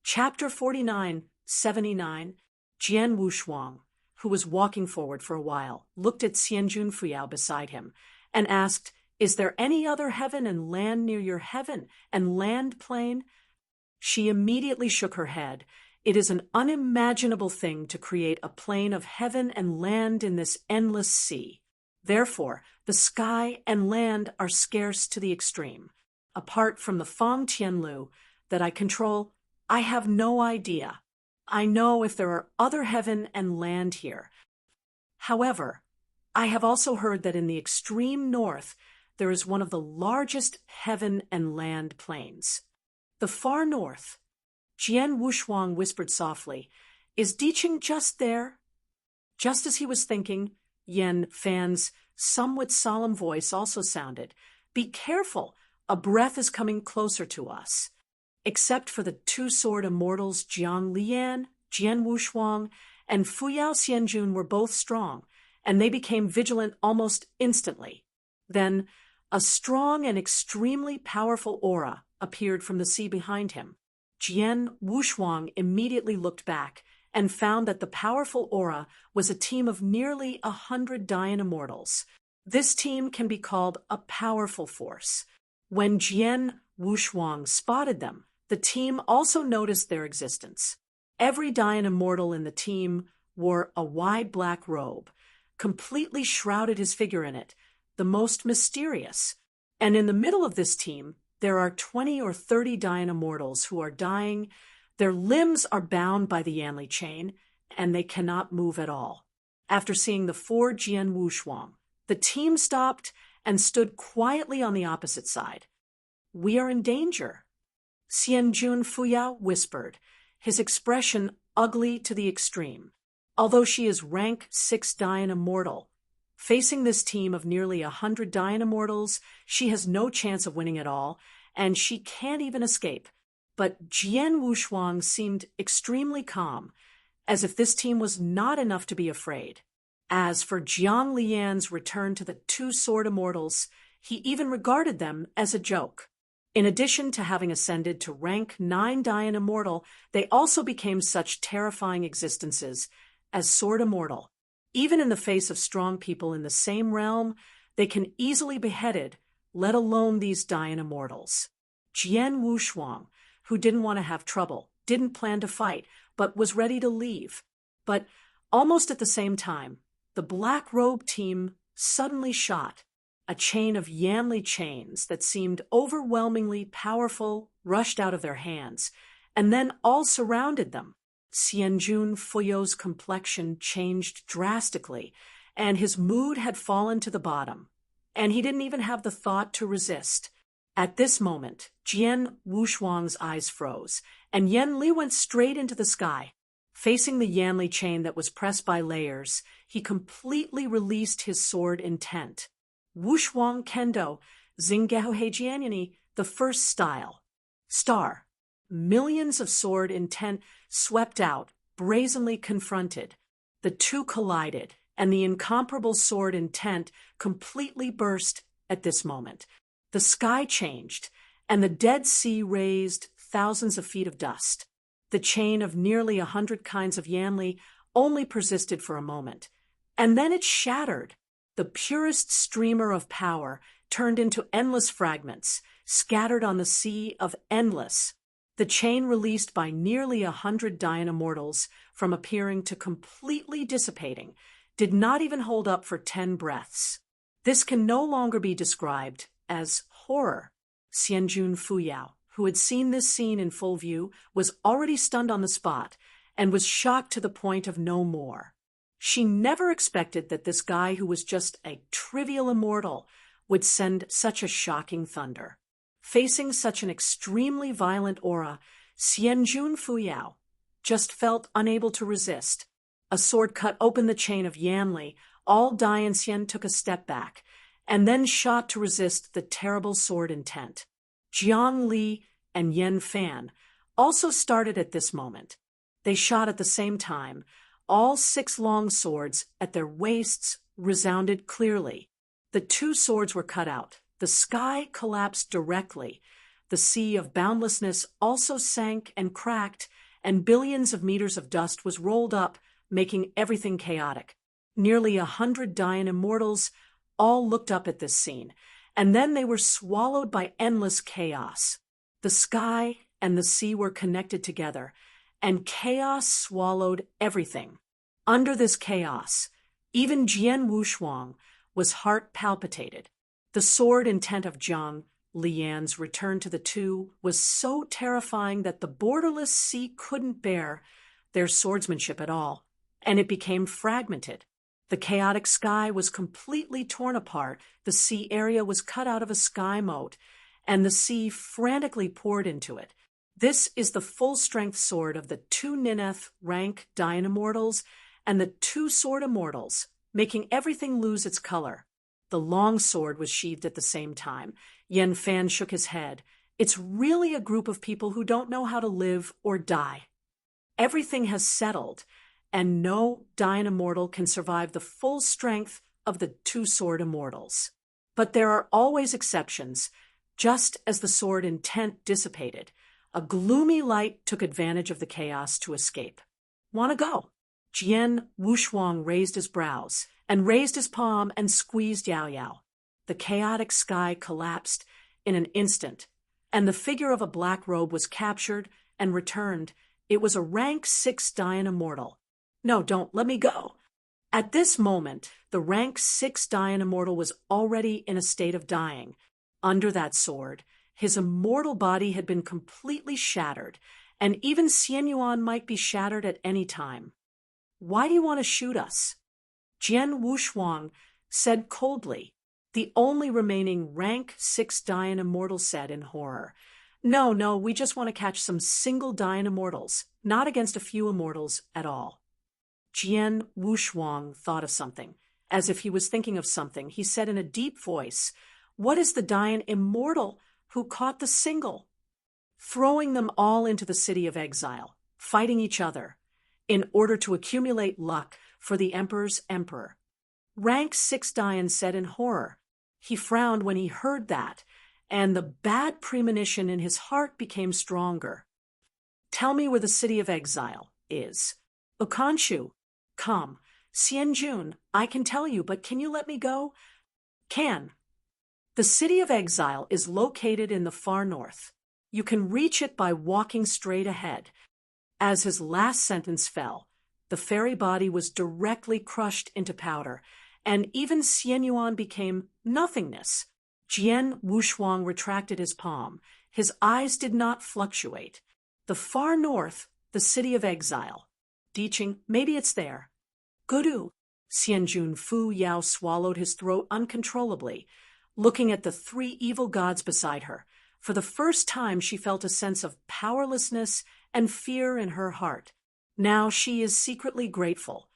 Chapter 49:79. Jian Wushuang, who was walking forward for a while, looked at Xianjun Fuyao beside him and asked, "Is there any other heaven and land near your heaven and land plane?" She immediately shook her head. It is an unimaginable thing to create a plane of heaven and land in this endless sea. Therefore, the sky and land are scarce to the extreme. Apart from the Feng Tianlu that I control, I have no idea. I know if there are other heaven and land here. However, I have also heard that in the extreme north, there is one of the largest heaven and land plains. The far north, Jian Wushuang whispered softly, "Is Diqing just there?" Just as he was thinking, Yan Fan's somewhat solemn voice also sounded, "Be careful, a breath is coming closer to us." Except for the two-sword immortals Jiang Lian, Jian Wushuang, and Fuyao Xianjun were both strong, and they became vigilant almost instantly. Then, a strong and extremely powerful aura appeared from the sea behind him. Jian Wushuang immediately looked back and found that the powerful aura was a team of nearly 100 Dayan immortals. This team can be called a powerful force. When Jian Wushuang spotted them, the team also noticed their existence. Every Dayan immortal in the team wore a wide black robe, completely shrouded his figure in it, the most mysterious. And in the middle of this team, there are 20 or 30 Dayan immortals who are dying. Their limbs are bound by the Yanli chain, and they cannot move at all. After seeing the four Jian Wushuang, the team stopped and stood quietly on the opposite side. "We are in danger," Xianjun Fuyao whispered, his expression ugly to the extreme. Although she is rank 6 Dayan immortal, facing this team of nearly 100 Dayan immortals, she has no chance of winning at all, and she can't even escape. But Jian Wushuang seemed extremely calm, as if this team was not enough to be afraid. As for Jiang Lian's return to the two-sword immortals, he even regarded them as a joke. In addition to having ascended to rank 9 Dayan immortal, they also became such terrifying existences as sword immortal. Even in the face of strong people in the same realm, they can easily be beheaded, let alone these Dayan immortals. Jian Wushuang, who didn't want to have trouble, didn't plan to fight, but was ready to leave. But almost at the same time, the black robe team suddenly shot. A chain of Yanli chains that seemed overwhelmingly powerful rushed out of their hands, and then all surrounded them. Xianjun Fuyao's complexion changed drastically, and his mood had fallen to the bottom, and he didn't even have the thought to resist. At this moment, Jian Wushuang's eyes froze, and Yan Li went straight into the sky. Facing the Yanli chain that was pressed by layers, he completely released his sword intent. Wushuang Kendo, Xinggehu Heijianyani, the first style. Star. Millions of sword intent swept out, brazenly confronted. The two collided, and the incomparable sword intent completely burst at this moment. The sky changed, and the Dead Sea raised thousands of feet of dust. The chain of nearly 100 kinds of Yanli only persisted for a moment, and then it shattered. The purest streamer of power turned into endless fragments, scattered on the sea of endless. The chain released by nearly 100 Dayan immortals, from appearing to completely dissipating, did not even hold up for 10 breaths. This can no longer be described as horror. Xianjun Fuyao, who had seen this scene in full view, was already stunned on the spot and was shocked to the point of no more. She never expected that this guy who was just a trivial immortal would send such a shocking thunder. Facing such an extremely violent aura, Xianjun Fuyao just felt unable to resist. A sword cut open the chain of Yanli. All Dayan Xian took a step back, and then shot to resist the terrible sword intent. Jiang Li and Yan Fan also started at this moment. They shot at the same time. All 6 long swords at their waists resounded clearly. The 2 swords were cut out. The sky collapsed directly. The sea of boundlessness also sank and cracked, and billions of meters of dust was rolled up, making everything chaotic. Nearly 100 dying immortals all looked up at this scene, and then they were swallowed by endless chaos. The sky and the sea were connected together, and chaos swallowed everything. Under this chaos, even Jian Wushuang was heart palpitated. The sword intent of Zhang Lian's return to the two was so terrifying that the borderless sea couldn't bear their swordsmanship at all, and it became fragmented. The chaotic sky was completely torn apart, the sea area was cut out of a sky moat, and the sea frantically poured into it. This is the full-strength sword of the two Nineth rank Dying Immortals and the two Sword Immortals, making everything lose its color. The long sword was sheathed at the same time. Yan Fan shook his head. It's really a group of people who don't know how to live or die. Everything has settled, and no Dying Immortal can survive the full strength of the two Sword Immortals. But there are always exceptions. Just as the sword intent dissipated, a gloomy light took advantage of the chaos to escape. "Wanna go?" Jian Wushuang raised his brows and raised his palm and squeezed Yao Yao. The chaotic sky collapsed in an instant, and the figure of a black robe was captured and returned. It was a rank 6 Dying Immortal. "No, don't let me go." At this moment, the rank 6 Dying Immortal was already in a state of dying. Under that sword, his immortal body had been completely shattered, and even Xian Yuan might be shattered at any time. "Why do you want to shoot us?" Jian Wushuang said coldly. The only remaining rank 6 Dying Immortal said in horror. No, we just want to catch some single Dying Immortals, not against a few immortals at all." Jian Wushuang thought of something. As if he was thinking of something, he said in a deep voice, "What is the Dying Immortal who caught the single?" "Throwing them all into the city of exile, fighting each other, in order to accumulate luck for the Emperor's emperor." Rank 6 Dying said in horror. He frowned when he heard that, and the bad premonition in his heart became stronger. "Tell me where the city of exile is." "Ukanshu." "Come." "Xianjun, I can tell you, but can you let me go?" "Can." "The city of exile is located in the far north. You can reach it by walking straight ahead." As his last sentence fell, the fairy body was directly crushed into powder, and even Xian Yuan became nothingness. Jian Wushuang retracted his palm. His eyes did not fluctuate. "The far north, the city of exile. Diqing, maybe it's there." "Gudu." Xianjun Fu Yao swallowed his throat uncontrollably, looking at the three evil gods beside her. For the first time she felt a sense of powerlessness and fear in her heart. Now she is secretly grateful.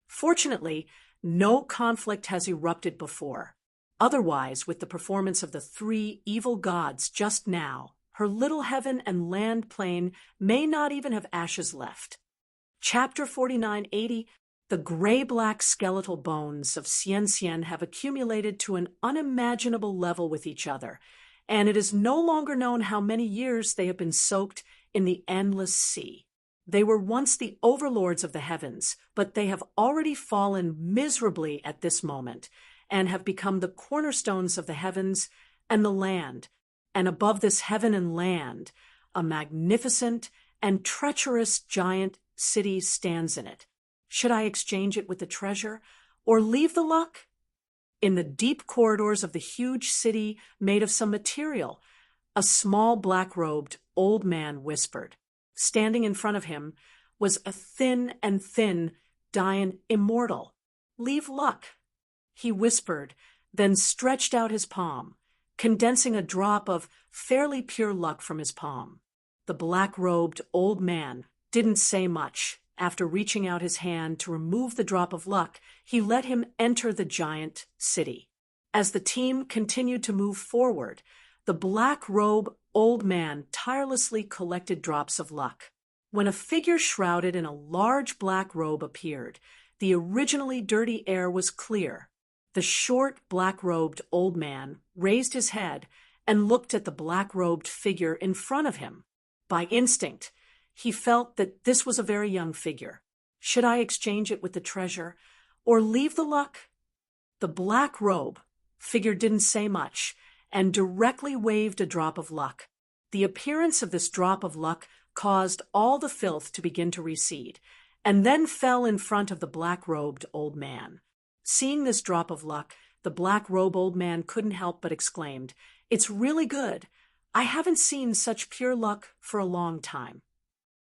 Fortunately, no conflict has erupted before. Otherwise, with the performance of the three evil gods just now, her little heaven and land plane may not even have ashes left. Chapter 4980. The gray-black skeletal bones of Xian have accumulated to an unimaginable level with each other, and it is no longer known how many years they have been soaked in the endless sea. They were once the overlords of the heavens, but they have already fallen miserably at this moment, and have become the cornerstones of the heavens and the land. And above this heaven and land, a magnificent and treacherous giant city stands in it. Should I exchange it with the treasure, or leave the luck? In the deep corridors of the huge city made of some material, a small black-robed old man whispered. Standing in front of him was a thin Dying Immortal. "Leave luck," he whispered, then stretched out his palm, condensing a drop of fairly pure luck from his palm. The black-robed old man didn't say much. After reaching out his hand to remove the drop of luck, he let him enter the giant city. As the team continued to move forward, the black-robe old man tirelessly collected drops of luck. When a figure shrouded in a large black robe appeared, the originally dirty air was clear. The short, black-robed old man raised his head and looked at the black-robed figure in front of him. By instinct, he felt that this was a very young figure. Should I exchange it with the treasure, or leave the luck? The black robe figure didn't say much, and directly waved a drop of luck. The appearance of this drop of luck caused all the filth to begin to recede, and then fell in front of the black-robed old man. Seeing this drop of luck, the black-robed old man couldn't help but exclaimed, "It's really good. I haven't seen such pure luck for a long time."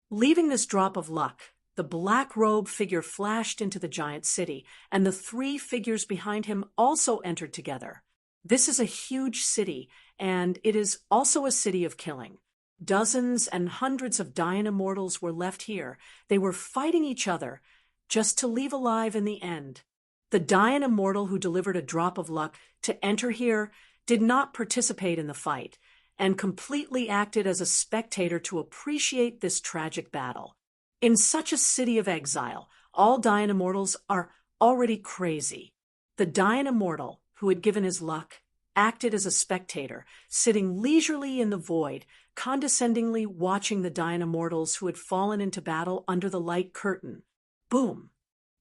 Leaving this drop of luck, the black-robed figure flashed into the giant city, and the three figures behind him also entered together. This is a huge city, and it is also a city of killing. Dozens and hundreds of dying immortals were left here. They were fighting each other just to leave alive in the end. The dying immortal who delivered a drop of luck to enter here did not participate in the fight, and completely acted as a spectator to appreciate this tragic battle. In such a city of exile, all dying immortals are already crazy. The dying immortal, who had given his luck, acted as a spectator, sitting leisurely in the void, condescendingly watching the dying immortals who had fallen into battle under the light curtain. Boom!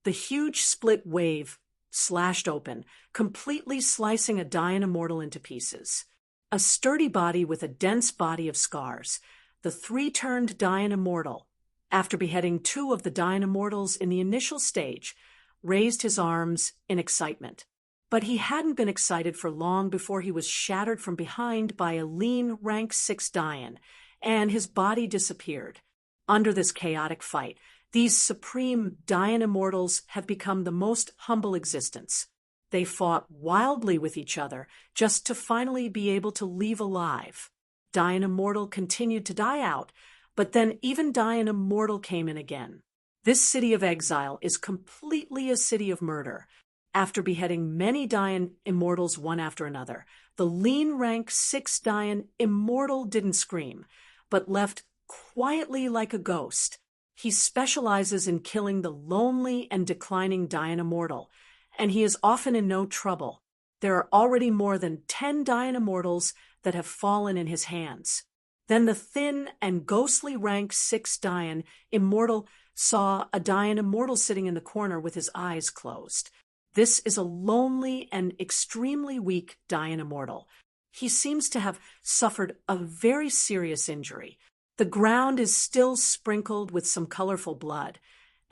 The huge split wave slashed open, completely slicing a dying immortal into pieces. A sturdy body with a dense body of scars, the three-turned dying immortal, after beheading two of the dying immortals in the initial stage, raised his arms in excitement. But he hadn't been excited for long before he was shattered from behind by a lean rank 6 dying, and his body disappeared. Under this chaotic fight, these supreme dying immortals have become the most humble existence. They fought wildly with each other just to finally be able to leave alive. Dying immortal continued to die out, but then even dying immortal came in again. This city of exile is completely a city of murder. After beheading many dying immortals one after another, the lean rank 6 dying immortal didn't scream, but left quietly like a ghost. He specializes in killing the lonely and declining dying immortal, and he is often in no trouble. There are already more than 10 dying immortals that have fallen in his hands. Then the thin and ghostly rank 6 dying immortal saw a dying immortal sitting in the corner with his eyes closed. This is a lonely and extremely weak dying immortal. He seems to have suffered a very serious injury. The ground is still sprinkled with some colorful blood,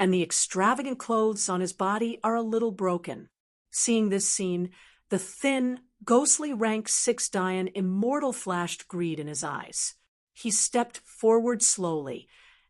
and the extravagant clothes on his body are a little broken. Seeing this scene, the thin, ghostly rank 6 dying immortal flashed greed in his eyes. He stepped forward slowly,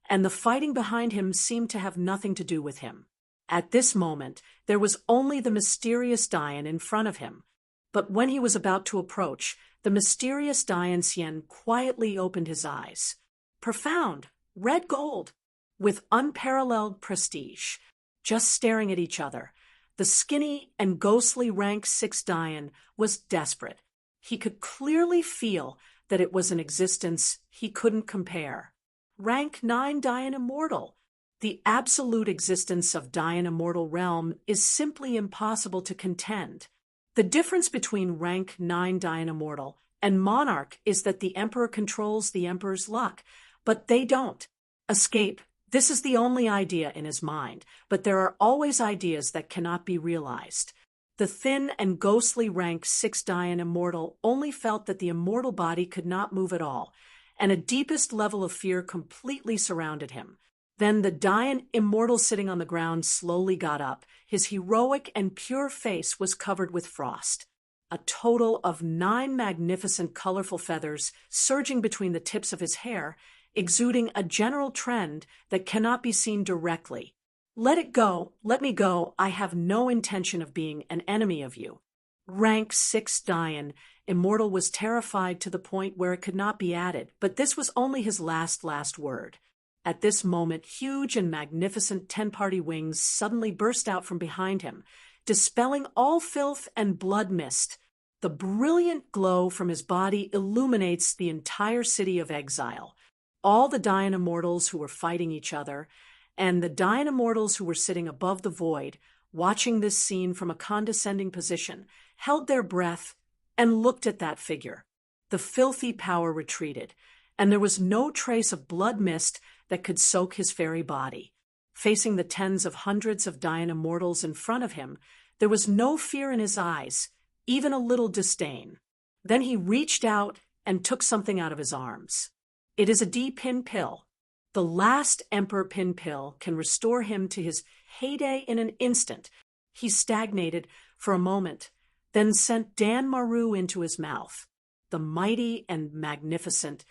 and the fighting behind him seemed to have nothing to do with him. At this moment, there was only the mysterious dying in front of him. But when he was about to approach, the mysterious dying Xian quietly opened his eyes. Profound, red gold, with unparalleled prestige, just staring at each other. The skinny and ghostly rank 6 dying was desperate. He could clearly feel that it was an existence he couldn't compare. Rank 9 dying immortal. The absolute existence of dying immortal realm is simply impossible to contend. The difference between rank 9 dying immortal and monarch is that the emperor controls the emperor's luck, but they don't. Escape. This is the only idea in his mind, but there are always ideas that cannot be realized. The thin and ghostly rank 6 dying immortal only felt that the immortal body could not move at all, and a deepest level of fear completely surrounded him. Then the dying immortal sitting on the ground slowly got up. His heroic and pure face was covered with frost. A total of 9 magnificent colorful feathers surging between the tips of his hair, exuding a general trend that cannot be seen directly. Let it go, let me go, I have no intention of being an enemy of you. Rank 6 dying immortal was terrified to the point where it could not be added, but this was only his last word. At this moment, huge and magnificent 10-party wings suddenly burst out from behind him, dispelling all filth and blood mist. The brilliant glow from his body illuminates the entire city of exile. All the dying immortals who were fighting each other, and the dying immortals who were sitting above the void, watching this scene from a condescending position, held their breath and looked at that figure. The filthy power retreated, and there was no trace of blood mist that could soak his fairy body. Facing the tens of hundreds of dying immortals in front of him, there was no fear in his eyes, even a little disdain. Then he reached out and took something out of his arms. It is a D-pin pill. The last Emperor Pin pill can restore him to his heyday in an instant. He stagnated for a moment, then sent Dan Maru into his mouth. The mighty and magnificent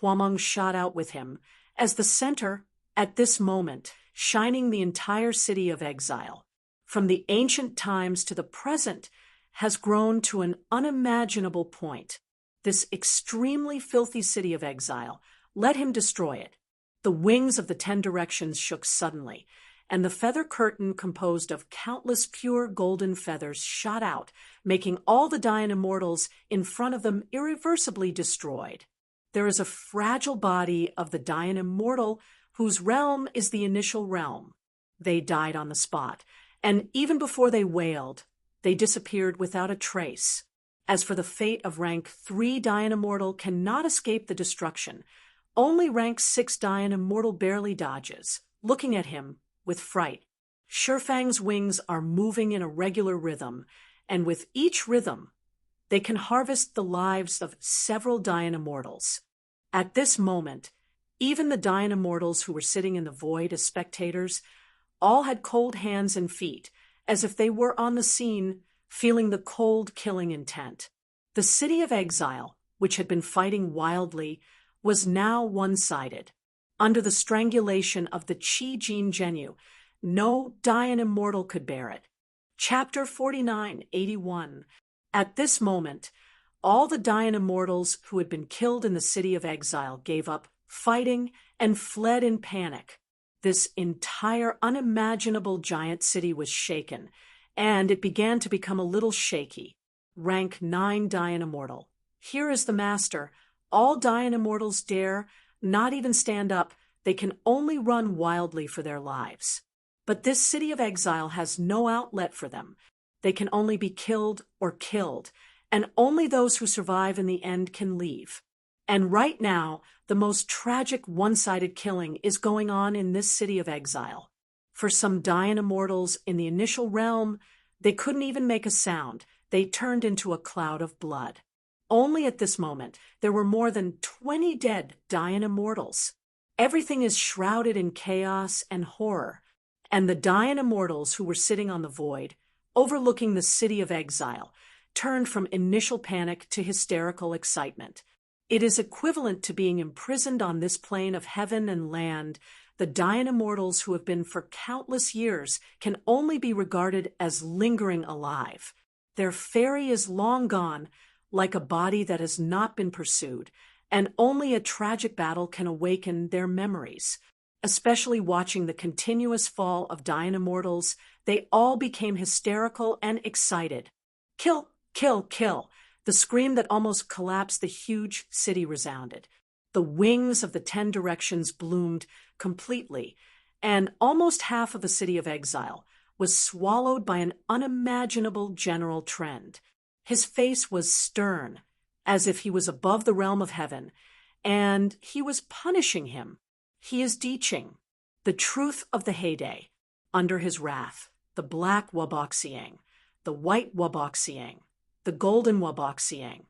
Huameng shot out with him, as the center, at this moment, shining the entire city of exile. From the ancient times to the present, has grown to an unimaginable point. This extremely filthy city of exile, let him destroy it. The wings of the 10 directions shook suddenly, and the feather curtain composed of countless pure golden feathers shot out, making all the dying immortals in front of them irreversibly destroyed. There is a fragile body of the dying immortal whose realm is the initial realm. They died on the spot, and even before they wailed, they disappeared without a trace. As for the fate of rank 3 dying immortal cannot escape the destruction. Only rank 6 dying immortal barely dodges, looking at him with fright. Shurfang's wings are moving in a regular rhythm, and with each rhythm, they can harvest the lives of several dying immortals. At this moment, even the dying immortals who were sitting in the void as spectators all had cold hands and feet, as if they were on the scene, feeling the cold killing intent. The city of exile, which had been fighting wildly, was now one-sided. Under the strangulation of the Qi Jin Zhenyu, no dying immortal could bear it. Chapter 49:81. At this moment, all the dying immortals who had been killed in the city of exile gave up fighting and fled in panic. This entire unimaginable giant city was shaken, and it began to become a little shaky. Rank 9 dying immortal. Here is the master. All dying immortals dare not even stand up. They can only run wildly for their lives. But this city of exile has no outlet for them. They can only be killed or killed, and only those who survive in the end can leave. And right now, the most tragic one-sided killing is going on in this city of exile. For some dying immortals in the initial realm, they couldn't even make a sound. They turned into a cloud of blood. Only at this moment, there were more than 20 dead dying immortals. Everything is shrouded in chaos and horror, and the dying immortals who were sitting on the void, overlooking the city of exile, turned from initial panic to hysterical excitement. It is equivalent to being imprisoned on this plane of heaven and land. The dying immortals who have been for countless years can only be regarded as lingering alive. Their fairy is long gone, like a body that has not been pursued, and only a tragic battle can awaken their memories. Especially watching the continuous fall of dying immortals, they all became hysterical and excited. Kill, kill, kill! The scream that almost collapsed the huge city resounded. The wings of the 10 directions bloomed completely, and almost half of the city of exile was swallowed by an unimaginable general trend. His face was stern, as if he was above the realm of heaven, and he was punishing him. He is teaching the truth of the heyday. Under his wrath, the black Waboxiang, the white Waboxiang, the golden Waboxiang,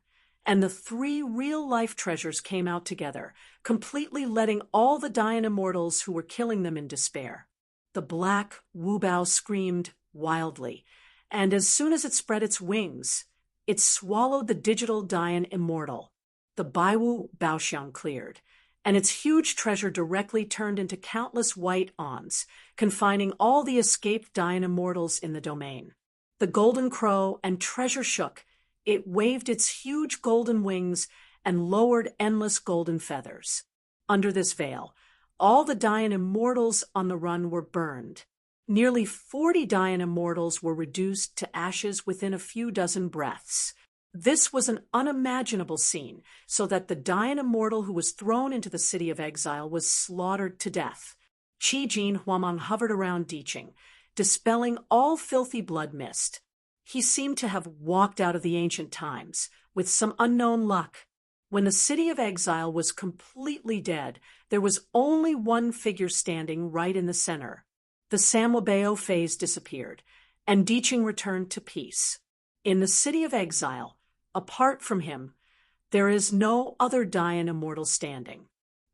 and the 3 real-life treasures came out together, completely letting all the dying immortals who were killing them in despair. The black Wubao screamed wildly, and as soon as it spread its wings, it swallowed the digital dying immortal. The Baiwu Baoxiang cleared, and its huge treasure directly turned into countless white ons, confining all the escaped dying immortals in the domain. The golden crow and treasure shook. It waved its huge golden wings and lowered endless golden feathers. Under this veil, all the dying immortals on the run were burned. Nearly 40 dying immortals were reduced to ashes within a few dozen breaths. This was an unimaginable scene, so that the dying immortal who was thrown into the city of exile was slaughtered to death. Qi Jin Huameng hovered around Diqing, dispelling all filthy blood mist. He seemed to have walked out of the ancient times, with some unknown luck. When the city of exile was completely dead, there was only one figure standing right in the center. The Samwabeo phase disappeared, and Diqing returned to peace. In the city of exile, apart from him, there is no other Dayan immortal standing.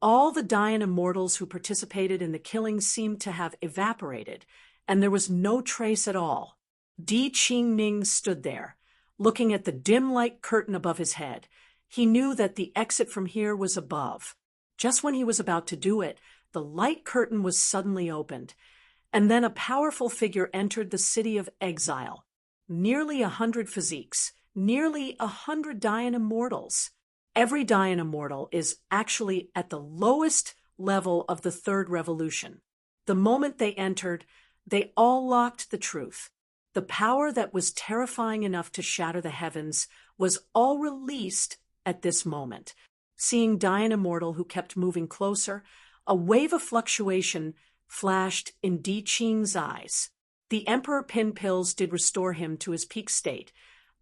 All the Dayan immortals who participated in the killing seemed to have evaporated, and there was no trace at all. Di Qingning stood there, looking at the dim light curtain above his head. He knew that the exit from here was above. Just when he was about to do it, the light curtain was suddenly opened, and then a powerful figure entered the city of exile. Nearly 100 physiques, nearly 100 Dayan immortals. Every Dayan immortal is actually at the lowest level of the third revolution. The moment they entered, they all locked the truth. The power that was terrifying enough to shatter the heavens was all released at this moment. Seeing Dayan immortal who kept moving closer, a wave of fluctuation flashed in Di Qing's eyes. The Emperor Pin pills did restore him to his peak state,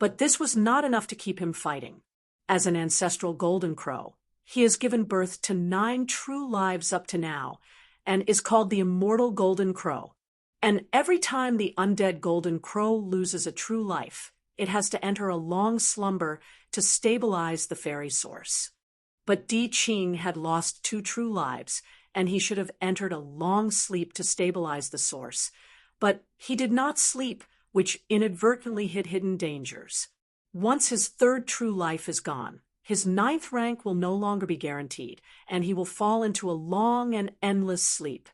but this was not enough to keep him fighting. As an ancestral golden crow, he has given birth to 9 true lives up to now, and is called the immortal golden crow. And every time the undead golden crow loses a true life, it has to enter a long slumber to stabilize the fairy source. But Di Qing had lost 2 true lives, and he should have entered a long sleep to stabilize the source. But he did not sleep, which inadvertently hid hidden dangers. Once his 3rd true life is gone, his 9th rank will no longer be guaranteed, and he will fall into a long and endless sleep.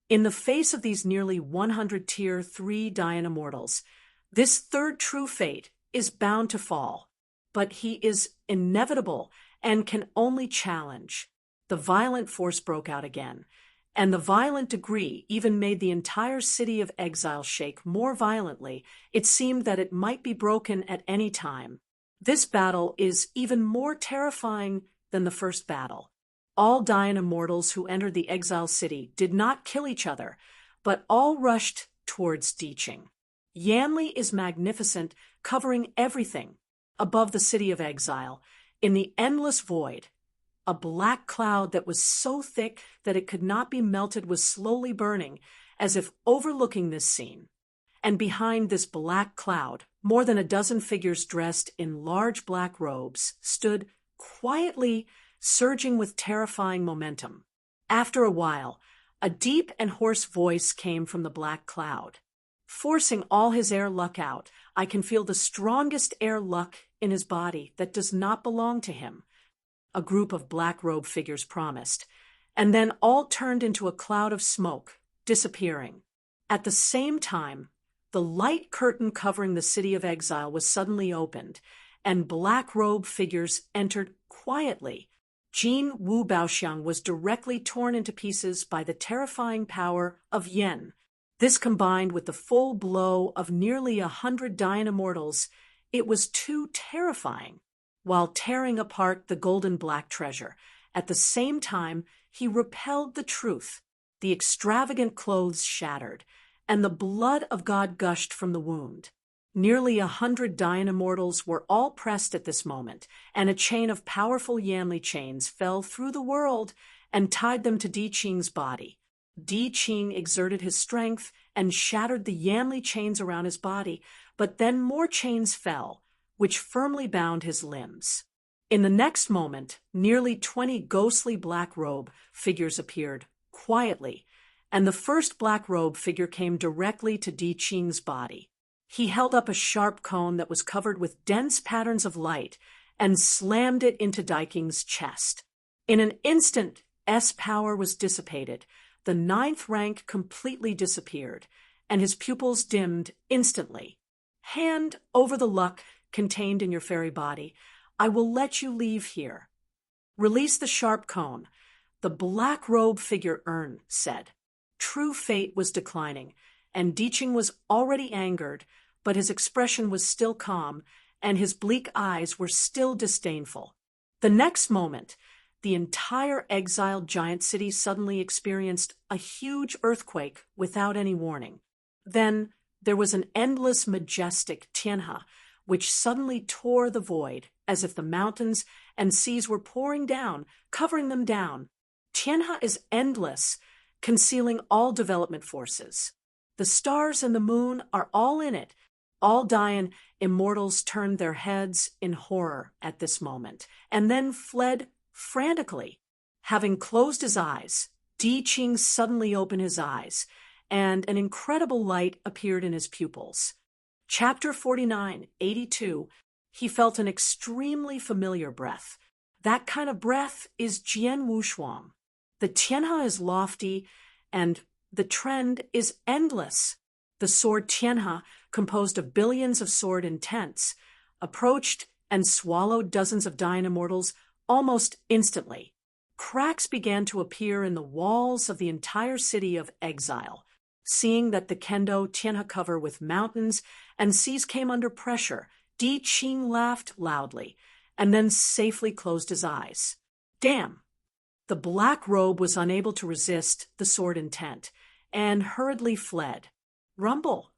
In the face of these nearly 100 Tier 3 Dayan immortals, this 3rd true fate is bound to fall. But he is inevitable and can only challenge. The violent force broke out again, and the violent degree even made the entire city of exile shake more violently. It seemed that it might be broken at any time. This battle is even more terrifying than the first battle. All Dayan immortals who entered the exile city did not kill each other, but all rushed towards Diqing. Yanli is magnificent, covering everything. Above the city of exile, in the endless void, a black cloud that was so thick that it could not be melted was slowly burning, as if overlooking this scene. And behind this black cloud, more than a dozen figures dressed in large black robes stood quietly, surging with terrifying momentum. After a while, a deep and hoarse voice came from the black cloud. Forcing all his air luck out, I can feel the strongest air luck in his body that does not belong to him. A group of black-robed figures promised, and then all turned into a cloud of smoke, disappearing. At the same time, the light curtain covering the city of exile was suddenly opened, and black-robed figures entered quietly. Jin Wu Baoxiang was directly torn into pieces by the terrifying power of Yen. This combined with the full blow of nearly 100 Dayan immortals, it was too terrifying. While tearing apart the golden black treasure, at the same time he repelled the truth. The extravagant clothes shattered, and the blood of God gushed from the wound. Nearly 100 Dayan immortals were all pressed at this moment, and a chain of powerful Yanli chains fell through the world and tied them to Di Qing's body. Di Qing exerted his strength and shattered the Yanli chains around his body, but then more chains fell, which firmly bound his limbs. In the next moment, nearly 20 ghostly black-robe figures appeared, quietly, and the first black-robe figure came directly to Di Qing's body. He held up a sharp cone that was covered with dense patterns of light and slammed it into Di Qing's chest. In an instant, S-power was dissipated. The 9th rank completely disappeared, and his pupils dimmed instantly. Hand over the luck contained in your fairy body. I will let you leave here. Release the sharp cone. The black-robe figure said. True fate was declining, and Diqing was already angered, but his expression was still calm, and his bleak eyes were still disdainful. The next moment, the entire exiled giant city suddenly experienced a huge earthquake without any warning. Then there was an endless, majestic Tianhe, which suddenly tore the void, as if the mountains and seas were pouring down, covering them down. Tianhe is endless, concealing all development forces. The stars and the moon are all in it. All Dayan immortals turned their heads in horror at this moment, and then fled frantically. Having closed his eyes, Di Qing suddenly opened his eyes, and an incredible light appeared in his pupils. Chapter 49, 82, he felt an extremely familiar breath. That kind of breath is Jian Wushuang. The Tianhe is lofty, and the trend is endless. The sword Tianhe, composed of billions of sword intents, approached and swallowed dozens of Dayan immortals almost instantly. Cracks began to appear in the walls of the entire city of exile. Seeing that the Kendo Tianhe cover with mountains and seas came under pressure, Di Qing laughed loudly, and then safely closed his eyes. Damn! The black robe was unable to resist the sword intent, and hurriedly fled. Rumble!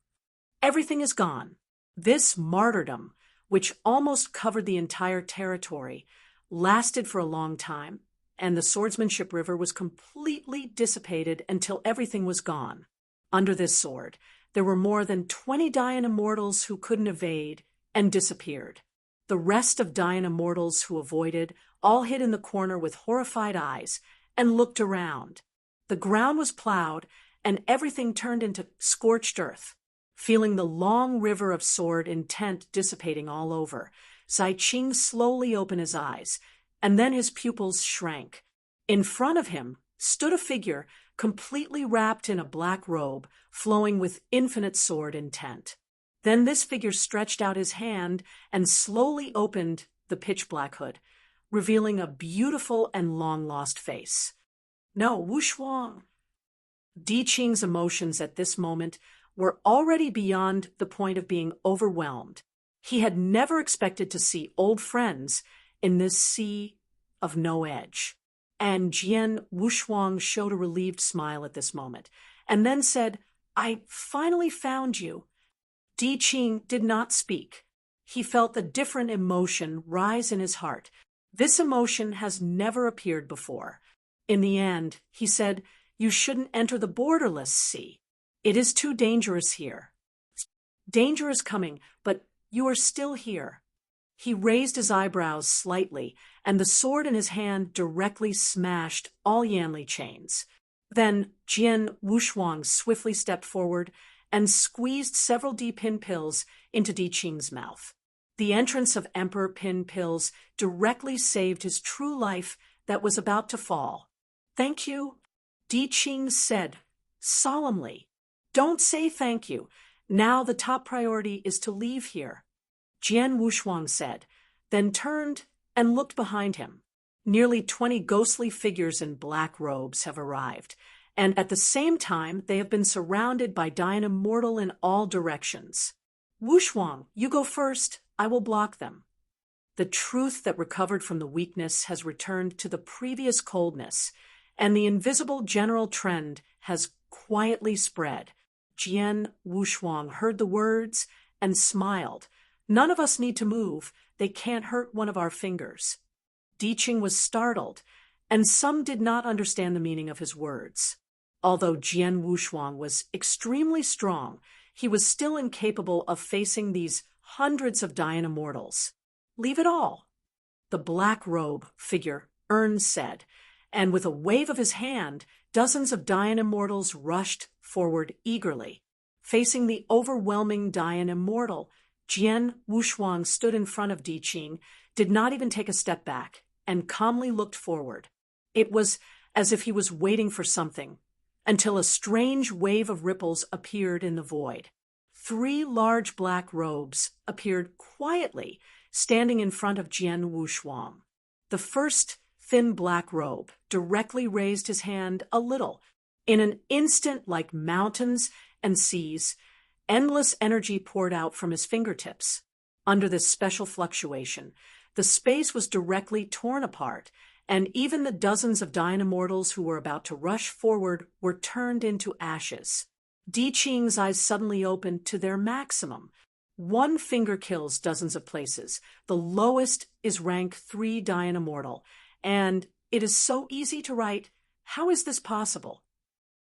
Everything is gone. This martyrdom, which almost covered the entire territory, lasted for a long time, and the swordsmanship river was completely dissipated until everything was gone. Under this sword, there were more than 20 Dayan immortals who couldn't evade and disappeared. The rest of Dayan immortals who avoided all hid in the corner with horrified eyes and looked around. The ground was plowed, and everything turned into scorched earth. Feeling the long river of sword intent dissipating all over, Zai Qing slowly opened his eyes, and then his pupils shrank. In front of him stood a figure completely wrapped in a black robe, flowing with infinite sword intent. Then this figure stretched out his hand and slowly opened the pitch-black hood, revealing a beautiful and long-lost face. No, Wushuang! Di Qing's emotions at this moment were already beyond the point of being overwhelmed. He had never expected to see old friends in this sea of no edge. And Jian Wushuang showed a relieved smile at this moment, and then said, "I finally found you." Di Qing did not speak. He felt a different emotion rise in his heart. This emotion has never appeared before. In the end, he said, "You shouldn't enter the borderless sea. It is too dangerous here." Danger is coming, but you are still here. He raised his eyebrows slightly, and the sword in his hand directly smashed all Yanli chains. Then Jian Wushuang swiftly stepped forward and squeezed several D-pin pills into Di Qing's mouth. The entrance of Emperor Pin pills directly saved his true life that was about to fall. "Thank you," Di Qing said solemnly. "Don't say thank you. Now the top priority is to leave here," Jian Wushuang said, then turned and looked behind him. Nearly 20 ghostly figures in black robes have arrived, and at the same time they have been surrounded by Dayan immortal in all directions. "Wushuang, you go first. I will block them." The truth that recovered from the weakness has returned to the previous coldness, and the invisible general trend has quietly spread. Jian Wushuang heard the words and smiled. "None of us need to move. They can't hurt one of our fingers." Di Qing was startled, and some did not understand the meaning of his words. Although Jian Wushuang was extremely strong, he was still incapable of facing these hundreds of Dayan immortals. "Leave it all," the black robe figure said, and with a wave of his hand, dozens of Dayan immortals rushed forward eagerly. Facing the overwhelming Dayan immortal, Jian Wushuang stood in front of Di Qing, did not even take a step back, and calmly looked forward. It was as if he was waiting for something, until a strange wave of ripples appeared in the void. 3 large black robes appeared quietly, standing in front of Jian Wushuang. The first thin black robe directly raised his hand a little. In an instant, like mountains and seas, endless energy poured out from his fingertips. Under this special fluctuation, the space was directly torn apart, and even the dozens of Dayan immortals who were about to rush forward were turned into ashes. Di Qing's eyes suddenly opened to their maximum. One finger kills dozens of places. The lowest is rank 3 Dian Immortal. And it is so easy to write, how is this possible?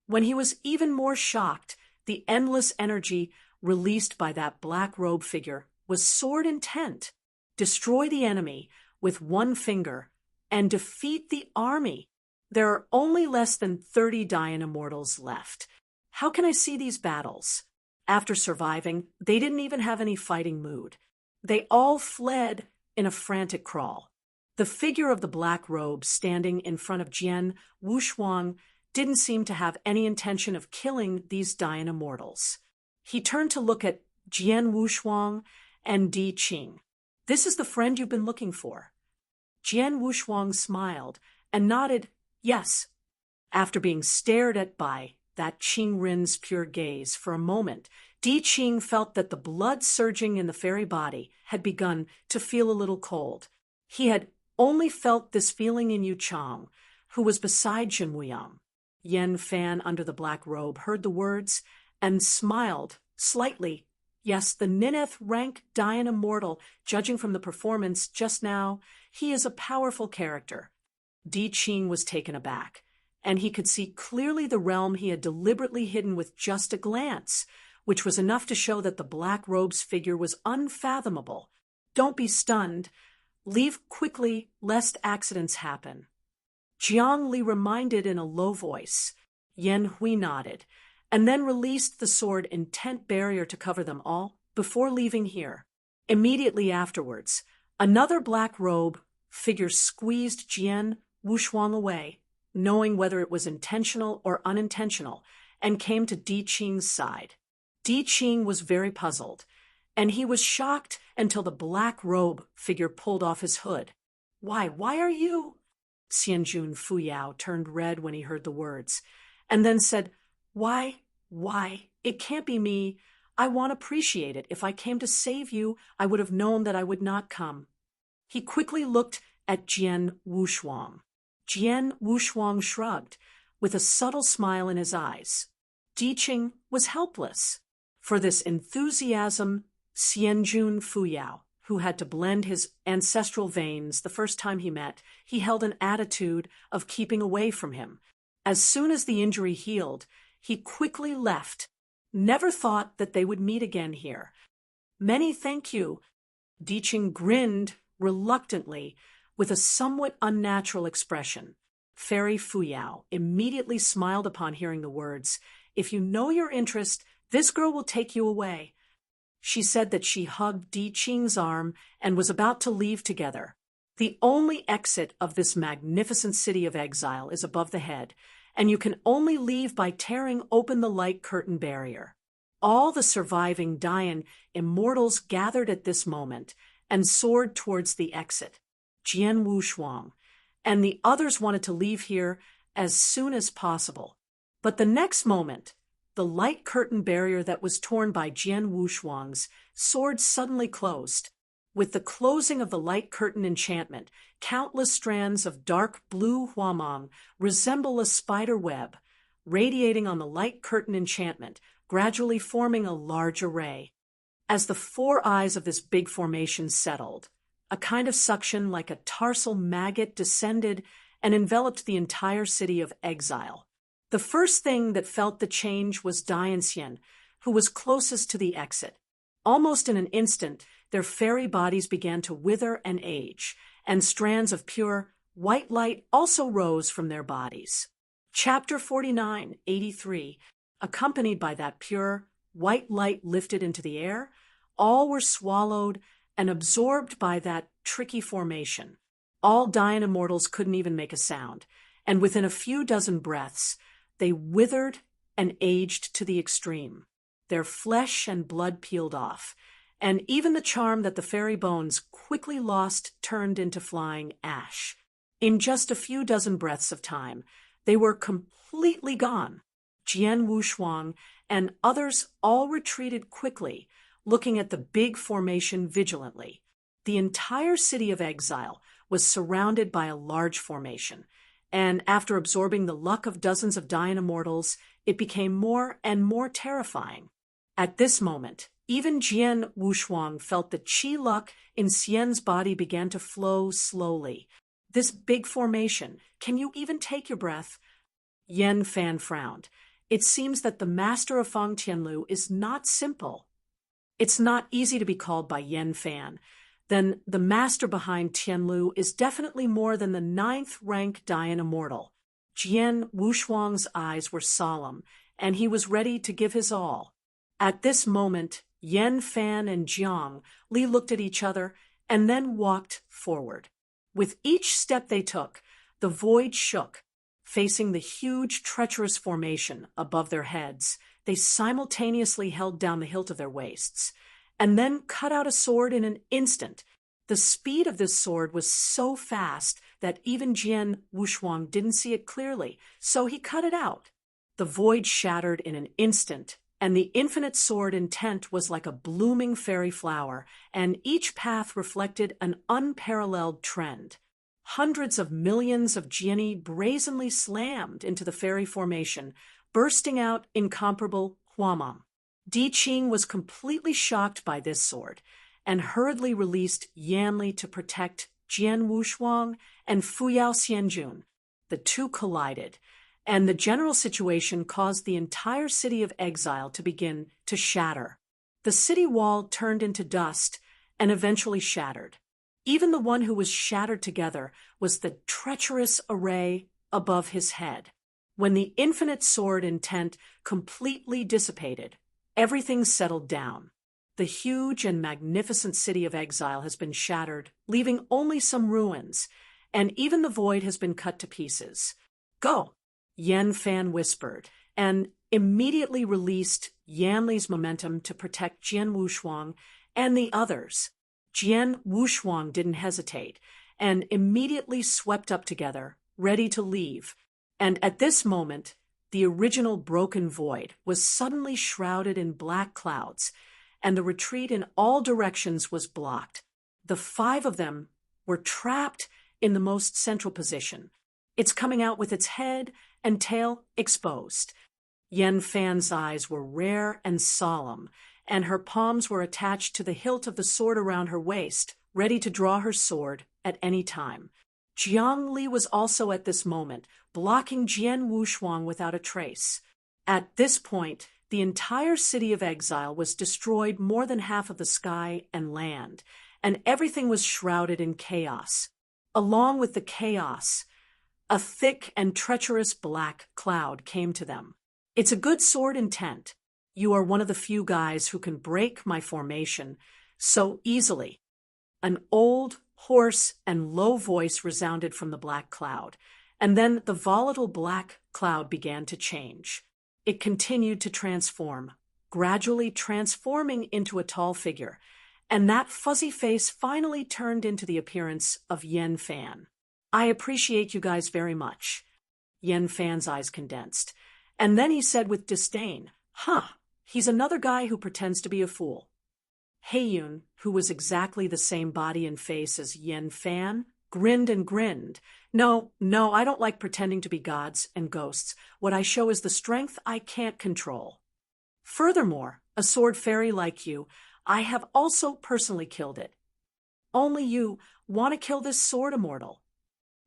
When he was even more shocked, the endless energy released by that black robe figure was sword intent. Destroy the enemy with one finger and defeat the army. There are only less than 30 Dian Immortals left. How can I see these battles? After surviving, they didn't even have any fighting mood. They all fled in a frantic crawl. The figure of the black robe standing in front of Jian Wushuang didn't seem to have any intention of killing these Dian Immortals. He turned to look at Jian Wushuang and Di Qing. This is the friend you've been looking for. Jian Wushuang smiled and nodded yes. After being stared at by that Qing Rin's pure gaze for a moment, Di Qing felt that the blood surging in the fairy body had begun to feel a little cold. He had only felt this feeling in Yu Chang, who was beside Jin Wuyang. Yen Fan under the black robe heard the words and smiled slightly. Yes, the Nineth rank Dian Immortal, judging from the performance just now, he is a powerful character. Di Qing was taken aback, and he could see clearly the realm he had deliberately hidden with just a glance, which was enough to show that the black robe's figure was unfathomable. Don't be stunned. Leave quickly, lest accidents happen. Jiang Li reminded in a low voice. Yen Hui nodded, and then released the sword intent barrier to cover them all before leaving here. Immediately afterwards, another black robe figure squeezed Jian Wushuang away, knowing whether it was intentional or unintentional, and came to Di Qing's side. Di Qing was very puzzled, and he was shocked until the black robe figure pulled off his hood. Why are you? Xianjun Fuyao turned red when he heard the words, and then said, Why? It can't be me. I won't appreciate it. If I came to save you, I would have known that I would not come. He quickly looked at Jian Wushuang. Jian Wushuang shrugged, with a subtle smile in his eyes. Di Qing was helpless. For this enthusiasm, Xianjun Fuyao, who had to blend his ancestral veins the first time he met, he held an attitude of keeping away from him. As soon as the injury healed, he quickly left. Never thought that they would meet again here. Many thank you. Di Qing grinned reluctantly, with a somewhat unnatural expression. Fairy Fuyao immediately smiled upon hearing the words. If you know your interest, this girl will take you away. She said that she hugged Di Qing's arm and was about to leave together. The only exit of this magnificent city of exile is above the head, and you can only leave by tearing open the light curtain barrier. All the surviving Dian Immortals gathered at this moment and soared towards the exit. Jian Wushuang and the others wanted to leave here as soon as possible. But the next moment, the light curtain barrier that was torn by Jian Wushuang's sword suddenly closed. With the closing of the light curtain enchantment, countless strands of dark blue huamang resemble a spider web, radiating on the light curtain enchantment, gradually forming a large array. As the 4 eyes of this big formation settled, a kind of suction like a tarsal maggot descended and enveloped the entire city of exile. The first thing that felt the change was Dian Xian, who was closest to the exit. Almost in an instant, their fairy bodies began to wither and age, and strands of pure white light also rose from their bodies. Chapter 49:83, accompanied by that pure white light lifted into the air, all were swallowed and absorbed by that tricky formation. All Dian Immortals couldn't even make a sound, and within a few dozen breaths, they withered and aged to the extreme. Their flesh and blood peeled off, and even the charm that the fairy bones quickly lost turned into flying ash. In just a few dozen breaths of time, they were completely gone. Jian Wushuang and others all retreated quickly, looking at the big formation vigilantly. The entire city of exile was surrounded by a large formation, and after absorbing the luck of dozens of Dian Immortals, it became more and more terrifying. At this moment, Even Jian Wushuang felt the qi luck in Xian's body began to flow slowly. This big formation, can you even take your breath? Yan Fan frowned. It seems that the master of Feng Tianlu is not simple. It's not easy to be called by Yan Fan. Then the master behind Tianlu is definitely more than the 9th rank Dayan immortal. Jian Wushuang's eyes were solemn, and he was ready to give his all. At this moment, Yan Fan and Jiang Li looked at each other and then walked forward. With each step they took, the void shook. Facing the huge, treacherous formation above their heads, they simultaneously held down the hilt of their waists, and then cut out a sword in an instant. The speed of this sword was so fast that even Jian Wushuang didn't see it clearly, so he cut it out. The void shattered in an instant, and the infinite sword intent was like a blooming fairy flower, and each path reflected an unparalleled trend. Hundreds of millions of jianni brazenly slammed into the fairy formation, bursting out incomparable huamang. Di Qing was completely shocked by this sword, and hurriedly released Yanli to protect Jian Wushuang and Fuyao Xianjun. The two collided, and the general situation caused the entire city of exile to begin to shatter. The city wall turned into dust and eventually shattered. Even the one who was shattered together was the treacherous array above his head. When the infinite sword intent completely dissipated, everything settled down. The huge and magnificent city of exile has been shattered, leaving only some ruins, and even the void has been cut to pieces. Go, Yan Fan whispered, and immediately released Yanli's momentum to protect Jian Wushuang and the others. Jian Wushuang didn't hesitate, and immediately swept up together, ready to leave. And at this moment, the original broken void was suddenly shrouded in black clouds, and the retreat in all directions was blocked. The 5 of them were trapped in the most central position. It's coming out with its head and tail exposed. Yan Fan's eyes were rare and solemn, and her palms were attached to the hilt of the sword around her waist, ready to draw her sword at any time. Jiang Li was also at this moment, blocking Jian Wushuang without a trace. At this point, the entire city of exile was destroyed, more than half of the sky and land, and everything was shrouded in chaos. Along with the chaos, a thick and treacherous black cloud came to them. It's a good sword intent. You are one of the few guys who can break my formation so easily. An old, hoarse, and low voice resounded from the black cloud, and then the volatile black cloud began to change. It continued to transform, gradually transforming into a tall figure, and that fuzzy face finally turned into the appearance of Yan Fan. I appreciate you guys very much. Yan Fan's eyes condensed, and then he said with disdain, he's another guy who pretends to be a fool. Heiyun, who was exactly the same body and face as Yan Fan, grinned and grinned. No, I don't like pretending to be gods and ghosts. What I show is the strength I can't control. Furthermore, a sword fairy like you, I have also personally killed it. Only you want to kill this sword immortal.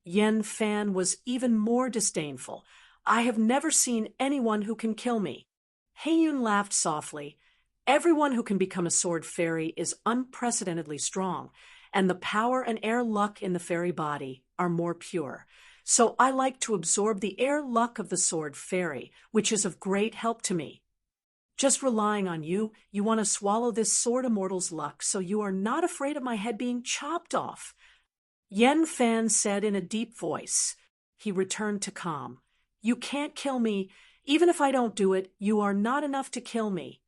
Yan Fan was even more disdainful. I have never seen anyone who can kill me. Heiyun laughed softly. Everyone who can become a sword fairy is unprecedentedly strong, and the power and air luck in the fairy body are more pure. So I like to absorb the air luck of the sword fairy, which is of great help to me. Just relying on you, you want to swallow this sword immortal's luck, so you are not afraid of my head being chopped off. Yan Fan said in a deep voice. He returned to calm. You can't kill me. Even if I don't do it, you are not enough to kill me.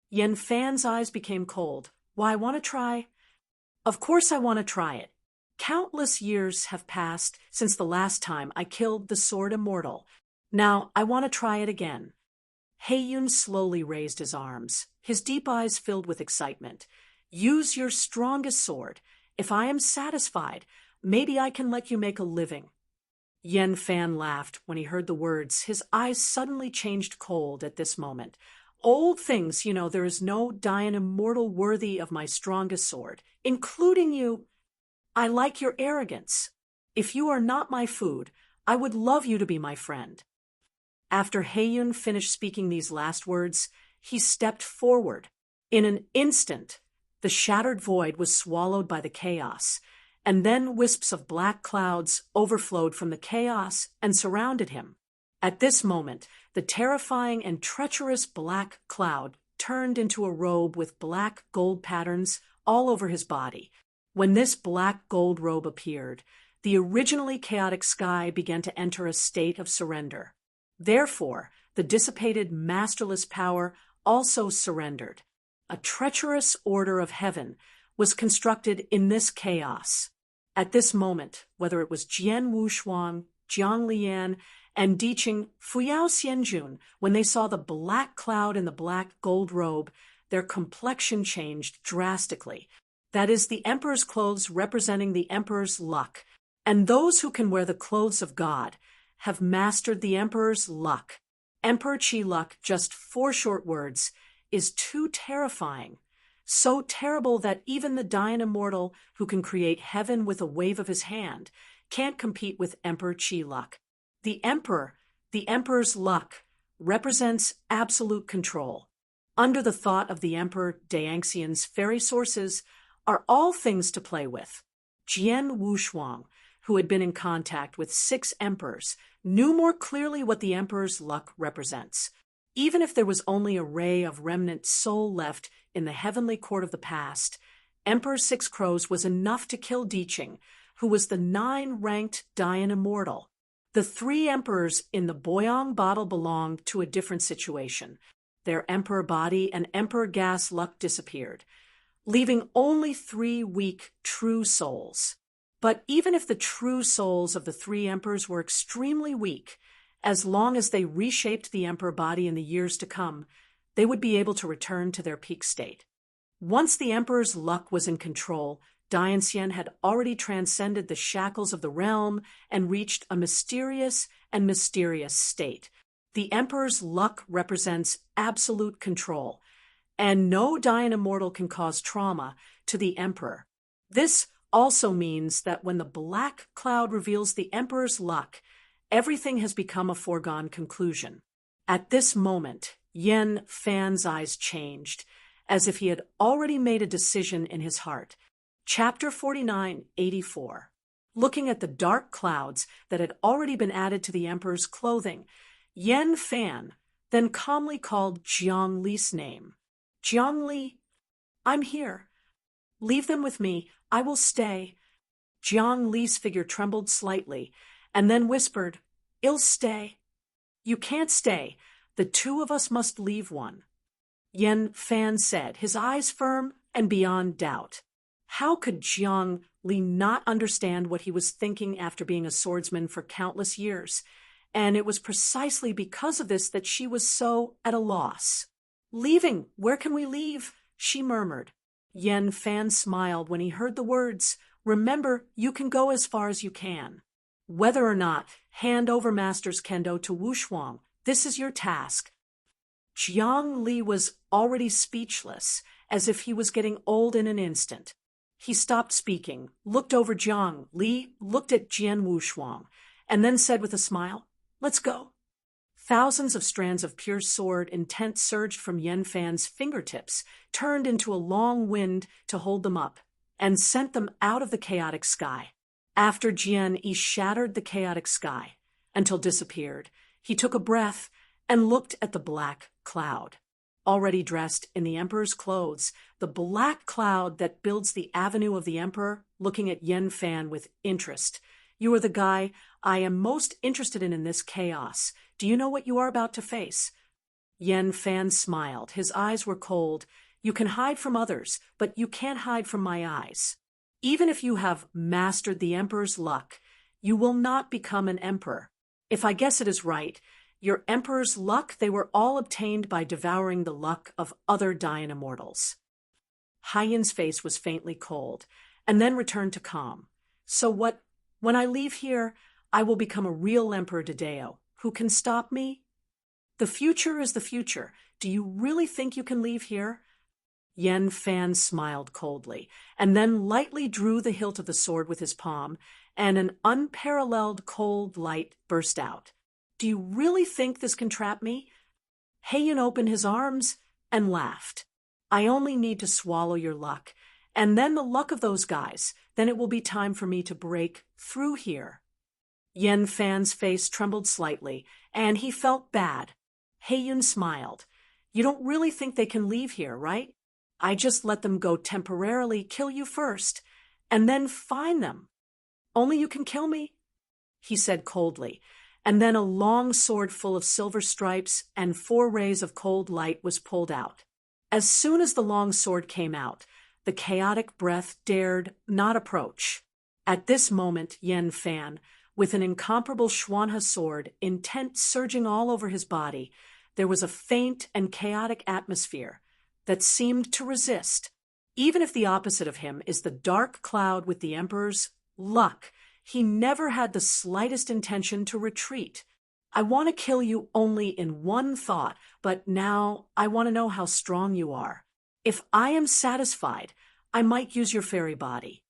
Yan Fan's eyes became cold. Why, I want to try? Of course I want to try it. Countless years have passed since the last time I killed the sword immortal. Now I want to try it again. Heiyun slowly raised his arms, his deep eyes filled with excitement. Use your strongest sword. If I am satisfied, maybe I can let you make a living. Yan Fan laughed when he heard the words. His eyes suddenly changed cold at this moment. Old things, there is no Dian immortal worthy of my strongest sword, including you. I like your arrogance. If you are not my food, I would love you to be my friend. After Heiyun finished speaking these last words, he stepped forward. In an instant, the shattered void was swallowed by the chaos, and then wisps of black clouds overflowed from the chaos and surrounded him. At this moment, the terrifying and treacherous black cloud turned into a robe with black gold patterns all over his body. When this black gold robe appeared, the originally chaotic sky began to enter a state of surrender. Therefore, the dissipated, masterless power also surrendered. A treacherous order of heaven was constructed in this chaos. At this moment, whether it was Jian Wushuang, Jiang Lian, and Diqing Fuyao Xianjun, when they saw the black cloud and the black gold robe, their complexion changed drastically. That is, the emperor's clothes representing the emperor's luck. And those who can wear the clothes of God have mastered the emperor's luck. Emperor Qi luck, just 4 short words, is too terrifying. So terrible that even the Dian immortal who can create heaven with a wave of his hand can't compete with Emperor Qi luck. The emperor's luck, represents absolute control. Under the thought of the Emperor Daangxian's fairy sources are all things to play with. Jian Wushuang, who had been in contact with 6 emperors, knew more clearly what the emperor's luck represents. Even if there was only a ray of remnant soul left in the heavenly court of the past, Emperor Six Crows was enough to kill Diqing, who was the 9-ranked Dian immortal. The 3 emperors in the Boyang bottle belonged to a different situation. Their emperor body and emperor gas luck disappeared, leaving only 3 weak, true souls. But even if the true souls of the 3 emperors were extremely weak, as long as they reshaped the emperor body in the years to come, they would be able to return to their peak state. Once the emperor's luck was in control, Dianxian had already transcended the shackles of the realm and reached a mysterious state. The emperor's luck represents absolute control, and no Dian immortal can cause trauma to the emperor. This also means that when the black cloud reveals the emperor's luck, everything has become a foregone conclusion. At this moment, Yen Fan's eyes changed, as if he had already made a decision in his heart. Chapter 49:84. Looking at the dark clouds that had already been added to the emperor's clothing, Yen Fan then calmly called Jiang Li's name. Jiang Li, I'm here. Leave them with me. I will stay. Jiang Li's figure trembled slightly, and then whispered, I'll stay. You can't stay. The 2 of us must leave one. Yen Fan said, his eyes firm and beyond doubt. How could Jiang Li not understand what he was thinking after being a swordsman for countless years? And it was precisely because of this that she was so at a loss. Leaving, where can we leave? She murmured. Yen Fan smiled when he heard the words, remember, you can go as far as you can. Whether or not, hand over master's kendo to Wushuang. This is your task. Jiang Li was already speechless, as if he was getting old in an instant. He stopped speaking, looked over Jiang Li, looked at Jian Wushuang, and then said with a smile, let's go. Thousands of strands of pure sword intent surged from Yen Fan's fingertips, turned into a long wind to hold them up, and sent them out of the chaotic sky. After Jian Yi shattered the chaotic sky until disappeared, he took a breath and looked at the black cloud. Already dressed in the emperor's clothes, the black cloud that builds the avenue of the emperor, looking at Yen Fan with interest. You are the guy I am most interested in this chaos. Do you know what you are about to face? Yen Fan smiled. His eyes were cold. You can hide from others, but you can't hide from my eyes. Even if you have mastered the emperor's luck, you will not become an emperor. If I guess it is right, your emperor's luck, they were all obtained by devouring the luck of other Dian immortals. Haiyun's face was faintly cold, and then returned to calm. So what, when I leave here, I will become a real Emperor Dedeo. Who can stop me? The future is the future. Do you really think you can leave here? Yen Fan smiled coldly, and then lightly drew the hilt of the sword with his palm, and an unparalleled cold light burst out. Do you really think this can trap me? Heian opened his arms and laughed. I only need to swallow your luck, and then the luck of those guys. Then it will be time for me to break through here. Yen Fan's face trembled slightly, and he felt bad. Heiyun smiled. You don't really think they can leave here, right? I just let them go temporarily, kill you first, and then find them. Only you can kill me, he said coldly, and then a long sword full of silver stripes and 4 rays of cold light was pulled out. As soon as the long sword came out, the chaotic breath dared not approach. At this moment, Yen Fan, with an incomparable Xuanhe sword, intent surging all over his body, there was a faint and chaotic atmosphere that seemed to resist. Even if the opposite of him is the dark cloud with the Emperor's luck, he never had the slightest intention to retreat. I want to kill you only in one thought, but now I want to know how strong you are. If I am satisfied, I might use your fairy body.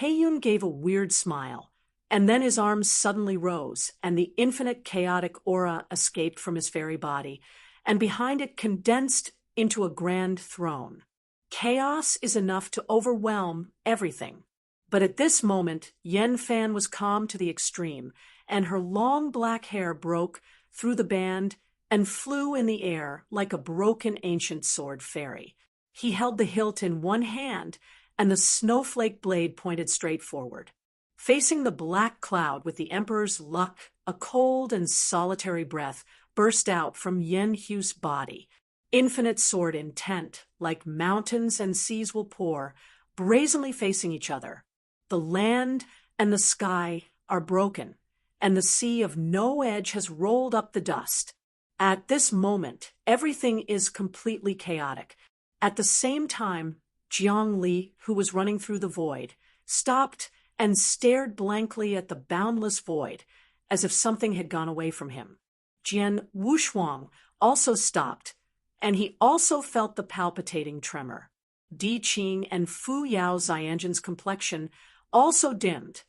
Heiyun gave a weird smile, and then his arms suddenly rose, and the infinite chaotic aura escaped from his fairy body, and behind it condensed into a grand throne. Chaos is enough to overwhelm everything. But at this moment, Yen Fan was calm to the extreme, and her long black hair broke through the band and flew in the air like a broken ancient sword fairy. He held the hilt in one hand, and the snowflake blade pointed straight forward. Facing the black cloud with the Emperor's luck, a cold and solitary breath burst out from Yen Hu's body. Infinite sword intent, like mountains and seas will pour, brazenly facing each other. The land and the sky are broken, and the sea of no edge has rolled up the dust. At this moment, everything is completely chaotic. At the same time, Jiang Li, who was running through the void, stopped and stared blankly at the boundless void, as if something had gone away from him. Jian Wushuang also stopped, and he also felt the palpitating tremor. Di Qing and Fu Yao Xianjin's complexion also dimmed.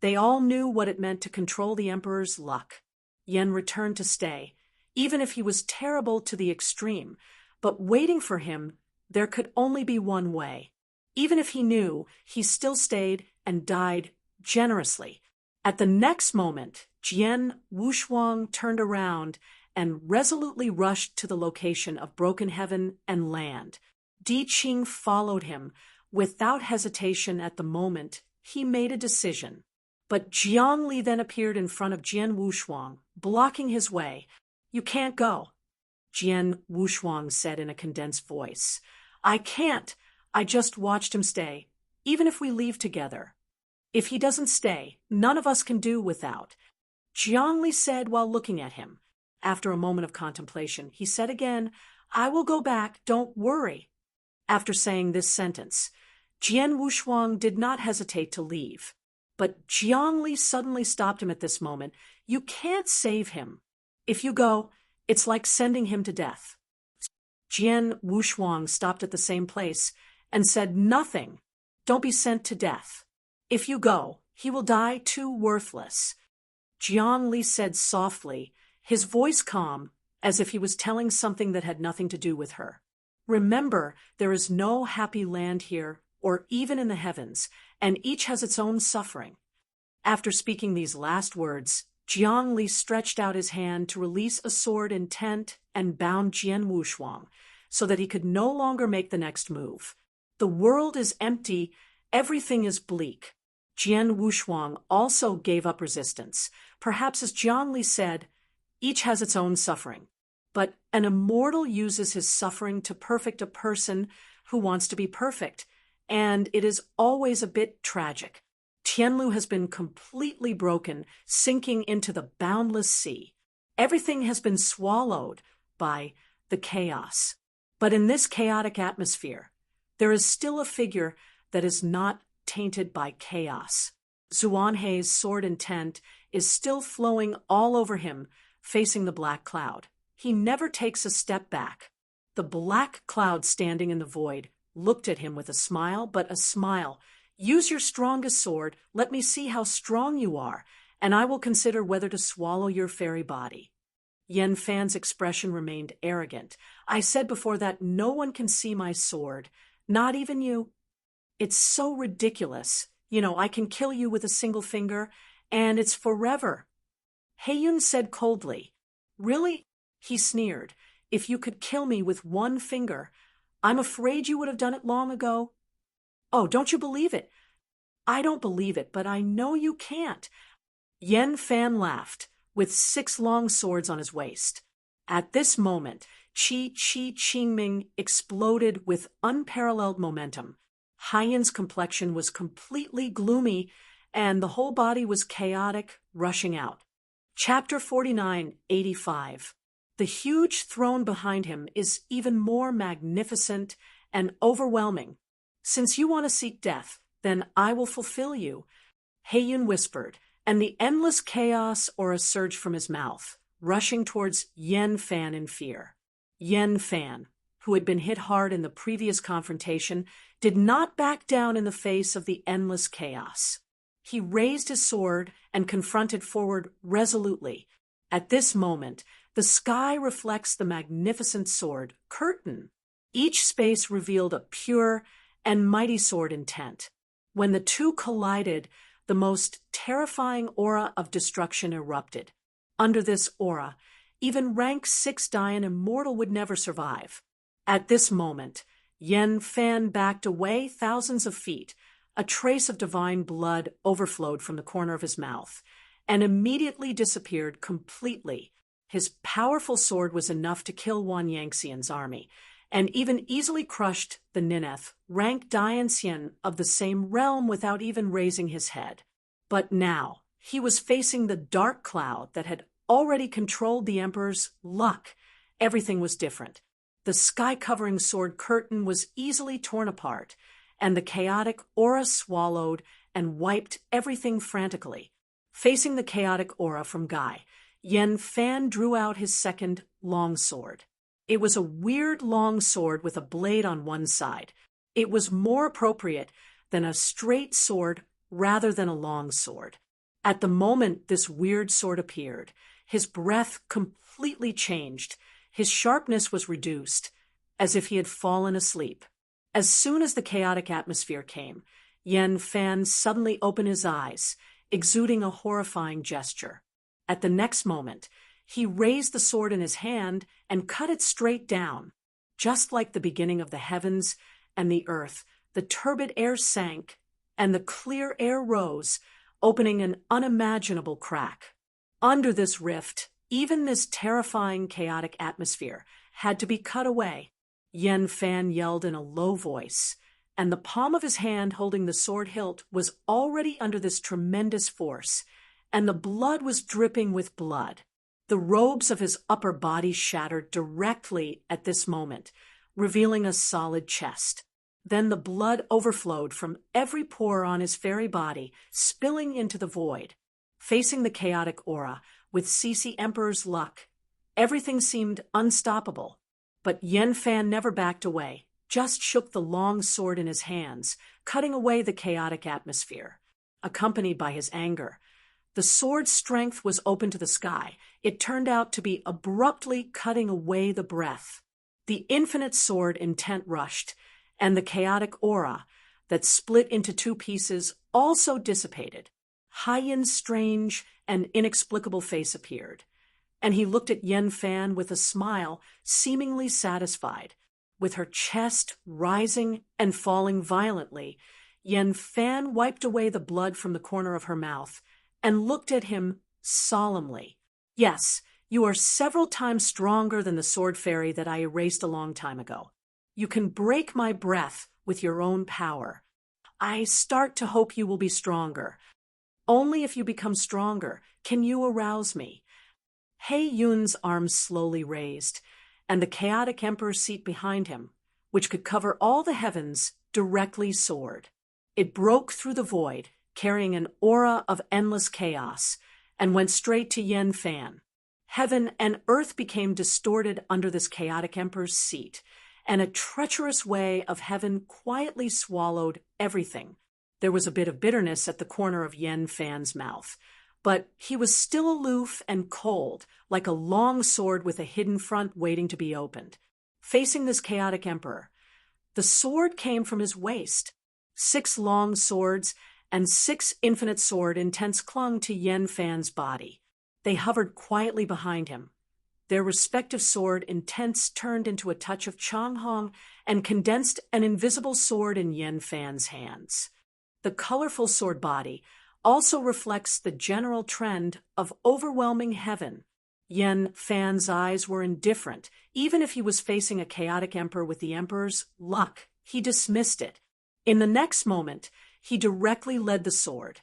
They all knew what it meant to control the Emperor's luck. Yen returned to stay, even if he was terrible to the extreme, but waiting for him, there could only be one way. Even if he knew, he still stayed and died generously. At the next moment, Jian Wushuang turned around and resolutely rushed to the location of broken heaven and land. Di Qing followed him without hesitation. At the moment, he made a decision. But Jiang Li then appeared in front of Jian Wushuang, blocking his way. You can't go, Jian Wushuang said in a condensed voice. I can't. I just watched him stay, even if we leave together. If he doesn't stay, none of us can do without, Jiang Li said while looking at him. After a moment of contemplation, he said again, I will go back, don't worry. After saying this sentence, Jian Wushuang did not hesitate to leave. But Jiang Li suddenly stopped him at this moment. You can't save him. If you go, it's like sending him to death. Jian Wushuang stopped at the same place and said, Nothing. Don't be sent to death. If you go, he will die too worthless. Jiang Li said softly, his voice calm, as if he was telling something that had nothing to do with her. Remember, there is no happy land here, or even in the heavens, and each has its own suffering. After speaking these last words, Jiang Li stretched out his hand to release a sword intent and bound Jian Wushuang, so that he could no longer make the next move. The world is empty, everything is bleak. Jian Wushuang also gave up resistance. Perhaps as Jiang Li said, each has its own suffering. But an immortal uses his suffering to perfect a person who wants to be perfect, and it is always a bit tragic. Tianlu has been completely broken, sinking into the boundless sea. Everything has been swallowed by the chaos. But in this chaotic atmosphere, there is still a figure that is not tainted by chaos. Xuanhe's sword intent is still flowing all over him, facing the black cloud. He never takes a step back. The black cloud standing in the void looked at him with a smile, but a smile. Use your strongest sword, let me see how strong you are, and I will consider whether to swallow your fairy body. Yen Fan's expression remained arrogant. I said before that no one can see my sword, not even you. It's so ridiculous. I can kill you with a single finger, and it's forever. Heiyun said coldly. Really? He sneered. If you could kill me with one finger, I'm afraid you would have done it long ago. Oh, don't you believe it? I don't believe it, but I know you can't. Yen Fan laughed, with 6 long swords on his waist. At this moment, Qi Qingming exploded with unparalleled momentum. Haiyun's complexion was completely gloomy, and the whole body was chaotic, rushing out. Chapter 49:85. The huge throne behind him is even more magnificent and overwhelming. Since you want to seek death, then I will fulfill you, Heiyun whispered, and the endless chaos aura surged from his mouth, rushing towards Yen Fan in fear. Yen Fan, who had been hit hard in the previous confrontation, did not back down in the face of the endless chaos. He raised his sword and confronted forward resolutely. At this moment, the sky reflects the magnificent sword, curtain. Each space revealed a pure and mighty sword intent. When the two collided, the most terrifying aura of destruction erupted. Under this aura, even rank 6 Dayan immortal would never survive. At this moment, Yen Fan backed away thousands of feet. A trace of divine blood overflowed from the corner of his mouth and immediately disappeared completely. His powerful sword was enough to kill Wan Yangxian's army, and even easily crushed the Nineth, rank Dayan of the same realm without even raising his head. But now, he was facing the dark cloud that had already controlled the Emperor's luck. Everything was different. The sky-covering sword curtain was easily torn apart, and the chaotic aura swallowed and wiped everything frantically. Facing the chaotic aura from Guy, Yen Fan drew out his second long sword. It was a weird long sword with a blade on one side. It was more appropriate than a straight sword rather than a long sword. At the moment this weird sword appeared, his breath completely changed. His sharpness was reduced, as if he had fallen asleep. As soon as the chaotic atmosphere came, Yen Fan suddenly opened his eyes, exuding a horrifying gesture. At the next moment, he raised the sword in his hand and cut it straight down. Just like the beginning of the heavens and the earth, the turbid air sank and the clear air rose, opening an unimaginable crack. Under this rift, even this terrifying chaotic atmosphere had to be cut away. Yen Fan yelled in a low voice, and the palm of his hand holding the sword hilt was already under this tremendous force, and the blood was dripping with blood. The robes of his upper body shattered directly at this moment, revealing a solid chest. Then the blood overflowed from every pore on his fairy body, spilling into the void. Facing the chaotic aura, with Cece Emperor's luck, everything seemed unstoppable. But Yen Fan never backed away, just shook the long sword in his hands, cutting away the chaotic atmosphere. Accompanied by his anger, the sword's strength was open to the sky. It turned out to be abruptly cutting away the breath. The infinite sword intent rushed, and the chaotic aura that split into 2 pieces also dissipated. Haiyun's strange and inexplicable face appeared, and he looked at Yen Fan with a smile, seemingly satisfied. With her chest rising and falling violently, Yen Fan wiped away the blood from the corner of her mouth and looked at him solemnly. Yes, you are several times stronger than the sword fairy that I erased a long time ago. You can break my breath with your own power. I start to hope you will be stronger. Only if you become stronger can you arouse me. Heiyun's arms slowly raised, and the chaotic emperor's seat behind him, which could cover all the heavens, directly soared. It broke through the void, carrying an aura of endless chaos, and went straight to Yen Fan. Heaven and earth became distorted under this chaotic emperor's seat, and a treacherous way of heaven quietly swallowed everything. There was a bit of bitterness at the corner of Yen Fan's mouth, but he was still aloof and cold, like a long sword with a hidden front waiting to be opened. Facing this chaotic emperor, the sword came from his waist. 6 long swords and 6 infinite sword intents clung to Yen Fan's body. They hovered quietly behind him. Their respective sword intents turned into a touch of Changhong and condensed an invisible sword in Yen Fan's hands. The colorful sword body also reflects the general trend of overwhelming heaven. Yen Fan's eyes were indifferent. Even if he was facing a chaotic emperor with the emperor's luck, he dismissed it. In the next moment, he directly led the sword,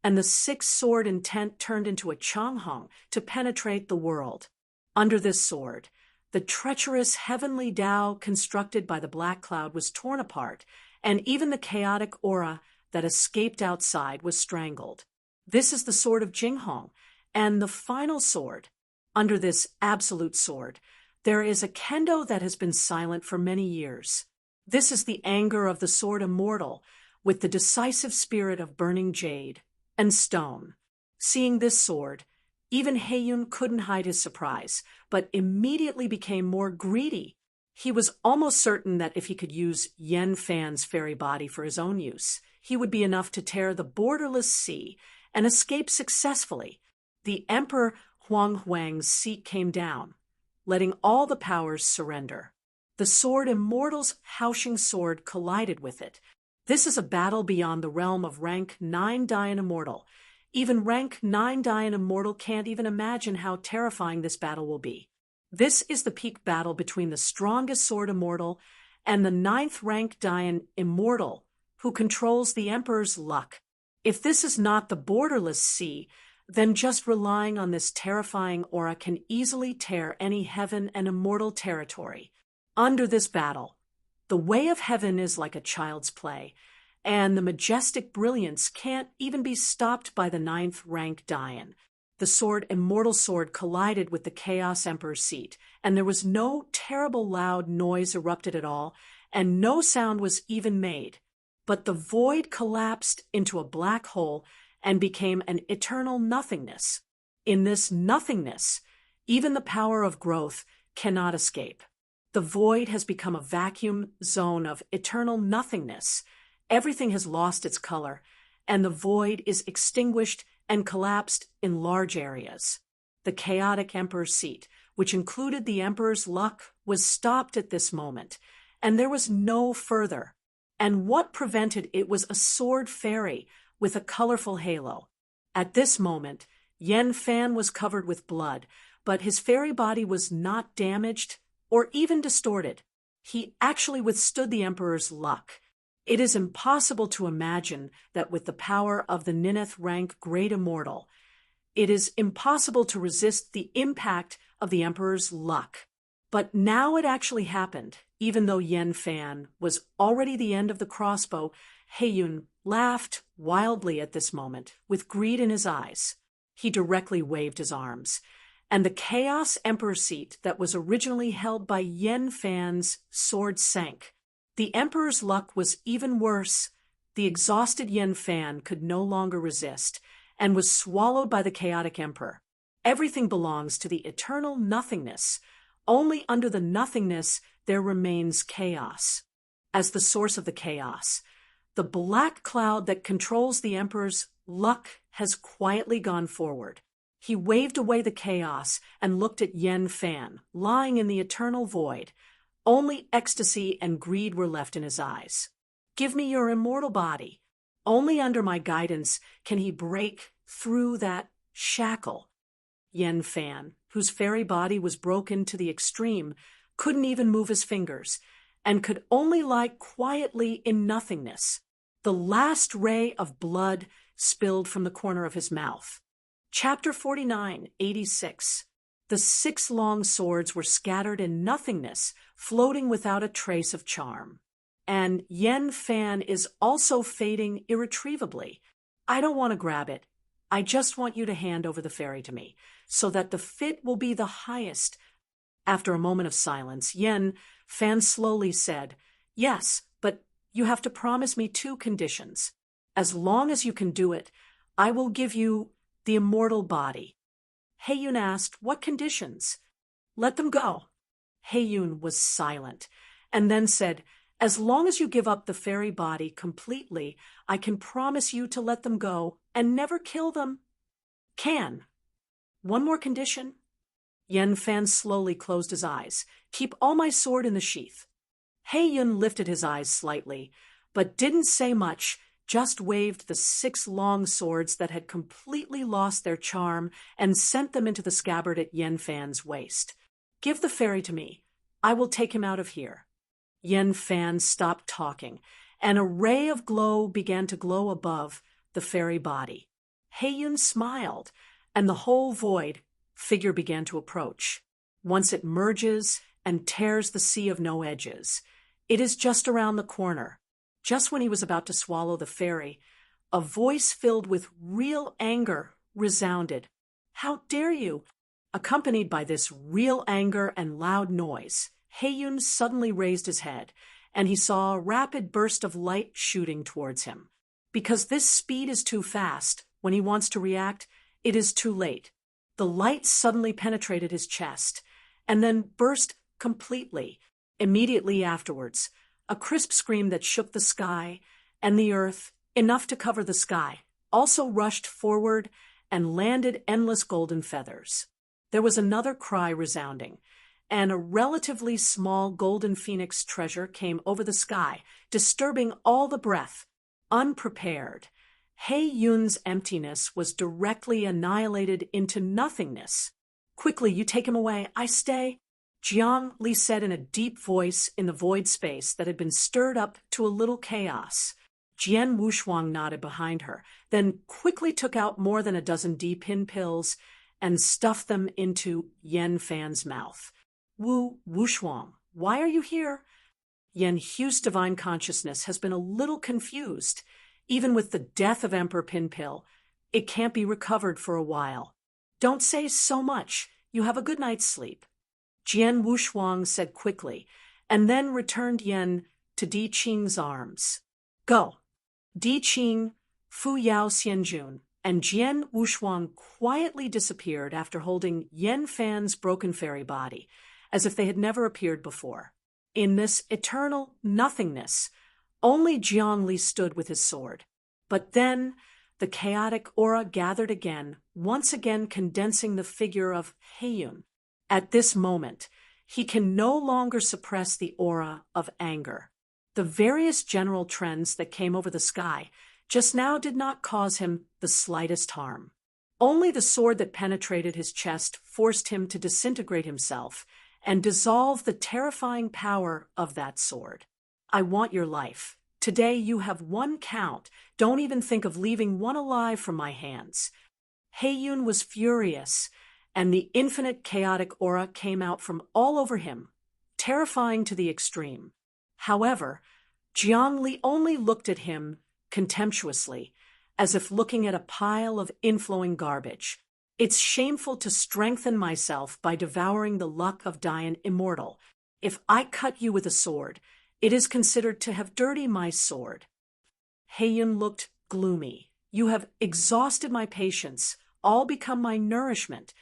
and the 6 sword intent turned into a Changhong to penetrate the world. Under this sword, the treacherous heavenly Tao constructed by the black cloud was torn apart, and even the chaotic aura that escaped outside was strangled. This is the sword of Jinghong, and the final sword. Under this absolute sword, there is a kendo that has been silent for many years. This is the anger of the sword immortal, with the decisive spirit of burning jade and stone. Seeing this sword, even Heiyun couldn't hide his surprise, but immediately became more greedy. He was almost certain that if he could use Yen Fan's fairy body for his own use, he would be enough to tear the borderless sea and escape successfully. The Emperor Huang Huang's seat came down, letting all the powers surrender. The sword immortal's Haoxing sword collided with it. This is a battle beyond the realm of rank 9 Dayan Immortal. Even rank 9 Dayan Immortal can't even imagine how terrifying this battle will be. This is the peak battle between the strongest sword immortal and the 9th rank Dayan Immortal, who controls the Emperor's luck. If this is not the borderless sea, then just relying on this terrifying aura can easily tear any heaven and immortal territory. Under this battle, the way of heaven is like a child's play, and the majestic brilliance can't even be stopped by the 9th rank Dayan. The sword immortal sword collided with the Chaos Emperor's seat, and there was no terrible loud noise erupted at all, and no sound was even made. But the void collapsed into a black hole and became an eternal nothingness. In this nothingness, even the power of growth cannot escape. The void has become a vacuum zone of eternal nothingness. Everything has lost its color, and the void is extinguished and collapsed in large areas. The chaotic emperor's seat, which included the emperor's luck, was stopped at this moment, and there was no further. And what prevented it was a sword fairy with a colorful halo. At this moment, Yen Fan was covered with blood, but his fairy body was not damaged or even distorted. He actually withstood the emperor's luck. It is impossible to imagine that with the power of the 9th rank Great Immortal, it is impossible to resist the impact of the emperor's luck. But now it actually happened. Even though Yen Fan was already the end of the crossbow, Heiyun laughed wildly at this moment, with greed in his eyes. He directly waved his arms, and the Chaos Emperor seat that was originally held by Yen Fan's sword sank. The Emperor's luck was even worse. The exhausted Yen Fan could no longer resist, and was swallowed by the chaotic Emperor. Everything belongs to the eternal nothingness. Only under the nothingness there remains chaos. As the source of the chaos, the black cloud that controls the Emperor's luck has quietly gone forward. He waved away the chaos and looked at Yen Fan, lying in the eternal void. Only ecstasy and greed were left in his eyes. Give me your immortal body. Only under my guidance can he break through that shackle. Yen Fan, whose fairy body was broken to the extreme, couldn't even move his fingers, and could only lie quietly in nothingness. The last ray of blood spilled from the corner of his mouth. Chapter 49, 86. The 6 long swords were scattered in nothingness, floating without a trace of charm. And Yen Fan is also fading irretrievably. I don't want to grab it. I just want you to hand over the fairy to me, so that the fit will be the highest. After a moment of silence, Yen Fan slowly said, Yes, but you have to promise me 2 conditions. As long as you can do it, I will give you the immortal body. Heiyun asked, What conditions? Let them go. Heiyun was silent, and then said, As long as you give up the fairy body completely, I can promise you to let them go and never kill them. Can. One more condition. Yen Fan slowly closed his eyes. Keep all my sword in the sheath. Heiyun lifted his eyes slightly, but didn't say much, just waved the 6 long swords that had completely lost their charm and sent them into the scabbard at Yen Fan's waist. Give the fairy to me. I will take him out of here. Yen Fan stopped talking, and a ray of glow began to glow above the fairy body. Heiyun smiled, and the whole void figure began to approach. Once it merges and tears the sea of no edges. It is just around the corner. Just when he was about to swallow the fairy, a voice filled with real anger resounded. How dare you? Accompanied by this real anger and loud noise, Heiyun suddenly raised his head, and he saw a rapid burst of light shooting towards him. Because this speed is too fast, when he wants to react, it is too late. The light suddenly penetrated his chest, and then burst completely. Immediately afterwards, a crisp scream that shook the sky and the earth, enough to cover the sky, also rushed forward and landed endless golden feathers. There was another cry resounding, and a relatively small golden phoenix treasure came over the sky, disturbing all the breath. Unprepared, Heiyun's emptiness was directly annihilated into nothingness. Quickly, you take him away. I stay. Jiang Li said in a deep voice in the void space that had been stirred up to a little chaos. Jian Wushuang nodded behind her, then quickly took out more than a dozen D-pin pills and stuffed them into Yen Fan's mouth. Wushuang, why are you here? Yen Hu's divine consciousness has been a little confused. Even with the death of Emperor Pinpill, it can't be recovered for a while. Don't say so much. You have a good night's sleep. Jian Wushuang said quickly, and then returned Yen to Di Qing's arms. Go. Di Qing, Fu Yao Xianjun, and Jian Wushuang quietly disappeared after holding Yen Fan's broken fairy body, as if they had never appeared before. In this eternal nothingness, only Jiang Li stood with his sword. But then the chaotic aura gathered again, once again condensing the figure of Heiyun. At this moment, he can no longer suppress the aura of anger. The various general trends that came over the sky just now did not cause him the slightest harm. Only the sword that penetrated his chest forced him to disintegrate himself and dissolve the terrifying power of that sword. I want your life. Today you have 1 count. Don't even think of leaving one alive from my hands. Heiyun was furious, and the infinite chaotic aura came out from all over him, terrifying to the extreme. However, Jiang Li only looked at him contemptuously, as if looking at a pile of inflowing garbage. It's shameful to strengthen myself by devouring the luck of dying immortal. If I cut you with a sword, it is considered to have dirtied my sword. Heiyun looked gloomy. You have exhausted my patience, all become my nourishment.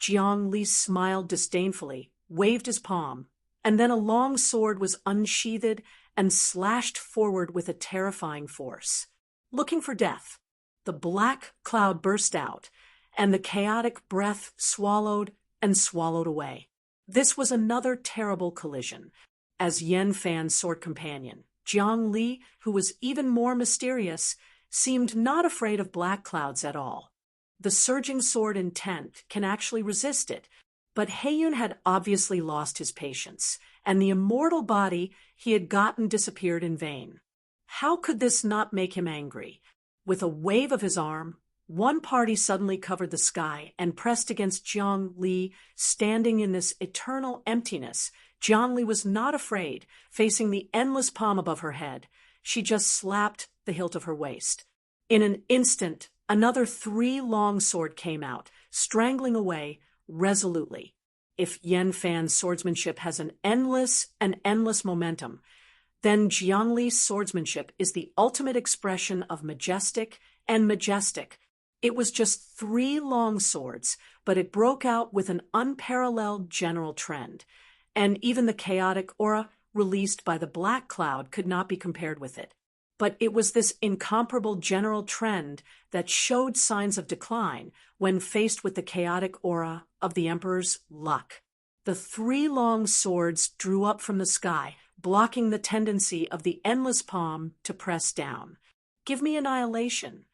Jiang Li smiled disdainfully, waved his palm, and then a long sword was unsheathed and slashed forward with a terrifying force. Looking for death, the black cloud burst out, and the chaotic breath swallowed and swallowed away. This was another terrible collision. As Yen Fan's sword companion, Jiang Li, who was even more mysterious, seemed not afraid of black clouds at all. The surging sword intent can actually resist it, but Heiyun had obviously lost his patience, and the immortal body he had gotten disappeared in vain. How could this not make him angry? With a wave of his arm, one party suddenly covered the sky and pressed against Jiang Li, standing in this eternal emptiness. Jiang Li was not afraid, facing the endless palm above her head. She just slapped the hilt of her waist. In an instant, Another 3 longsword came out, strangling away resolutely. If Yan Fan's swordsmanship has an endless momentum, then Jiang Li's swordsmanship is the ultimate expression of majestic and majestic. It was just 3 long swords, but it broke out with an unparalleled general trend, and even the chaotic aura released by the black cloud could not be compared with it. But it was this incomparable general trend that showed signs of decline when faced with the chaotic aura of the Emperor's luck. The 3 long swords drew up from the sky, blocking the tendency of the endless palm to press down. Give me annihilation.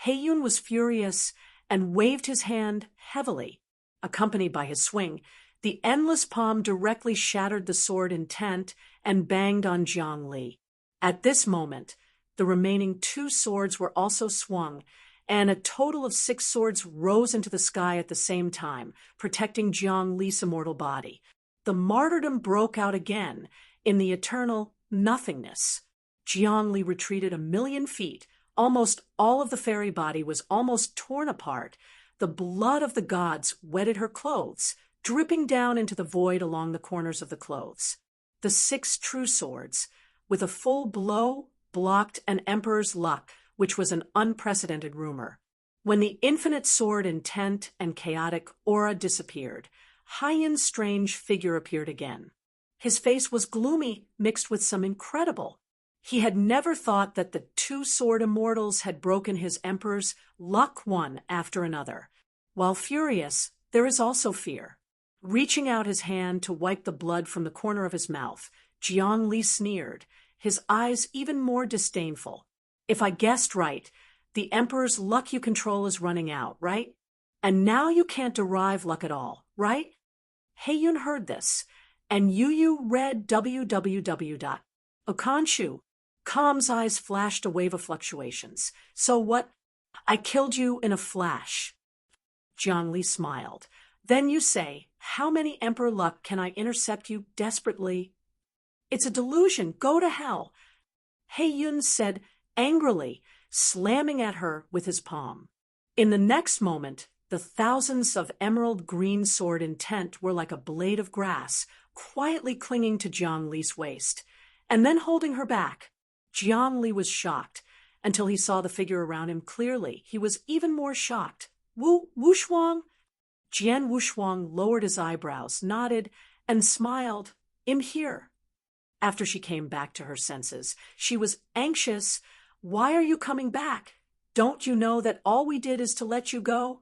Heiyun was furious and waved his hand heavily. Accompanied by his swing, the endless palm directly shattered the sword intent and banged on Jiang Li. At this moment, the remaining 2 swords were also swung, and a total of 6 swords rose into the sky at the same time, protecting Jiang Li's immortal body. The martyrdom broke out again in the eternal nothingness. Jiang Li retreated 1,000,000 feet. Almost all of the fairy body was almost torn apart. The blood of the gods wetted her clothes, dripping down into the void along the corners of the clothes. The 6 true swords, with a full blow, blocked an emperor's luck, which was an unprecedented rumor. When the infinite sword intent and chaotic aura disappeared, Heiyun's strange figure appeared again. His face was gloomy, mixed with some incredible. He had never thought that the 2 sword immortals had broken his emperor's luck one after another. While furious, there is also fear. Reaching out his hand to wipe the blood from the corner of his mouth, Jiang Li sneered, his eyes even more disdainful. If I guessed right, the Emperor's luck you control is running out, right? And now you can't derive luck at all, right? Heiyun heard this, and Yu read www. Okanshu. Calm's eyes flashed a wave of fluctuations. So what? I killed you in a flash. Jiang Li smiled. Then you say, how many Emperor luck can I intercept you desperately? It's a delusion. Go to hell. Heiyun said angrily, slamming at her with his palm. In the next moment, the thousands of emerald green sword intent were like a blade of grass, quietly clinging to Jiang Li's waist, and then holding her back. Jiang Li was shocked until he saw the figure around him clearly. He was even more shocked. Wushuang? Jian Wushuang lowered his eyebrows, nodded, and smiled. I'm here. After she came back to her senses, she was anxious. Why are you coming back? Don't you know that all we did is to let you go?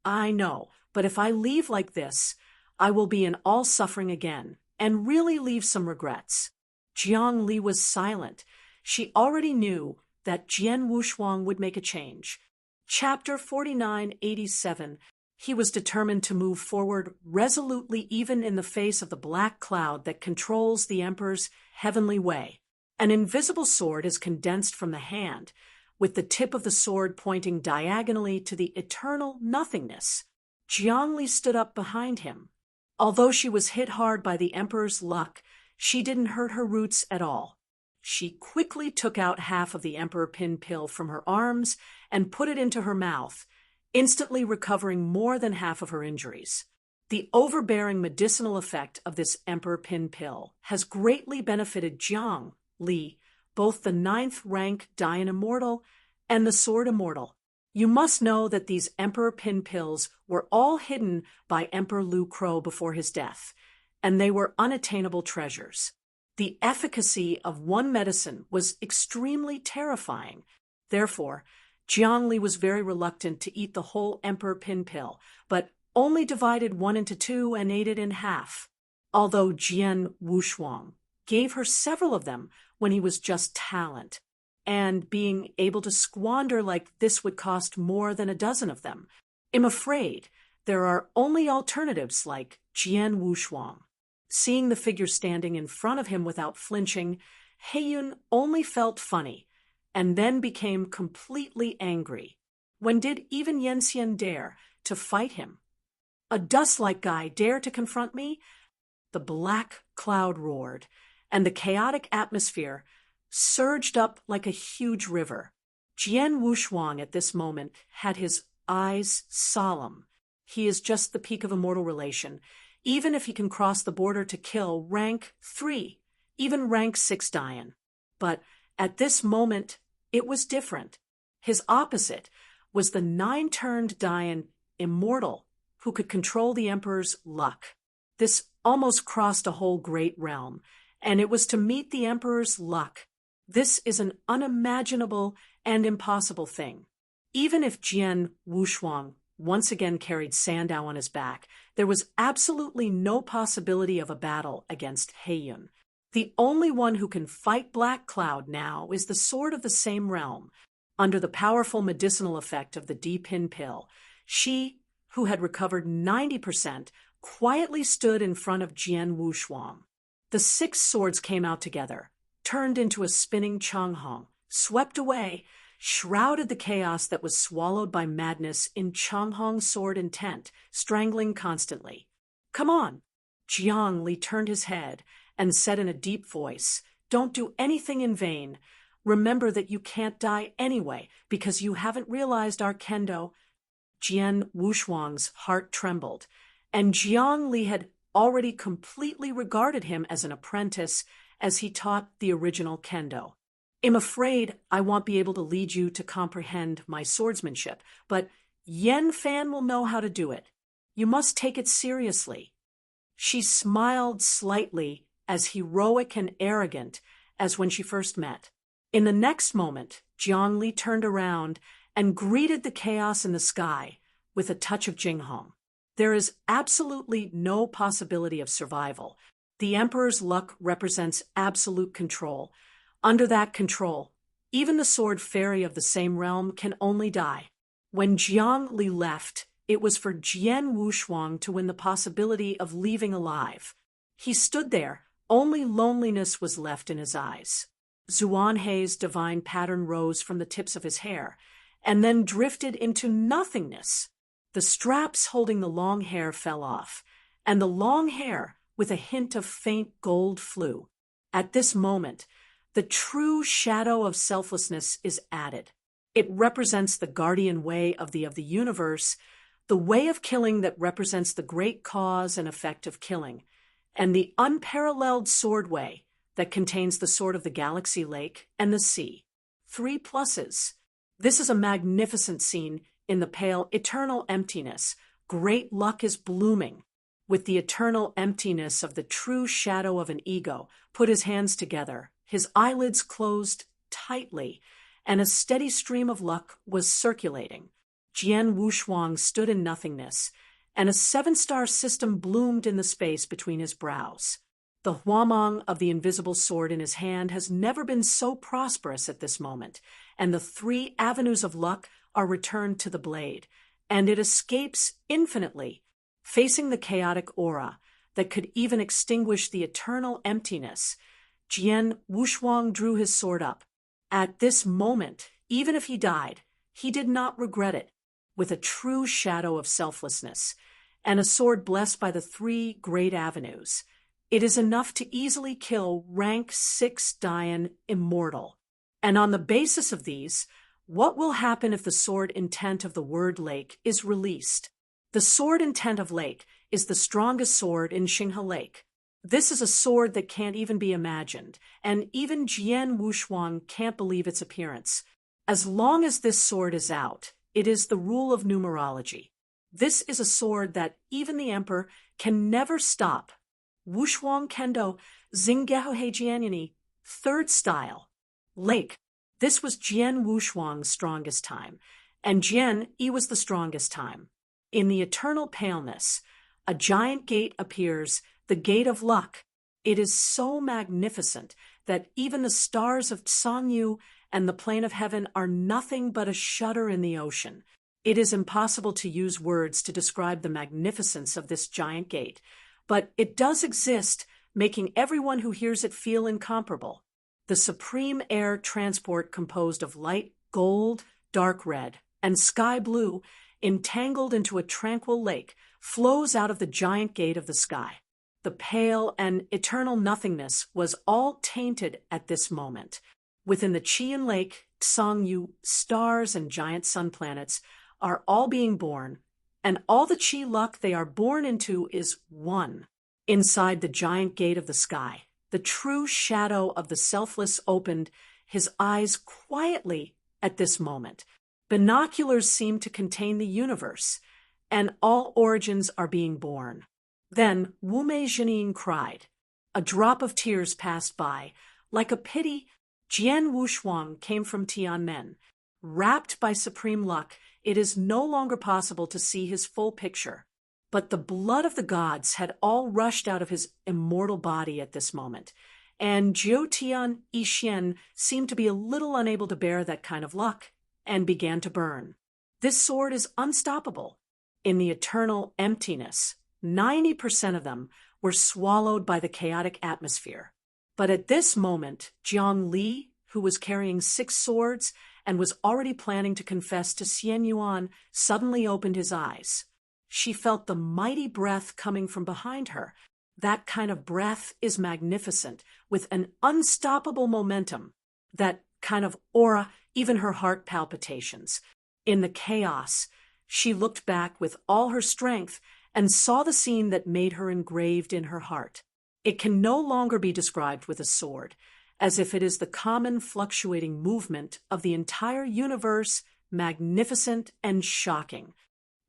I know, but if I leave like this, I will be in all suffering again, and really leave some regrets. Jiang Li was silent. She already knew that Jian Wushuang would make a change. Chapter 4987. He was determined to move forward resolutely even in the face of the black cloud that controls the Emperor's heavenly way. An invisible sword is condensed from the hand, with the tip of the sword pointing diagonally to the eternal nothingness. Jiang Li stood up behind him. Although she was hit hard by the Emperor's luck, she didn't hurt her roots at all. She quickly took out half of the Emperor Pin pill from her arms and put it into her mouth, instantly recovering more than half of her injuries. The overbearing medicinal effect of this Emperor Pin pill has greatly benefited Jiang Li, both the 9th rank Dayan Immortal and the Sword Immortal. You must know that these Emperor Pin pills were all hidden by Emperor Lu Crow before his death, and they were unattainable treasures. The efficacy of one medicine was extremely terrifying. Therefore, Jiang Li was very reluctant to eat the whole Emperor Pin pill, but only divided one into 2 and ate it in half. Although Jian Wushuang gave her several of them when he was just talent, and being able to squander like this would cost more than a dozen of them. I'm afraid there are only alternatives like Jian Wushuang. Seeing the figure standing in front of him without flinching, Heiyun only felt funny, and then became completely angry. When did even Yanxian dare to fight him? A dust-like guy dare to confront me? The black cloud roared, and the chaotic atmosphere surged up like a huge river. Jian Wushuang at this moment had his eyes solemn. He is just the peak of immortal relation, even if he can cross the border to kill rank 3, even rank 6 Dian. But at this moment, it was different. His opposite was the 9-turned Dian immortal who could control the Emperor's luck. This almost crossed a whole great realm, and it was to meet the Emperor's luck. This is an unimaginable and impossible thing. Even if Jian Wushuang once again carried Sandow on his back, there was absolutely no possibility of a battle against Heiyun. The only one who can fight Black Cloud now is the sword of the same realm. Under the powerful medicinal effect of the D-pin pill, she, who had recovered 90%, quietly stood in front of Jian Wushuang. The 6 swords came out together, turned into a spinning Changhong, swept away, shrouded the chaos that was swallowed by madness in Changhong's sword intent, strangling constantly. "Come on!" Jiang Li turned his head and said in a deep voice, "Don't do anything in vain. Remember that you can't die anyway because you haven't realized our kendo." Jian Wushuang's heart trembled, and Jiang Li had already completely regarded him as an apprentice as he taught the original kendo. "I'm afraid I won't be able to lead you to comprehend my swordsmanship, but Yen Fan will know how to do it. You must take it seriously." She smiled slightly, as heroic and arrogant as when she first met. In the next moment, Jiang Li turned around and greeted the chaos in the sky with a touch of Jinghong. There is absolutely no possibility of survival. The Emperor's luck represents absolute control. Under that control, even the sword fairy of the same realm can only die. When Jiang Li left, it was for Jian Wushuang to win the possibility of leaving alive. He stood there, only loneliness was left in his eyes. Zuanhei's divine pattern rose from the tips of his hair, and then drifted into nothingness. The straps holding the long hair fell off, and the long hair, with a hint of faint gold, flew. At this moment, the true shadow of selflessness is added. It represents the guardian way of the universe, the way of killing that represents the great cause and effect of killing, and the unparalleled sword way that contains the sword of the galaxy lake and the sea. 3 pluses. This is a magnificent scene in the pale eternal emptiness. Great luck is blooming. With the eternal emptiness of the true shadow of an ego, put his hands together, his eyelids closed tightly, and a steady stream of luck was circulating. Jian Wushuang stood in nothingness, and a 7-star system bloomed in the space between his brows. The huamang of the invisible sword in his hand has never been so prosperous at this moment, and the 3 avenues of luck are returned to the blade, and it escapes infinitely, facing the chaotic aura that could even extinguish the eternal emptiness. Jian Wushuang drew his sword up. At this moment, even if he died, he did not regret it. With a true shadow of selflessness, and a sword blessed by the 3 great avenues, it is enough to easily kill rank 6 Dian immortal. And on the basis of these, what will happen if the sword intent of the word lake is released? The sword intent of lake is the strongest sword in Xinghe Lake. This is a sword that can't even be imagined, and even Jian Wushuang can't believe its appearance. As long as this sword is out, it is the rule of numerology. This is a sword that even the Emperor can never stop. Wushuang Kendo, Xinggeho Heijianyani, 3rd style. Lake. This was Jian Wushuang's strongest time, and Jian Yi was the strongest time. In the eternal paleness, a giant gate appears, the gate of luck. It is so magnificent that even the stars of Sangyu and the plane of heaven are nothing but a shudder in the ocean. It is impossible to use words to describe the magnificence of this giant gate, but it does exist, making everyone who hears it feel incomparable. The supreme air transport composed of light gold, dark red, and sky blue, entangled into a tranquil lake, flows out of the giant gate of the sky. The pale and eternal nothingness was all tainted at this moment. Within the Qian lake, Tsang-yu, stars and giant sun planets are all being born, and all the chi luck they are born into is one. Inside the giant gate of the sky, the true shadow of the selfless opened his eyes quietly at this moment. Binoculars seem to contain the universe, and all origins are being born. Then Wu Mei Jining cried. A drop of tears passed by. Like a pity, Jian Wushuang came from Tianmen. Wrapped by supreme luck, it is no longer possible to see his full picture. But the blood of the gods had all rushed out of his immortal body at this moment, and Jiutian Yixin seemed to be a little unable to bear that kind of luck, and began to burn. This sword is unstoppable. In the eternal emptiness, 90% of them were swallowed by the chaotic atmosphere. But at this moment, Jiang Li, who was carrying 6 swords and was already planning to confess to Xian Yuan, suddenly opened his eyes. She felt the mighty breath coming from behind her. That kind of breath is magnificent, with an unstoppable momentum. That kind of aura, even her heart palpitations. In the chaos, she looked back with all her strength and saw the scene that made her engraved in her heart. It can no longer be described with a sword, as if it is the common fluctuating movement of the entire universe, magnificent and shocking.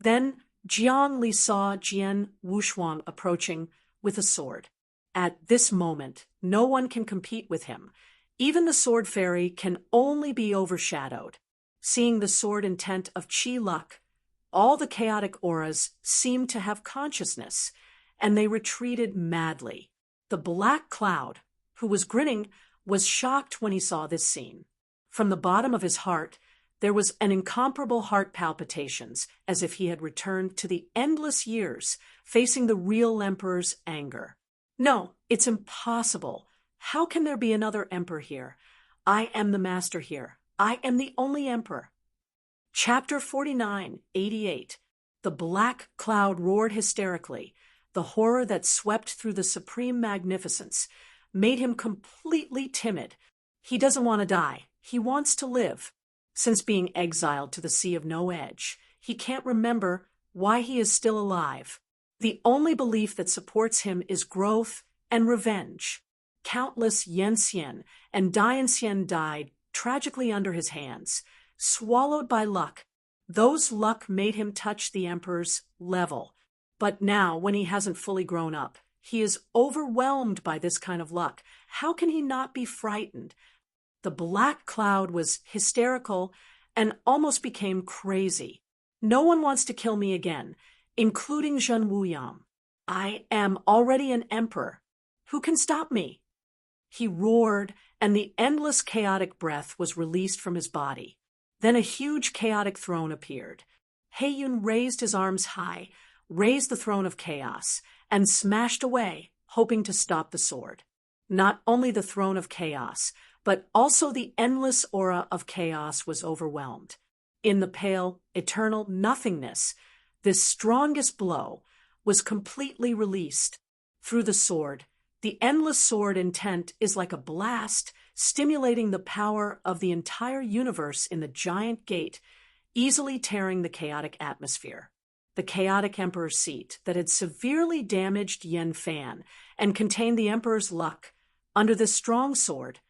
Then Jiang Li saw Jian Wushuang approaching with a sword. At this moment, no one can compete with him. Even the sword fairy can only be overshadowed. Seeing the sword intent of Qi luck, all the chaotic auras seemed to have consciousness, and they retreated madly. The black cloud, who was grinning, was shocked when he saw this scene. From the bottom of his heart, there was an incomparable heart palpitations, as if he had returned to the endless years, facing the real emperor's anger. No, it's impossible. How can there be another emperor here? I am the master here. I am the only emperor. Chapter 49, 88. The black cloud roared hysterically. The horror that swept through the supreme magnificence made him completely timid. He doesn't want to die. He wants to live. Since being exiled to the Sea of No Edge, he can't remember why he is still alive. The only belief that supports him is growth and revenge. Countless Yenxian and Dianxian died tragically under his hands, swallowed by luck. Those luck made him touch the emperor's level. But now, when he hasn't fully grown up, he is overwhelmed by this kind of luck. How can he not be frightened? The black cloud was hysterical and almost became crazy. No one wants to kill me again, including Zhen Wuyang. I am already an emperor. Who can stop me? He roared, and the endless chaotic breath was released from his body. Then a huge chaotic throne appeared. Heiyun raised his arms high, raised the throne of chaos, and smashed away, hoping to stop the sword. Not only the throne of chaos, but also the endless aura of chaos was overwhelmed. In the pale, eternal nothingness, this strongest blow was completely released. Through the sword, the endless sword intent is like a blast, stimulating the power of the entire universe in the giant gate, easily tearing the chaotic atmosphere. The chaotic emperor's seat that had severely damaged Yen Fan and contained the emperor's luck under this strong sword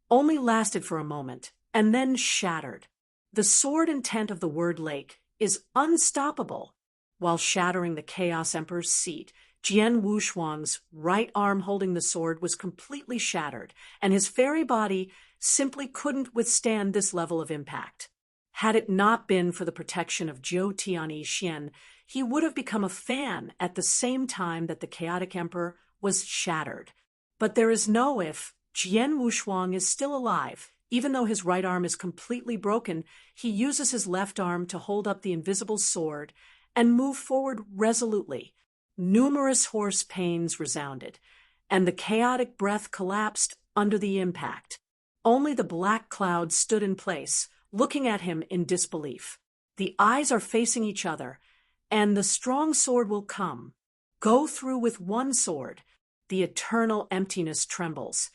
only lasted for a moment and then shattered. The sword intent of the word lake is unstoppable. While shattering the chaos emperor's seat, Jian Wushuang's right arm holding the sword was completely shattered, and his fairy body simply couldn't withstand this level of impact. Had it not been for the protection of Zhou Tianyi Xian, he would have become a fan at the same time that the chaotic emperor was shattered. But there is no if. Jian Wushuang is still alive. Even though his right arm is completely broken, he uses his left arm to hold up the invisible sword and move forward resolutely. Numerous hoarse pains resounded, and the chaotic breath collapsed under the impact. Only the black cloud stood in place, looking at him in disbelief. The eyes are facing each other, and the strong sword will come. Go through with one sword. The eternal emptiness trembles.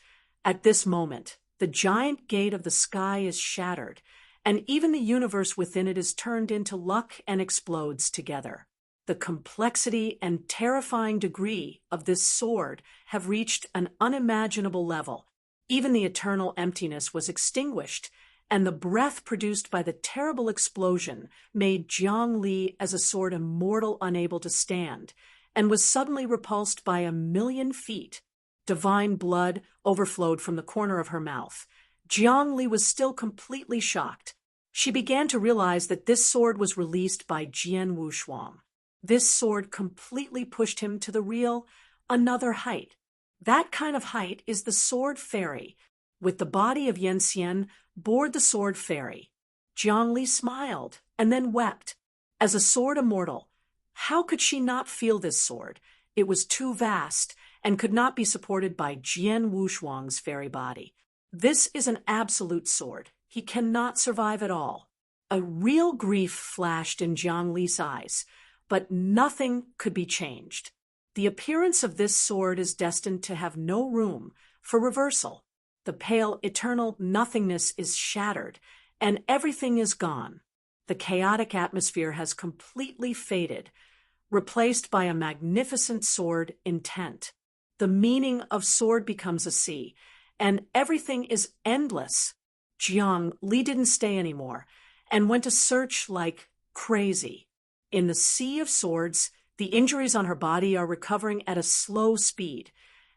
At this moment, The giant gate of the sky is shattered, and even the universe within it is turned into luck and explodes together. The complexity and terrifying degree of this sword have reached an unimaginable level. Even the eternal emptiness was extinguished, and the breath produced by the terrible explosion made Jiang Li as a sword immortal, unable to stand, and was suddenly repulsed by 1,000,000 feet. Divine blood overflowed from the corner of her mouth. Jiang Li was still completely shocked. She began to realize that this sword was released by Jian Wushuang. This sword completely pushed him to the real, another height. That kind of height is the sword fairy. With the body of Yan Xian board the sword fairy. Jiang Li smiled and then wept. As a sword immortal, how could she not feel this sword? It was too vast and could not be supported by Jian Wushuang's fairy body. This is an absolute sword. He cannot survive at all. A real grief flashed in Jiang Li's eyes, but nothing could be changed. The appearance of this sword is destined to have no room for reversal. The pale, eternal nothingness is shattered, and everything is gone. The chaotic atmosphere has completely faded, replaced by a magnificent sword intent. The meaning of sword becomes a sea, and everything is endless. Jiang Li didn't stay anymore, and went to search like crazy. In the sea of swords, the injuries on her body are recovering at a slow speed,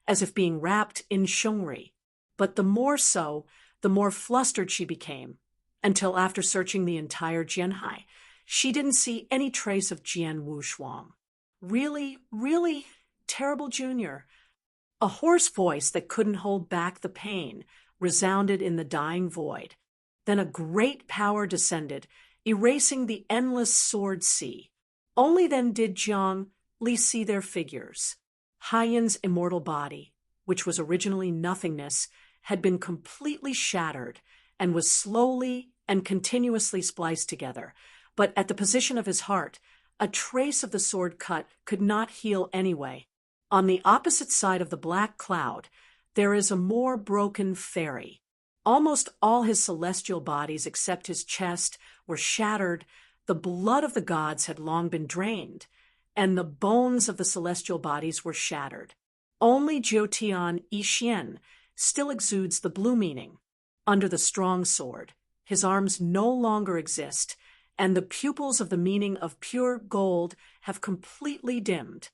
as if being wrapped in shungri. But the more so, the more flustered she became, until after searching the entire Jianhai, she didn't see any trace of Jian Wushuang. Really, really terrible, Junior. A hoarse voice that couldn't hold back the pain resounded in the dying void. Then a great power descended, erasing the endless sword sea. Only then did Jiang Li see their figures. Haiyan's immortal body, which was originally nothingness, had been completely shattered and was slowly and continuously spliced together. But at the position of his heart, a trace of the sword cut could not heal anyway. On the opposite side of the black cloud, there is a more broken fairy. Almost all his celestial bodies, except his chest, were shattered. The blood of the gods had long been drained, and the bones of the celestial bodies were shattered. Only Jiutian Yixian still exudes the blue meaning. Under the strong sword, his arms no longer exist, and the pupils of the meaning of pure gold have completely dimmed.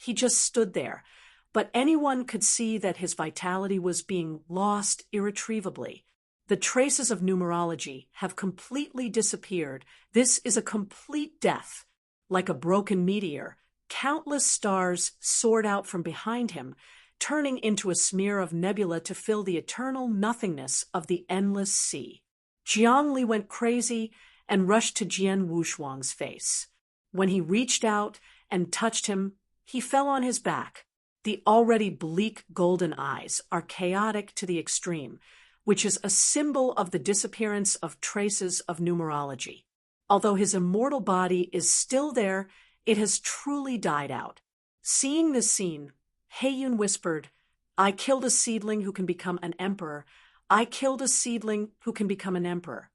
He just stood there, but anyone could see that his vitality was being lost irretrievably. The traces of numerology have completely disappeared. This is a complete death. Like a broken meteor, countless stars soared out from behind him, turning into a smear of nebula to fill the eternal nothingness of the endless sea. Jiang Li went crazy and rushed to Jian Wushuang's face. When he reached out and touched him, he fell on his back. The already bleak golden eyes are chaotic to the extreme, which is a symbol of the disappearance of traces of numerology. Although his immortal body is still there, it has truly died out. Seeing this scene, Heiyun whispered, "I killed a seedling who can become an emperor. I killed a seedling who can become an emperor."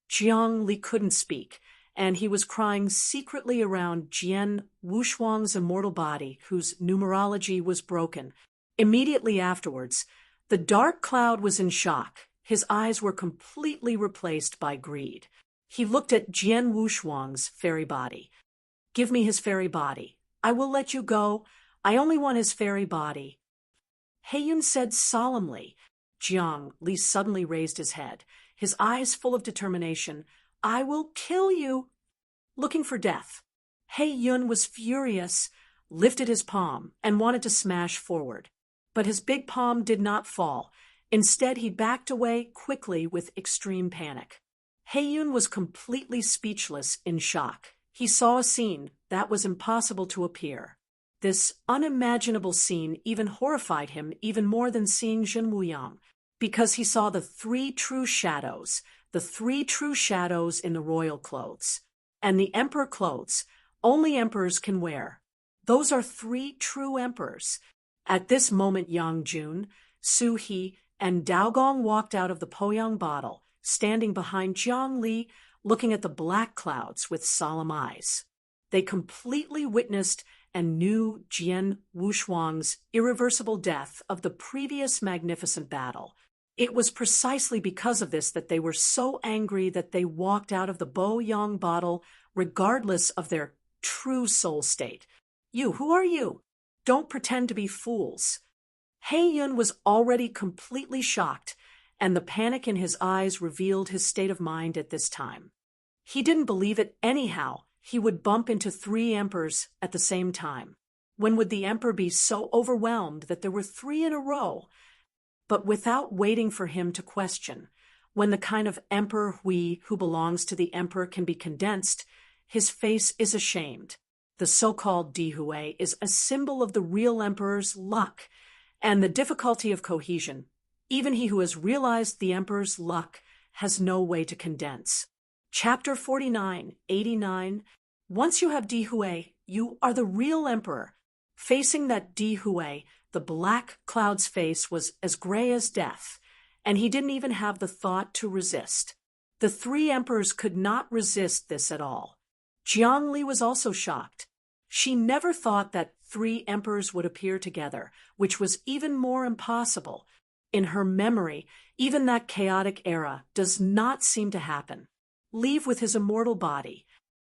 Jiang Li couldn't speak, and he was crying secretly around Jian Wushuang's immortal body, whose numerology was broken. Immediately afterwards, the dark cloud was in shock. His eyes were completely replaced by greed. He looked at Jian Wushuang's fairy body. "Give me his fairy body. I will let you go. I only want his fairy body." Heiyun said solemnly. Jiang Li suddenly raised his head, his eyes full of determination. "I will kill you." Looking for death. Heiyun was furious, lifted his palm, and wanted to smash forward. But his big palm did not fall. Instead, he backed away quickly with extreme panic. Heiyun was completely speechless in shock. He saw a scene that was impossible to appear. This unimaginable scene even horrified him even more than seeing Zhen Wuyang, because he saw the three true shadows in the royal clothes. And the emperor clothes only emperors can wear. Those are three true emperors. At this moment, Yang Jun, Su He, and Dao Gong walked out of the Poyang bottle, standing behind Jiang Li, looking at the black clouds with solemn eyes. They completely witnessed and knew Jian Wushuang's irreversible death of the previous magnificent battle. It was precisely because of this that they were so angry that they walked out of the Poyang bottle regardless of their true soul state. Who are you? Don't pretend to be fools. Yun was already completely shocked, and the panic in his eyes revealed his state of mind at this time. He didn't believe it anyhow. He would bump into 3 emperors at the same time. When would the emperor be so overwhelmed that there were 3 in a row? But without waiting for him to question, when the kind of emperor who belongs to the emperor can be condensed, his face is ashamed. The so-called Dihui is a symbol of the real emperor's luck and the difficulty of cohesion. Even he who has realized the emperor's luck has no way to condense. Chapter 49, 89. Once you have Dihui, you are the real emperor. Facing that Dihui, the black cloud's face was as gray as death, and he didn't even have the thought to resist. The 3 emperors could not resist this at all. Jiang Li was also shocked. She never thought that 3 emperors would appear together, which was even more impossible. In her memory, even that chaotic era does not seem to happen. Leave with his immortal body.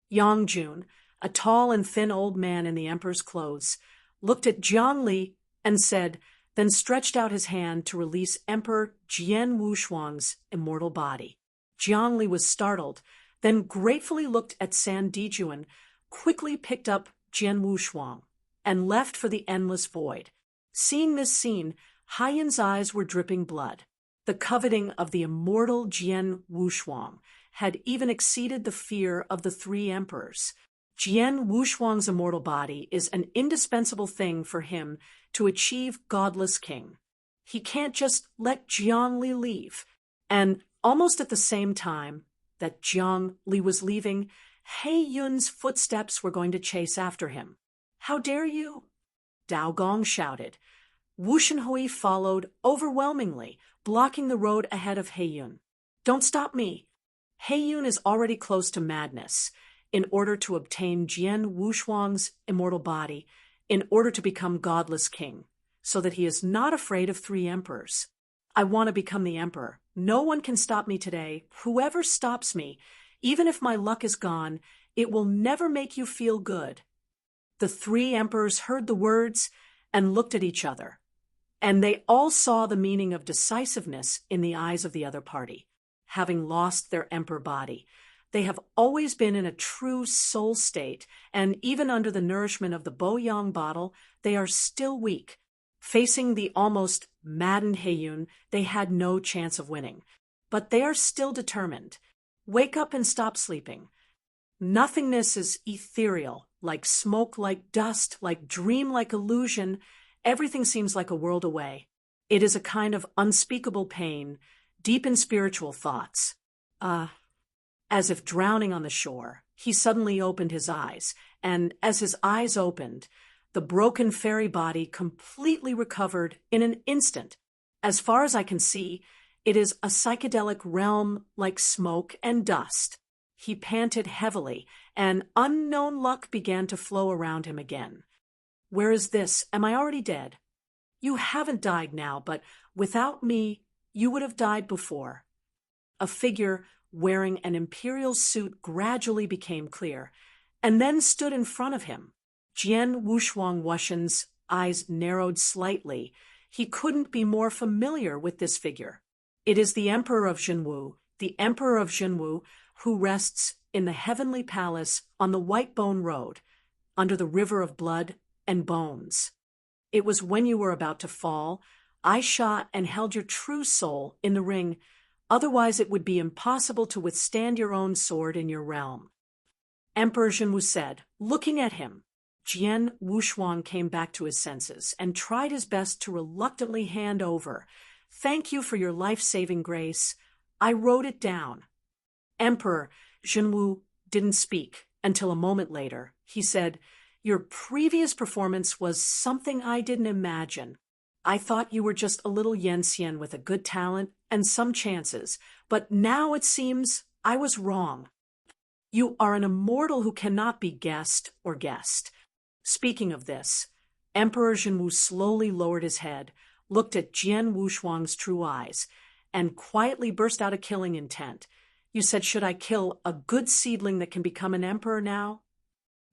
Yang Jun, a tall and thin old man in the emperor's clothes, looked at Jiang Li and said, then stretched out his hand to release Emperor Jian Wushuang's immortal body. Jiang Li was startled, then gratefully looked at San Dijuan, quickly picked up Jian Wushuang, and left for the endless void. Seeing this scene, Haiyun's eyes were dripping blood. The coveting of the immortal Jian Wushuang had even exceeded the fear of the 3 emperors. Jian Wushuang's immortal body is an indispensable thing for him to achieve godless king. He can't just let Jiang Li leave. And almost at the same time that Jiang Li was leaving, Yun's footsteps were going to chase after him. How dare you? Dao Gong shouted. Wu Shenhui followed overwhelmingly, blocking the road ahead of Yun. Don't stop me. Yun is already close to madness. In order to obtain Jian Wushuang's immortal body, in order to become godless king, so that he is not afraid of 3 emperors. I want to become the emperor. No one can stop me today. Whoever stops me, even if my luck is gone, it will never make you feel good. The 3 emperors heard the words and looked at each other, and they all saw the meaning of decisiveness in the eyes of the other party. Having lost their emperor body, they have always been in a true soul state, and even under the nourishment of the Poyang bottle, they are still weak. Facing the almost maddened Yun, they had no chance of winning. But they are still determined. Wake up and stop sleeping. Nothingness is ethereal, like smoke, like dust, like dream, like illusion. Everything seems like a world away. It is a kind of unspeakable pain, deep in spiritual thoughts. As if drowning on the shore, he suddenly opened his eyes, and as his eyes opened, the broken fairy body completely recovered in an instant. As far as I can see, it is a psychedelic realm like smoke and dust. He panted heavily, and unknown luck began to flow around him again. Where is this? Am I already dead? You haven't died now, but without me, you would have died before. A figure wearing an imperial suit gradually became clear, and then stood in front of him. Jian Wushuang Wuxian's eyes narrowed slightly. He couldn't be more familiar with this figure. It is the Emperor of Zhenwu, who rests in the heavenly palace on the White Bone Road, under the river of blood and bones. It was when you were about to fall, I shot and held your true soul in the ring. Otherwise it would be impossible to withstand your own sword in your realm. Emperor Zhenwu said, looking at him. Jian Wushuang came back to his senses and tried his best to reluctantly hand over. Thank you for your life-saving grace. I wrote it down. Emperor Zhenwu didn't speak until a moment later. He said, your previous performance was something I didn't imagine. I thought you were just a little Yensian with a good talent and some chances, but now it seems I was wrong. You are an immortal who cannot be guessed or guessed. Speaking of this, Emperor Zhenwu slowly lowered his head, looked at Jian Wushuang's true eyes, and quietly burst out a killing intent. You said, should I kill a good seedling that can become an emperor now?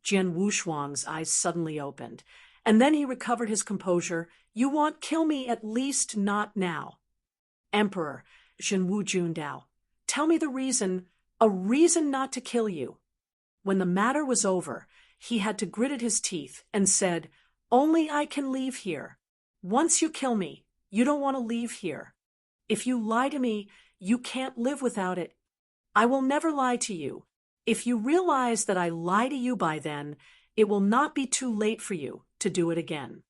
Jian Wushuang's eyes suddenly opened, and then he recovered his composure. You want kill me, at least not now. Emperor, Zhenwu Jundao, tell me the reason, a reason not to kill you. When the matter was over, he had to grit his teeth and said, only I can leave here. Once you kill me, you don't want to leave here. If you lie to me, you can't live without it. I will never lie to you. If you realize that I lie to you by then, it will not be too late for you to do it again.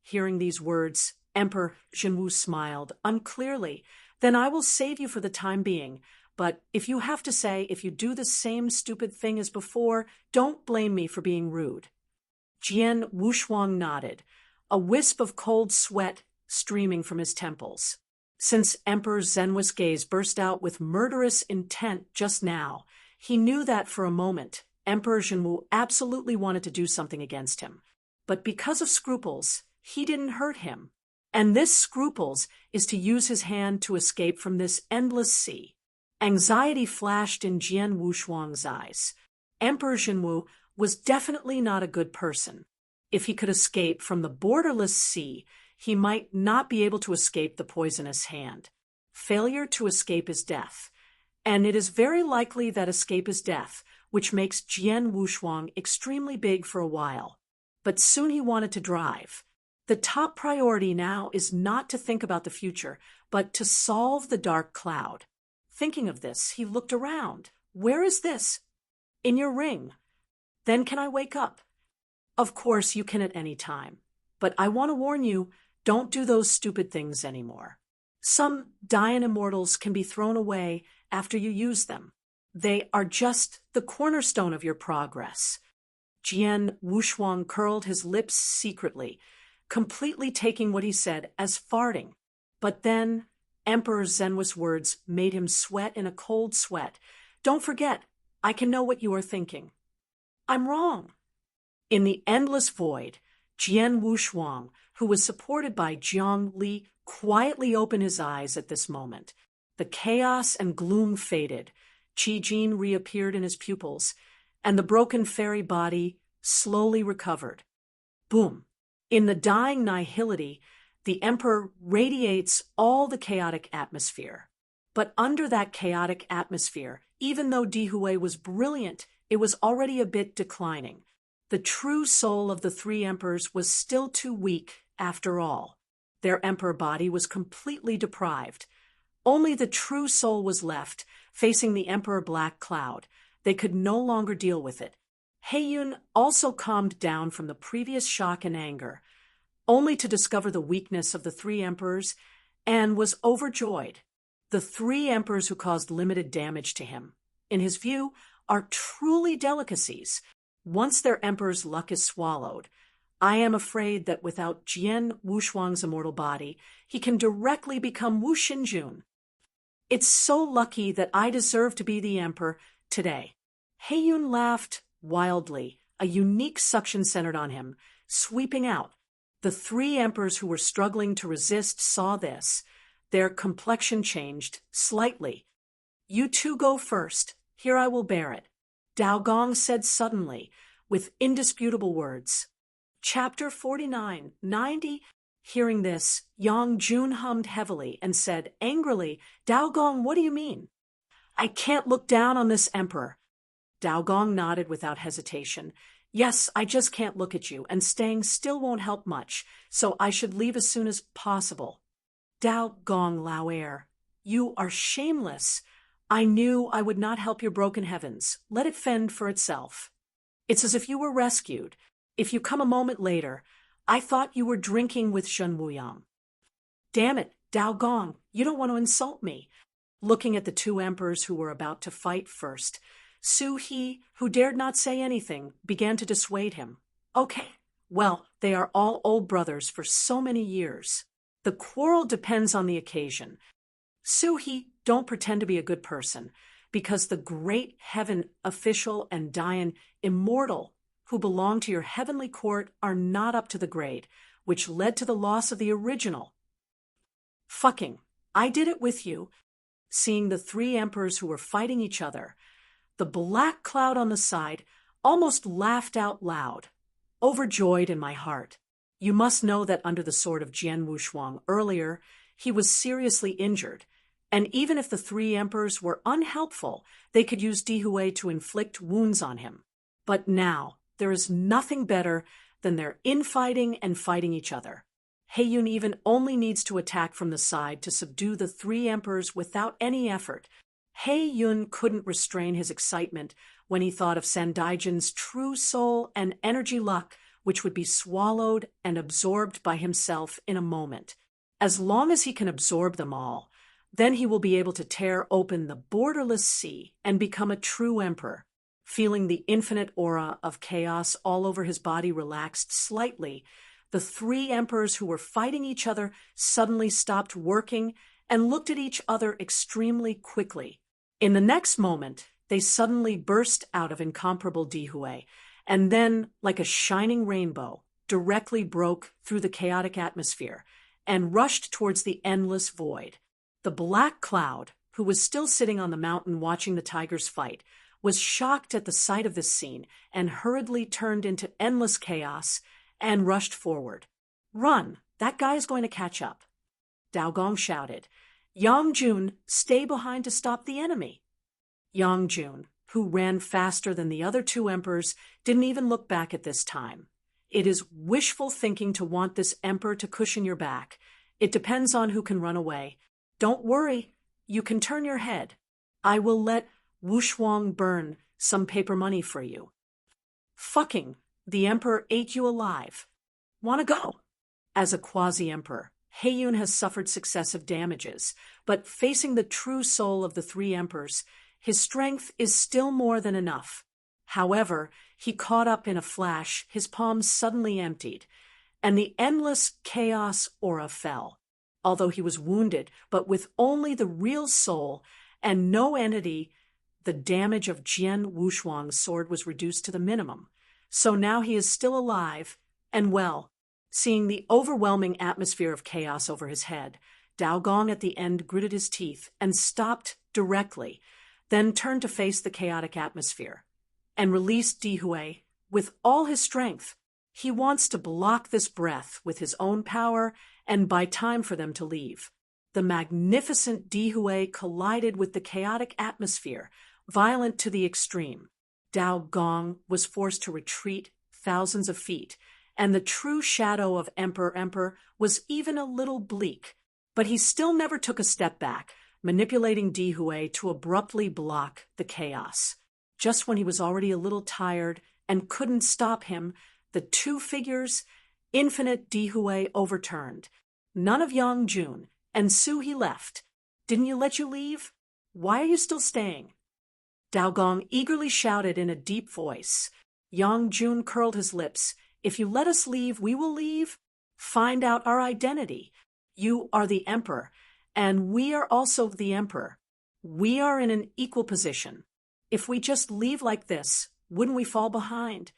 Hearing these words, Emperor Zhenwu smiled unclearly. Then I will save you for the time being. But if you have to say, if you do the same stupid thing as before, don't blame me for being rude. Jian Wushuang nodded, a wisp of cold sweat streaming from his temples. Since Emperor Zenwu's gaze burst out with murderous intent just now, he knew that for a moment, Emperor Zhenwu absolutely wanted to do something against him. But because of scruples, he didn't hurt him. And this scruples is to use his hand to escape from this endless sea. Anxiety flashed in Jian Wushuang's eyes. Emperor Zhenwu was definitely not a good person. If he could escape from the borderless sea, he might not be able to escape the poisonous hand. Failure to escape is death. And it is very likely that escape is death, which makes Jian Wushuang extremely big for a while. But soon he wanted to drive. The top priority now is not to think about the future, but to solve the dark cloud. Thinking of this, he looked around. Where is this? In your ring. Then can I wake up? Of course, you can at any time. But I want to warn you, don't do those stupid things anymore. Some Dian immortals can be thrown away after you use them. They are just the cornerstone of your progress. Jian Wushuang curled his lips secretly, completely taking what he said as farting. But then Emperor Zenwu's words made him sweat in a cold sweat. Don't forget, I can know what you are thinking. I'm wrong. In the endless void, Jian Wushuang, who was supported by Jiang Li, quietly opened his eyes at this moment. The chaos and gloom faded. Qi Jin reappeared in his pupils, and the broken fairy body slowly recovered. Boom! In the dying nihility, the Emperor radiates all the chaotic atmosphere. But under that chaotic atmosphere, even though Dihui was brilliant, it was already a bit declining. The true soul of the three emperors was still too weak, after all. Their emperor body was completely deprived. Only the true soul was left, facing the emperor black cloud. They could no longer deal with it. Heiyun also calmed down from the previous shock and anger, only to discover the weakness of the three emperors, and was overjoyed. The three emperors who caused limited damage to him, in his view, are truly delicacies. Once their emperor's luck is swallowed, I am afraid that without Jian Wushuang's immortal body, he can directly become Wu Xinjun. It's so lucky that I deserve to be the emperor today. Heiyun laughed wildly, a unique suction centered on him, sweeping out. The three emperors who were struggling to resist saw this. Their complexion changed slightly. You two go first. Here I will bear it. Dao Gong said suddenly, with indisputable words. Chapter 49, 90. Hearing this, Yang Jun hummed heavily and said angrily, Dao Gong, what do you mean? I can't look down on this emperor. Dao Gong nodded without hesitation. Yes, I just can't look at you, and staying still won't help much, so I should leave as soon as possible. Dao Gong Lao, you are shameless. I knew I would not help your broken heavens. Let it fend for itself. It's as if you were rescued. If you come a moment later, I thought you were drinking with Shen Wuyang. Damn it, Dao Gong, you don't want to insult me. Looking at the two emperors who were about to fight first, Su He, who dared not say anything, began to dissuade him. Okay, Well, they are all old brothers for so many years. The quarrel depends on the occasion. Suhi, don't pretend to be a good person, because the great heaven official and Dian immortal who belong to your heavenly court are not up to the grade, which led to the loss of the original. Fucking, I did it with you. Seeing the three emperors who were fighting each other, the black cloud on the side almost laughed out loud, overjoyed in my heart. You must know that under the sword of Jian Wushuang earlier, he was seriously injured, and even if the three emperors were unhelpful, they could use Dihui to inflict wounds on him. But now, there is nothing better than their infighting and fighting each other. Heiyun even only needs to attack from the side to subdue the three emperors without any effort. Heiyun couldn't restrain his excitement when he thought of Sandaijin's true soul and energy luck, which would be swallowed and absorbed by himself in a moment. As long as he can absorb them all, then he will be able to tear open the borderless sea and become a true emperor. Feeling the infinite aura of chaos all over his body relaxed slightly, the three emperors who were fighting each other suddenly stopped working and looked at each other extremely quickly. In the next moment, they suddenly burst out of incomparable Dihui, and then, like a shining rainbow, directly broke through the chaotic atmosphere and rushed towards the endless void. The black cloud, who was still sitting on the mountain watching the tigers fight, was shocked at the sight of this scene and hurriedly turned into endless chaos and rushed forward. Run! That guy is going to catch up. Dao Gong shouted. Yang Jun, stay behind to stop the enemy. Yang Jun, who ran faster than the other two emperors, didn't even look back at this time. It is wishful thinking to want this emperor to cushion your back. It depends on who can run away. Don't worry, you can turn your head. I will let Wushuang burn some paper money for you. Fucking, the emperor ate you alive. Wanna go? As a quasi-emperor, Heiyun has suffered successive damages, but facing the true soul of the three emperors, his strength is still more than enough. However, he caught up in a flash, his palms suddenly emptied, and the endless chaos aura fell. Although he was wounded, but with only the real soul and no entity, the damage of Jian Wushuang's sword was reduced to the minimum. So now he is still alive and well. Seeing the overwhelming atmosphere of chaos over his head, Dao Gong at the end gritted his teeth and stopped directly, then turned to face the chaotic atmosphere and released Dihui with all his strength. He wants to block this breath with his own power and buy time for them to leave. The magnificent Dihui collided with the chaotic atmosphere, violent to the extreme. Dao Gong was forced to retreat thousands of feet, and the true shadow of Emperor was even a little bleak. But he still never took a step back, manipulating Dihui to abruptly block the chaos. Just when he was already a little tired and couldn't stop him, the two figures, infinite Dihui, overturned. None of Yang Jun, and Suhi left. Didn't you let you leave? Why are you still staying? Dao Gong eagerly shouted in a deep voice. Yang Jun curled his lips. If you let us leave, we will leave. Find out our identity. You are the emperor, and we are also the emperor. We are in an equal position. If we just leave like this, wouldn't we fall behind?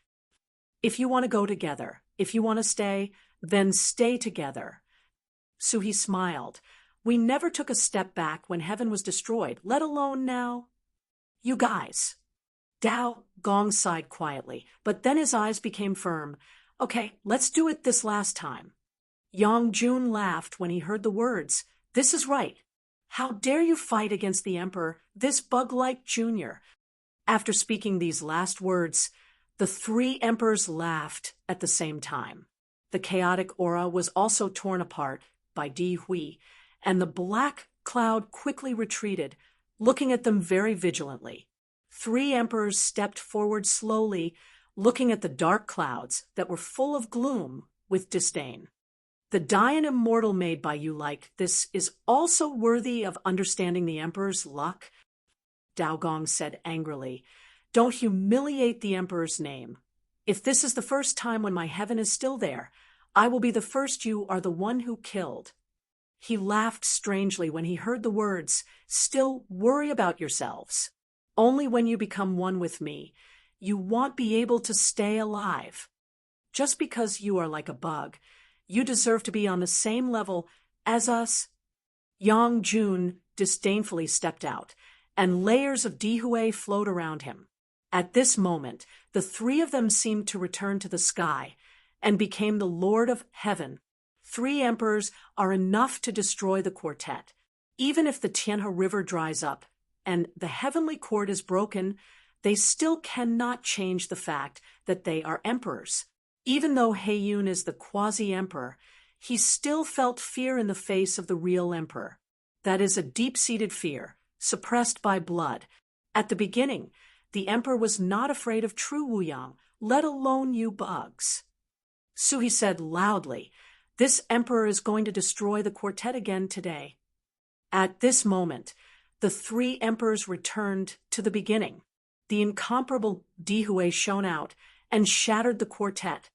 If you want to go together, if you want to stay, then stay together. Suhi smiled. We never took a step back when heaven was destroyed, let alone now. You guys. Dao Gong sighed quietly, but then his eyes became firm. Okay, let's do it this last time. Yang Jun laughed when he heard the words. This is right. How dare you fight against the emperor, this bug-like junior? After speaking these last words, the three emperors laughed at the same time. The chaotic aura was also torn apart by Dihui, and the black cloud quickly retreated, looking at them very vigilantly. Three emperors stepped forward slowly, looking at the dark clouds that were full of gloom with disdain. The Dian immortal made by you like this is also worthy of understanding the emperor's luck? Dao Gong said angrily. Don't humiliate the emperor's name. If this is the first time when my heaven is still there, I will be the first. You are the one who killed. He laughed strangely when he heard the words, "Still worry about yourselves. Only when you become one with me, you won't be able to stay alive. Just because you are like a bug, you deserve to be on the same level as us." Yang Jun disdainfully stepped out, and layers of Dihue flowed around him. At this moment, the three of them seemed to return to the sky and became the Lord of Heaven. 3 emperors are enough to destroy the quartet. Even if the Tianhe River dries up and the heavenly cord is broken, they still cannot change the fact that they are emperors. Even though Heiyun is the quasi-emperor, he still felt fear in the face of the real emperor. That is a deep-seated fear, suppressed by blood. At the beginning, the emperor was not afraid of true Wuyang, let alone you bugs. Suhi said loudly, "This emperor is going to destroy the quartet again today." At this moment, the 3 emperors returned to the beginning. The incomparable Dihue shone out and shattered the quartet.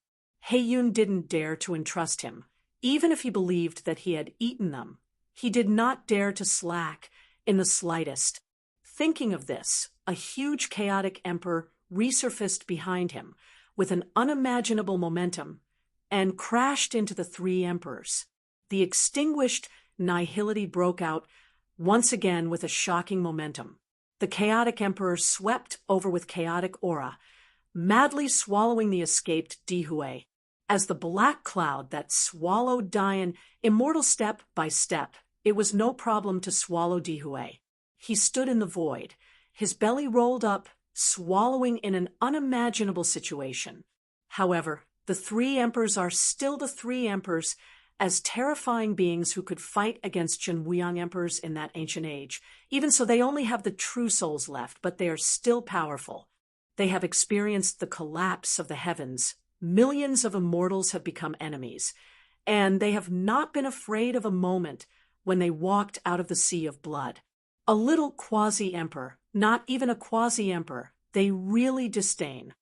Heiyun didn't dare to entrust him. Even if he believed that he had eaten them, he did not dare to slack in the slightest. Thinking of this, a huge chaotic emperor resurfaced behind him with an unimaginable momentum and crashed into the 3 emperors. The extinguished nihility broke out once again with a shocking momentum. The chaotic emperor swept over with chaotic aura, madly swallowing the escaped Dihue. As the black cloud that swallowed Dian, immortal step by step, it was no problem to swallow Dihue. He stood in the void, his belly rolled up, swallowing in an unimaginable situation. However, the 3 emperors are still the 3 emperors, as terrifying beings who could fight against Jin Wuyang emperors in that ancient age. Even so, they only have the true souls left, but they are still powerful. They have experienced the collapse of the heavens. Millions of immortals have become enemies, and they have not been afraid of a moment when they walked out of the sea of blood. A little quasi-emperor, not even a quasi-emperor, they really disdain.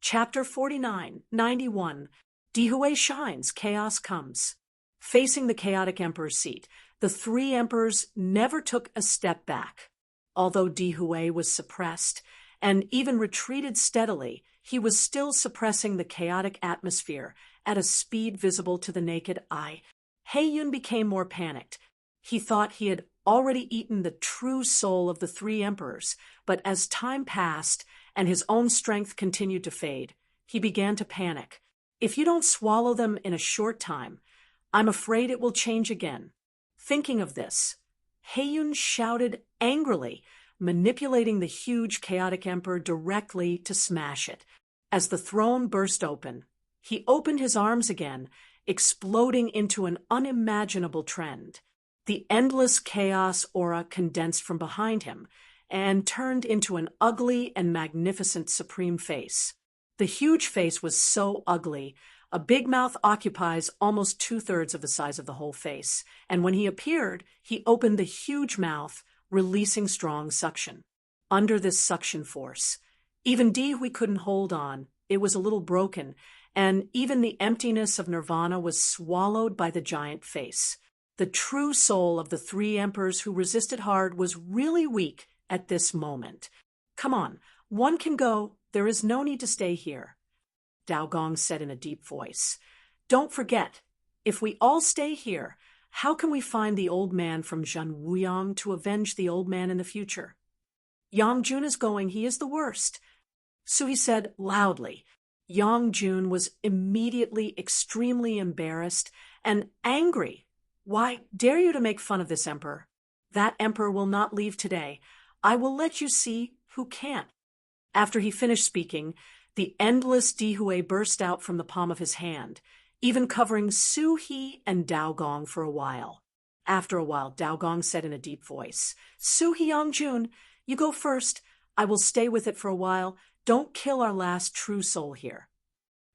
Chapter 49:91. Dihue shines, chaos comes. Facing the chaotic emperor's seat, the 3 emperors never took a step back. Although Dihue was suppressed and even retreated steadily, he was still suppressing the chaotic atmosphere at a speed visible to the naked eye. Heiyun became more panicked. He thought he had already eaten the true soul of the 3 emperors, but as time passed and his own strength continued to fade, he began to panic. If you don't swallow them in a short time, I'm afraid it will change again. Thinking of this, Heiyun shouted angrily, manipulating the huge chaotic emperor directly to smash it. As the throne burst open, he opened his arms again, exploding into an unimaginable trend. The endless chaos aura condensed from behind him and turned into an ugly and magnificent supreme face. The huge face was so ugly, a big mouth occupies almost 2/3 of the size of the whole face, and when he appeared, he opened the huge mouth, releasing strong suction. Under this suction force, even Dihue couldn't hold on. It was a little broken, and even the emptiness of nirvana was swallowed by the giant face. The true soul of the 3 emperors who resisted hard was really weak at this moment. "Come on, one can go. There is no need to stay here," Dao Gong said in a deep voice. "Don't forget, if we all stay here, how can we find the old man from Jin Wuyang to avenge the old man in the future?" "Yang Jun is going. He is the worst," Suhi said loudly. Yang Jun was immediately extremely embarrassed and angry. "Why dare you to make fun of this emperor? That emperor will not leave today. I will let you see who can't." After he finished speaking, the endless Dihue burst out from the palm of his hand, even covering Suhi and Dao Gong for a while. After a while, Dao Gong said in a deep voice, "Suhi Yangjun, you go first. I will stay with it for a while. Don't kill our last true soul here."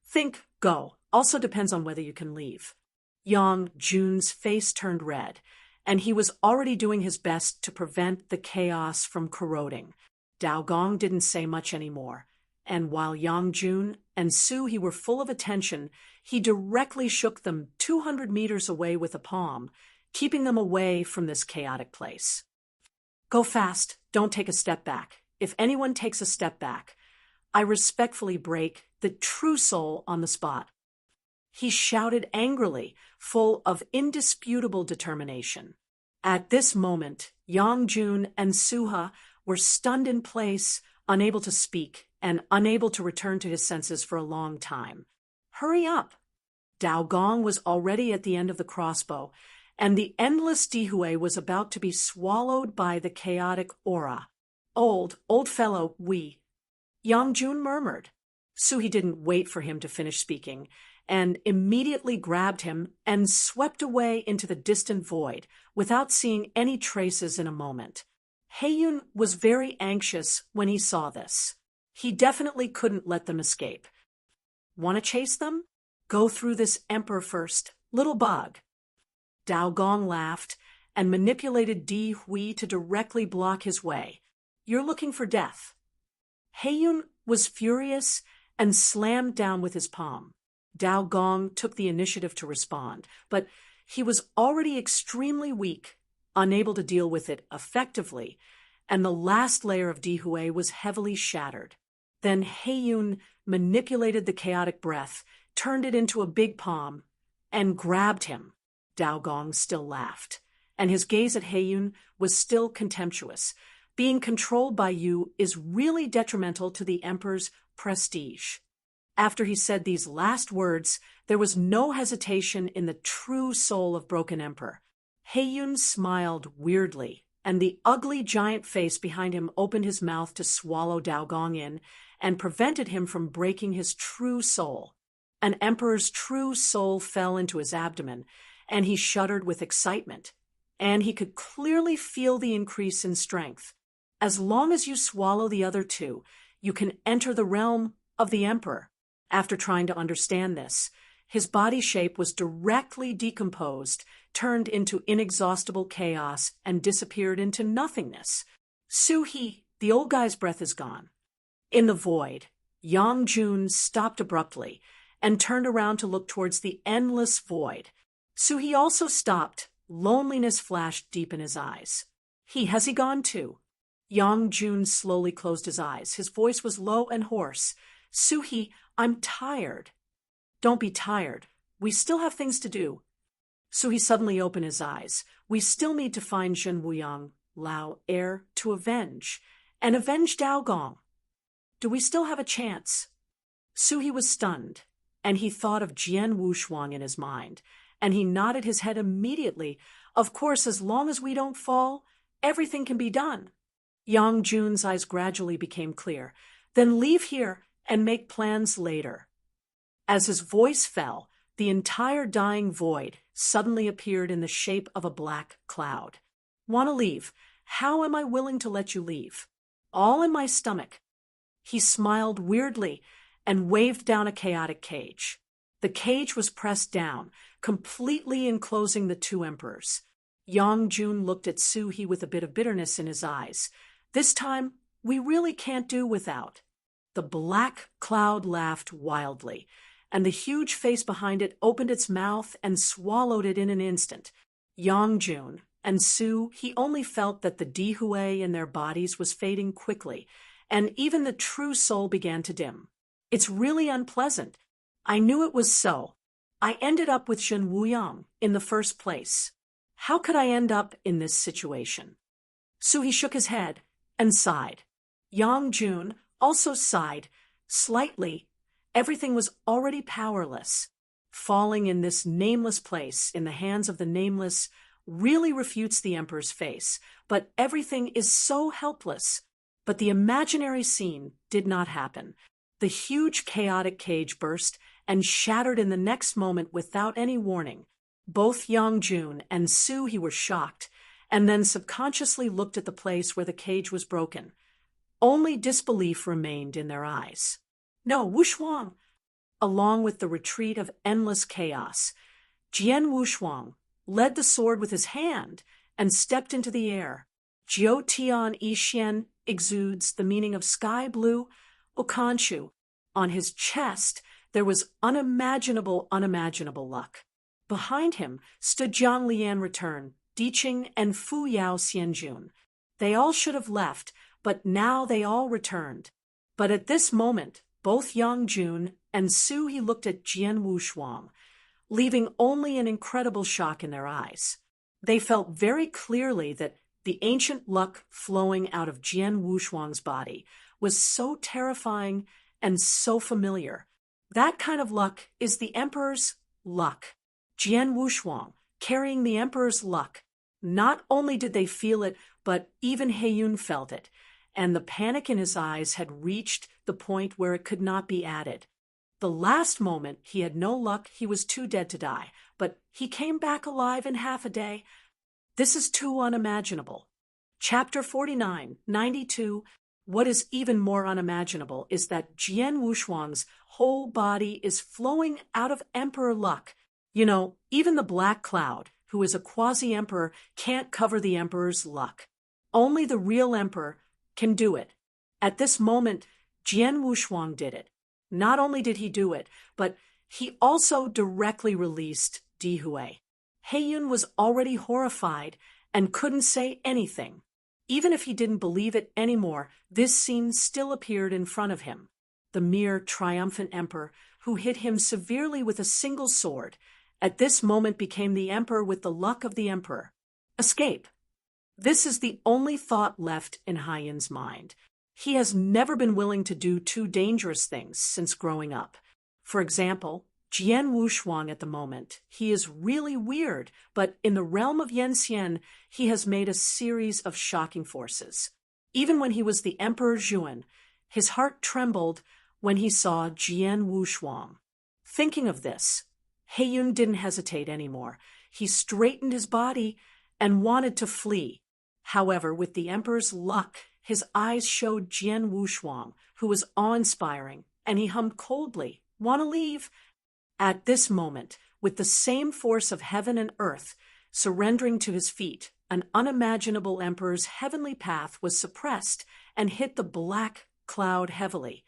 "Think, go. Also depends on whether you can leave." Yang Jun's face turned red, and he was already doing his best to prevent the chaos from corroding. Dao Gong didn't say much anymore, and while Yang Jun and Su He were full of attention, he directly shook them 200 meters away with a palm, keeping them away from this chaotic place. Go fast, don't take a step back. If anyone takes a step back, I respectfully break the true soul on the spot. He shouted angrily, full of indisputable determination. At this moment, Yang Jun and Suha were stunned in place, unable to speak, and unable to return to his senses for a long time. Hurry up! Dao Gong was already at the end of the crossbow, and the endless Dihue was about to be swallowed by the chaotic aura. Old fellow, we. Yang Jun murmured. Suhi didn't wait for him to finish speaking, and immediately grabbed him and swept away into the distant void, without seeing any traces in a moment. Heiyun was very anxious when he saw this. He definitely couldn't let them escape. Want to chase them? Go through this emperor first, little bug. Dao Gong laughed and manipulated Di Hui to directly block his way. You're looking for death. Heiyun was furious and slammed down with his palm. Dao Gong took the initiative to respond, but he was already extremely weak, unable to deal with it effectively, and the last layer of Dihue was heavily shattered. Then Heiyun manipulated the chaotic breath, turned it into a big palm, and grabbed him. Dao Gong still laughed, and his gaze at Heiyun was still contemptuous. Being controlled by you is really detrimental to the emperor's prestige. After he said these last words, there was no hesitation in the true soul of Broken Emperor. Heiyun smiled weirdly, and the ugly giant face behind him opened his mouth to swallow Dao Gong in and prevented him from breaking his true soul. An emperor's true soul fell into his abdomen, and he shuddered with excitement, and he could clearly feel the increase in strength. As long as you swallow the other two, you can enter the realm of the emperor. After trying to understand this, his body shape was directly decomposed, turned into inexhaustible chaos, and disappeared into nothingness. Su-He, the old guy's breath is gone. In the void, Yang Jun stopped abruptly and turned around to look towards the endless void. Su-He also stopped. Loneliness flashed deep in his eyes. Has he gone too? Yang Jun slowly closed his eyes. His voice was low and hoarse. Su-He, I'm tired. Don't be tired. We still have things to do. Su-He suddenly opened his eyes. We still need to find Zhen Wuyang, Lao, heir, to avenge. And avenge Dao Gong. Do we still have a chance? Su-He was stunned, and he thought of Jian Wushuang in his mind, and he nodded his head immediately. Of course, as long as we don't fall, everything can be done. Yang Jun's eyes gradually became clear. Then leave here and make plans later. As his voice fell, the entire dying void suddenly appeared in the shape of a black cloud. Want to leave? How am I willing to let you leave? All in my stomach. He smiled weirdly and waved down a chaotic cage. The cage was pressed down, completely enclosing the two emperors. Yang Jun looked at Su-He with a bit of bitterness in his eyes. This time, we really can't do without. The black cloud laughed wildly, and the huge face behind it opened its mouth and swallowed it in an instant. Yang Jun and Su-He only felt that the Dihue in their bodies was fading quickly, and even the true soul began to dim. It's really unpleasant. I knew it was so. I ended up with Zhen Wuyang in the first place. How could I end up in this situation? Su-He shook his head and sighed. Yang Jun also sighed, slightly. Everything was already powerless. Falling in this nameless place in the hands of the nameless really refutes the emperor's face, but everything is so helpless. But the imaginary scene did not happen. The huge chaotic cage burst and shattered in the next moment without any warning. Both Yang Jun and Su-He were shocked, and then subconsciously looked at the place where the cage was broken. Only disbelief remained in their eyes. No, Wushuang! Along with the retreat of endless chaos, Jian Wushuang led the sword with his hand and stepped into the air. Jiu Tian Yixuan exudes the meaning of sky blue, Okanshu. On his chest, there was unimaginable luck. Behind him stood Jiang Lian Return, Diqing, and Fu Yao Xianjun. They all should have left, but now they all returned. But at this moment, both Yang Jun and Su He looked at Jian Wushuang, leaving only an incredible shock in their eyes. They felt very clearly that the ancient luck flowing out of Jian Wushuang's body was so terrifying and so familiar. That kind of luck is the Emperor's luck. Jian Wushuang, carrying the Emperor's luck. Not only did they feel it, but even Heiyun felt it, and the panic in his eyes had reached the point where it could not be added. The last moment he had no luck, he was too dead to die, but he came back alive in half a day. This is too unimaginable. Chapter 49, 92. What is even more unimaginable is that Jian Wushuang's whole body is flowing out of Emperor luck. You know, even the Black Cloud, who is a quasi-emperor, can't cover the Emperor's luck. Only the real Emperor can do it. At this moment, Jian Wushuang did it. Not only did he do it, but he also directly released Di Hui. Heiyun was already horrified and couldn't say anything. Even if he didn't believe it anymore, this scene still appeared in front of him. The mere triumphant emperor, who hit him severely with a single sword, at this moment became the emperor with the luck of the emperor. Escape. This is the only thought left in Heiyun's mind. He has never been willing to do two dangerous things since growing up. For example, Jian Wushuang at the moment, he is really weird, but in the realm of Yanxian, he has made a series of shocking forces. Even when he was the Emperor Zhuan, his heart trembled when he saw Jian Wushuang. Thinking of this, Heiyun didn't hesitate anymore. He straightened his body and wanted to flee. However, with the Emperor's luck, his eyes showed Jian Wushuang, who was awe-inspiring, and he hummed coldly, "Want to leave?" At this moment, with the same force of heaven and earth surrendering to his feet, an unimaginable emperor's heavenly path was suppressed and hit the Black Cloud heavily.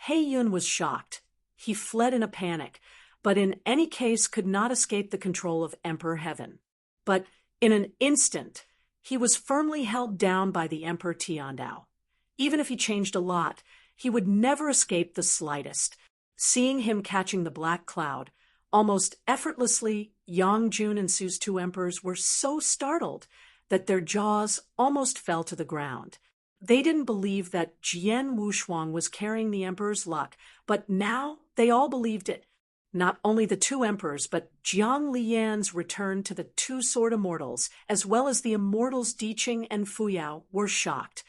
Heiyun was shocked. He fled in a panic, but in any case could not escape the control of Emperor Heaven. But in an instant, he was firmly held down by the Emperor Tiandao. Even if he changed a lot, he would never escape the slightest. Seeing him catching the Black Cloud, almost effortlessly, Yang Jun and Su's two emperors were so startled that their jaws almost fell to the ground. They didn't believe that Jian Wushuang was carrying the emperor's luck, but now they all believed it. Not only the two emperors, but Jiang Lian's return to the two sword immortals, as well as the immortals Diqing and Fu Yao, were shocked.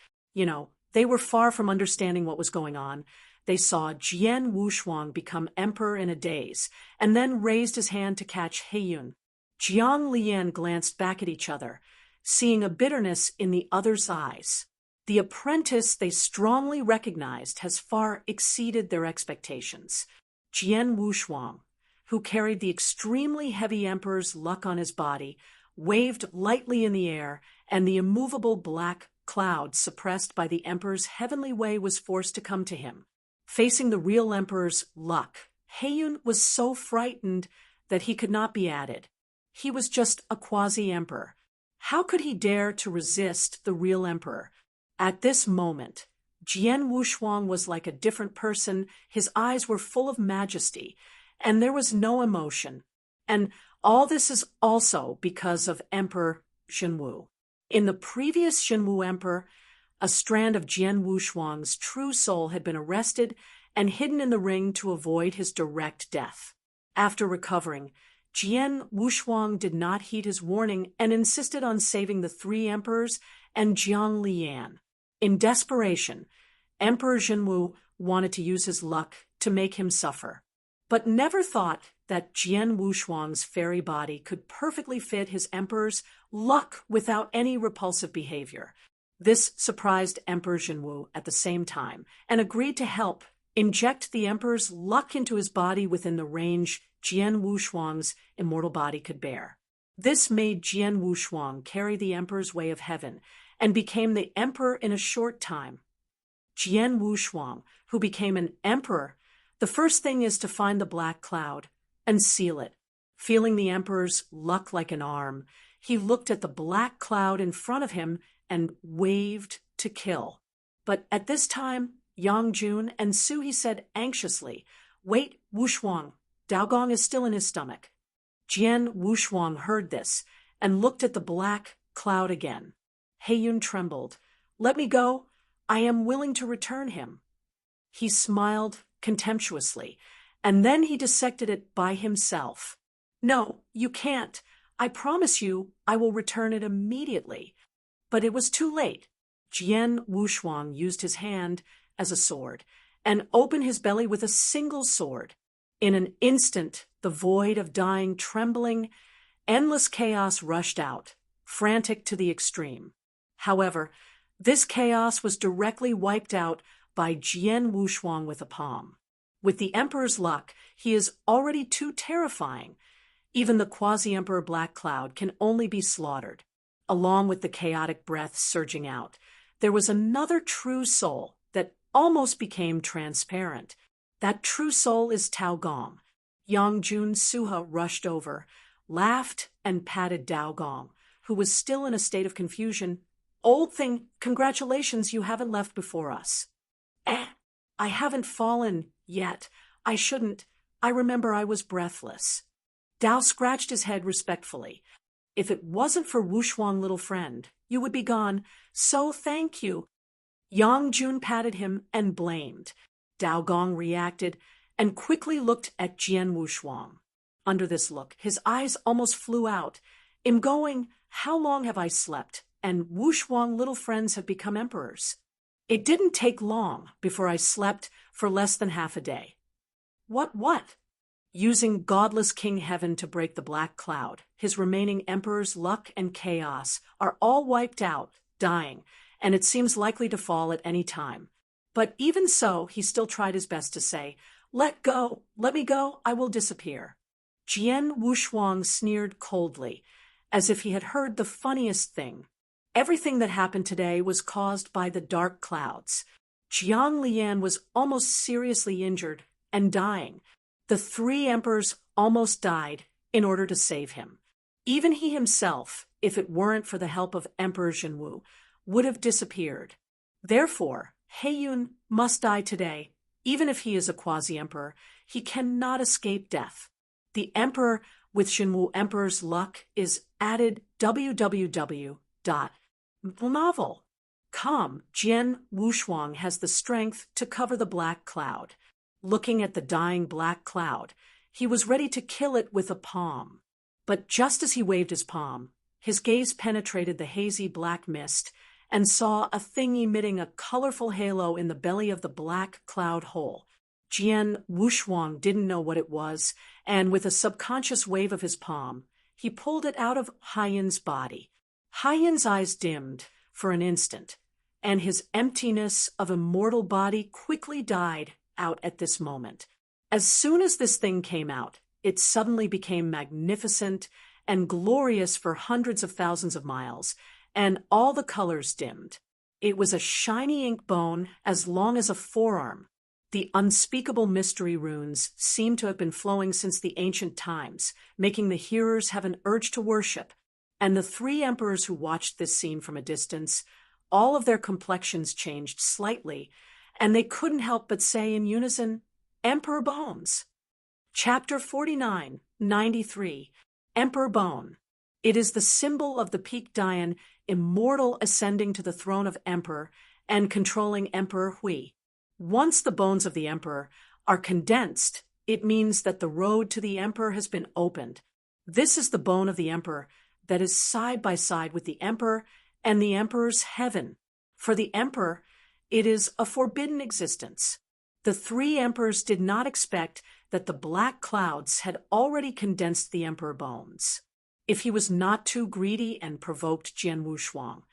They were far from understanding what was going on. They saw Jian Wushuang become emperor in a daze, and then raised his hand to catch Heiyun. Jiang Lian glanced back at each other, seeing a bitterness in the other's eyes. The apprentice they strongly recognized has far exceeded their expectations. Jian Wushuang, who carried the extremely heavy emperor's luck on his body, waved lightly in the air, and the immovable Black Cloud suppressed by the emperor's heavenly way was forced to come to him. Facing the real emperor's luck, Heiyun was so frightened that he could not be added. He was just a quasi-emperor. How could he dare to resist the real emperor? At this moment, Jian Wushuang was like a different person. His eyes were full of majesty, and there was no emotion. And all this is also because of Emperor Zhenwu. In the previous Zhenwu emperor, a strand of Jian Wushuang's true soul had been arrested and hidden in the ring to avoid his direct death. After recovering, Jian Wushuang did not heed his warning and insisted on saving the three emperors and Jiang Lian. In desperation, Emperor Zhenwu wanted to use his luck to make him suffer, but never thought that Jian Wushuang's fairy body could perfectly fit his emperor's luck without any repulsive behavior. This surprised Emperor Zhenwu at the same time and agreed to help inject the emperor's luck into his body within the range Jian Wushuang's immortal body could bear. This made Jian Wushuang carry the emperor's way of heaven and became the emperor in a short time. Jian Wushuang, who became an emperor, the first thing is to find the black cloud and seal it. Feeling the emperor's luck like an arm, he looked at the black cloud in front of him and waved to kill. But at this time, Yang Jun and Suhi said anxiously, "Wait, Wushuang, Daogong is still in his stomach." Jian Wushuang heard this and looked at the black cloud again. Heiyun trembled. "Let me go. I am willing to return him." He smiled contemptuously, and then he dissected it by himself. "No, you can't. I promise you I will return it immediately." But it was too late. Jian Wushuang used his hand as a sword and opened his belly with a single sword. In an instant, the void of dying, trembling, endless chaos rushed out, frantic to the extreme. However, this chaos was directly wiped out by Jian Wushuang with a palm. With the emperor's luck, he is already too terrifying. Even the quasi-emperor Black Cloud can only be slaughtered. Along with the chaotic breath surging out, there was another true soul that almost became transparent. That true soul is Daogong. Yang Jun Suha rushed over, laughed, and patted Daogong, who was still in a state of confusion. "Old thing, congratulations, you haven't left before us." I haven't fallen yet. I shouldn't. I remember I was breathless." Dao scratched his head respectfully. "If it wasn't for Wushuang, little friend, you would be gone, so thank you." Yang Jun patted him and blamed. Daogong reacted and quickly looked at Jian Wushuang. Under this look, his eyes almost flew out. "I'm going, how long have I slept? And Wushuang little friends have become emperors. It didn't take long before I slept for less than half a day." What? Using godless King Heaven to break the black cloud, his remaining emperor's luck and chaos are all wiped out, dying, and it seems likely to fall at any time. But even so, he still tried his best to say, "Let go, let me go, I will disappear." Jian Wushuang sneered coldly, as if he had heard the funniest thing. Everything that happened today was caused by the dark clouds. Jiang Lian was almost seriously injured and dying. The 3 emperors almost died in order to save him. Even he himself, if it weren't for the help of Emperor Zhenwu, would have disappeared. Therefore, Heiyun must die today. Even if he is a quasi-emperor, he cannot escape death. The emperor with Zhenwu Emperor's luck is added www.novel. Jian Wushuang has the strength to cover the black cloud. Looking at the dying black cloud, he was ready to kill it with a palm. But just as he waved his palm, his gaze penetrated the hazy black mist and saw a thing emitting a colorful halo in the belly of the black cloud hole. Jian Wushuang didn't know what it was, and with a subconscious wave of his palm, he pulled it out of Heiyun's body. Heiyun's eyes dimmed for an instant, and his emptiness of immortal body quickly died out at this moment. As soon as this thing came out, it suddenly became magnificent and glorious for hundreds of thousands of miles, and all the colors dimmed. It was a shiny ink bone as long as a forearm. The unspeakable mystery runes seemed to have been flowing since the ancient times, making the hearers have an urge to worship. And the 3 emperors who watched this scene from a distance, all of their complexions changed slightly, and they couldn't help but say in unison, "Emperor Bones." Chapter 49-93, Emperor Bone. It is the symbol of the peak Dian, immortal, ascending to the throne of emperor and controlling Emperor Hui. Once the bones of the emperor are condensed, it means that the road to the emperor has been opened. This is the bone of the emperor that is side by side with the emperor and the emperor's heaven. For the emperor, it is a forbidden existence. The 3 emperors did not expect that the black clouds had already condensed the emperor bones. If he was not too greedy and provoked Jian Wushuang,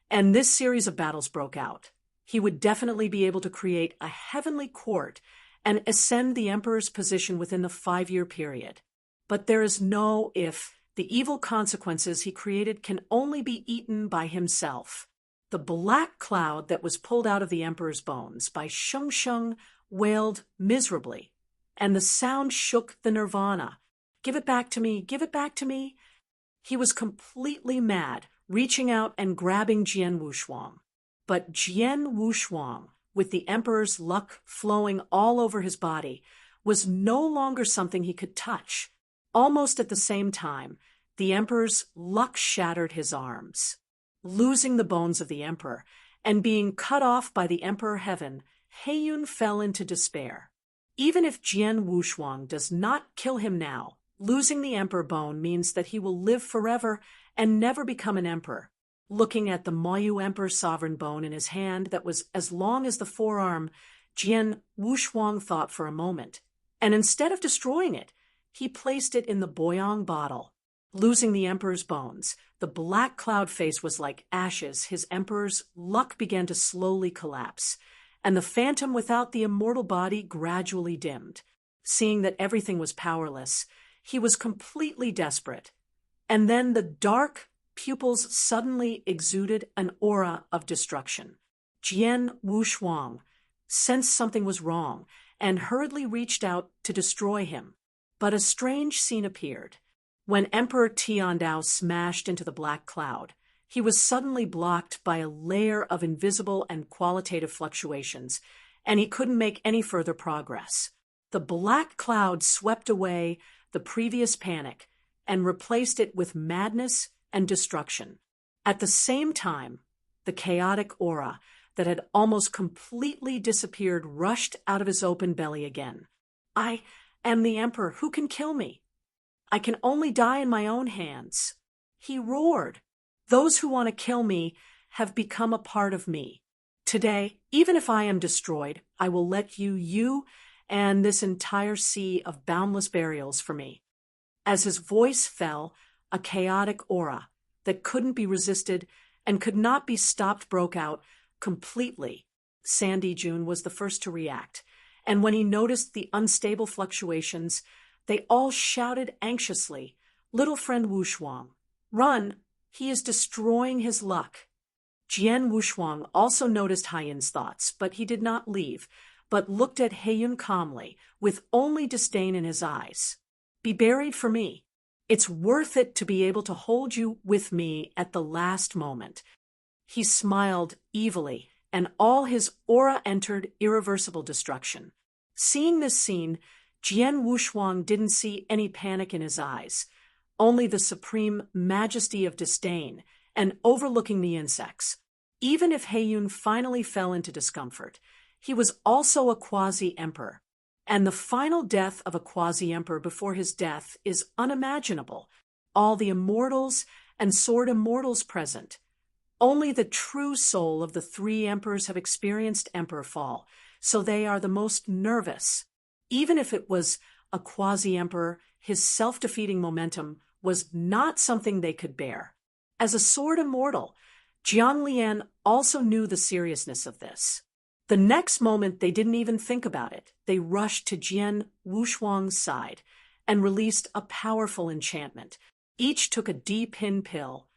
and this series of battles broke out, he would definitely be able to create a heavenly court and ascend the emperor's position within the 5-year period. But there is no if. The evil consequences he created can only be eaten by himself. The black cloud that was pulled out of the emperor's bones by Sheng Sheng wailed miserably, and the sound shook the nirvana. "Give it back to me, give it back to me." He was completely mad, reaching out and grabbing Jian Wushuang. But Jian Wushuang, with the emperor's luck flowing all over his body, was no longer something he could touch. Almost at the same time, the emperor's luck shattered his arms. Losing the bones of the emperor and being cut off by the emperor heaven, Heiyun fell into despair. Even if Jian Wushuang does not kill him now, losing the emperor bone means that he will live forever and never become an emperor. Looking at the Moyu emperor's sovereign bone in his hand that was as long as the forearm, Jian Wushuang thought for a moment, and instead of destroying it, he placed it in the Boyang bottle. Losing the emperor's bones, the black cloud face was like ashes. His emperor's luck began to slowly collapse, and the phantom without the immortal body gradually dimmed. Seeing that everything was powerless, he was completely desperate. And then the dark pupils suddenly exuded an aura of destruction. Jian Wushuang sensed something was wrong and hurriedly reached out to destroy him. But a strange scene appeared. When Emperor Tiandao smashed into the black cloud, he was suddenly blocked by a layer of invisible and qualitative fluctuations, and he couldn't make any further progress. The black cloud swept away the previous panic and replaced it with madness and destruction. At the same time, the chaotic aura that had almost completely disappeared rushed out of his open belly again. "I am the emperor. Who can kill me? I can only die in my own hands." He roared. "Those who want to kill me have become a part of me. Today, even if I am destroyed, I will let you and this entire sea of boundless burials for me." As his voice fell, a chaotic aura that couldn't be resisted and could not be stopped broke out completely. Sandy June was the first to react, and when he noticed the unstable fluctuations, they all shouted anxiously, "Little friend Wushuang, run! He is destroying his luck." Jian Wushuang also noticed Haiyun's thoughts, but he did not leave, but looked at Heiyun calmly, with only disdain in his eyes. "Be buried for me. It's worth it to be able to hold you with me at the last moment." He smiled evilly, and all his aura entered irreversible destruction. Seeing this scene, Jian Wushuang didn't see any panic in his eyes, only the supreme majesty of disdain and overlooking the insects. Even if Heiyun finally fell into discomfort, he was also a quasi-emperor, and the final death of a quasi-emperor before his death is unimaginable. All the immortals and sword immortals present. Only the true soul of the three emperors have experienced emperor fall, so they are the most nervous. Even if it was a quasi-emperor, his self-defeating momentum was not something they could bear. As a sword immortal, Jiang Lian also knew the seriousness of this. The next moment, they didn't even think about it. They rushed to Jian Wushuang's side and released a powerful enchantment. Each took a D-pin pill.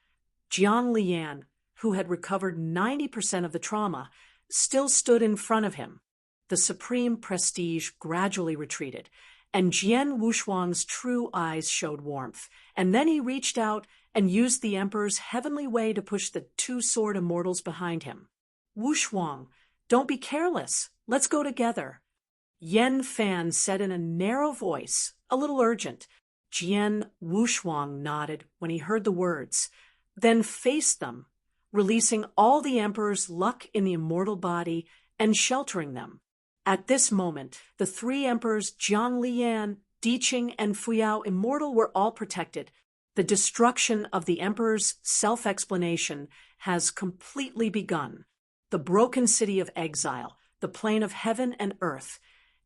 Jiang Lian, who had recovered 90% of the trauma, still stood in front of him. The supreme prestige gradually retreated, and Jian Wushuang's true eyes showed warmth, and then he reached out and used the emperor's heavenly way to push the two sword immortals behind him. "Wushuang, don't be careless. Let's go together." Yen Fan said in a narrow voice, a little urgent. Jian Wushuang nodded when he heard the words, then faced them, releasing all the emperor's luck in the immortal body and sheltering them. At this moment, the three emperors Jiang Lian, Diqing, and Fuyao Immortal were all protected. The destruction of the emperor's self-explanation has completely begun. The broken city of exile, the plane of heaven and earth,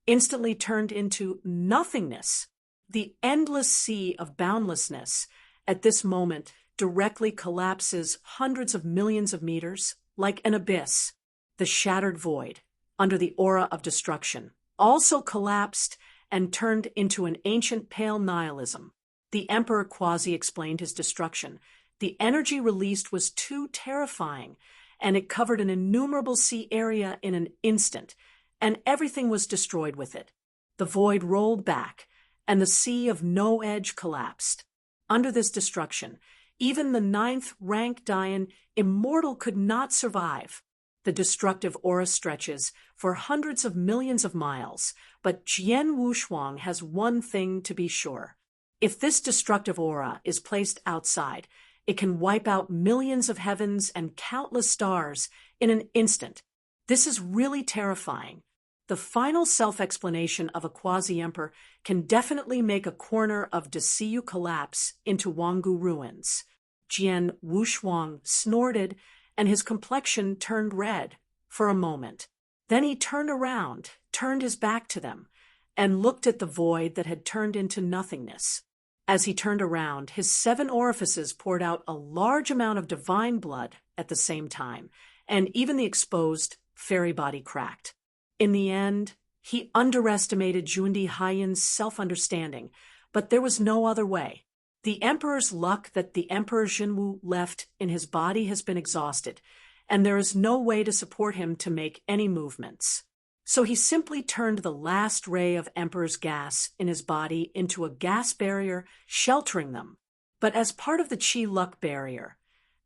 instantly turned into nothingness. The endless sea of boundlessness at this moment directly collapses hundreds of millions of meters like an abyss. The shattered void, under the aura of destruction, also collapsed and turned into an ancient pale nihilism. The emperor quasi-explained his destruction. The energy released was too terrifying, and it covered an innumerable sea area in an instant, and everything was destroyed with it. The void rolled back, and the sea of no edge collapsed. Under this destruction, even the 9th rank Dian immortal could not survive. The destructive aura stretches for hundreds of millions of miles, but Jian Wushuang has one thing to be sure. If this destructive aura is placed outside, it can wipe out millions of heavens and countless stars in an instant. This is really terrifying. The final self-explanation of a quasi-emperor can definitely make a corner of Desiyu collapse into Wanggu ruins. Jian Wushuang snorted, and his complexion turned red for a moment. Then he turned around, turned his back to them, and looked at the void that had turned into nothingness. As he turned around, his 7 orifices poured out a large amount of divine blood at the same time, and even the exposed fairy body cracked. In the end, he underestimated Jundi Haiyin's self-understanding, but there was no other way. The Emperor's luck that the Emperor Jinwu left in his body has been exhausted, and there is no way to support him to make any movements. So he simply turned the last ray of Emperor's gas in his body into a gas barrier sheltering them. But as part of the Qi luck barrier,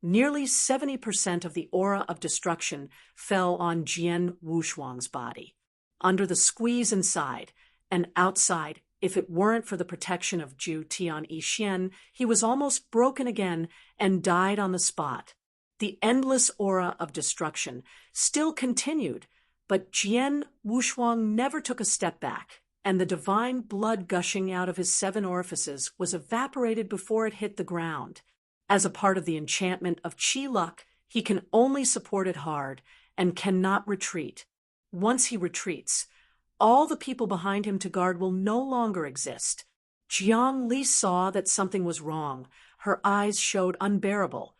nearly 70% of the aura of destruction fell on Jian Wushuang's body. Under the squeeze inside and outside, if it weren't for the protection of Zhu Tian Yixian, he was almost broken again and died on the spot. The endless aura of destruction still continued, but Jian Wushuang never took a step back, and the divine blood gushing out of his 7 orifices was evaporated before it hit the ground. As a part of the enchantment of Qi luck, he can only support it hard and cannot retreat. Once he retreats, all the people behind him to guard will no longer exist. Jiang Li saw that something was wrong. Her eyes showed unbearable,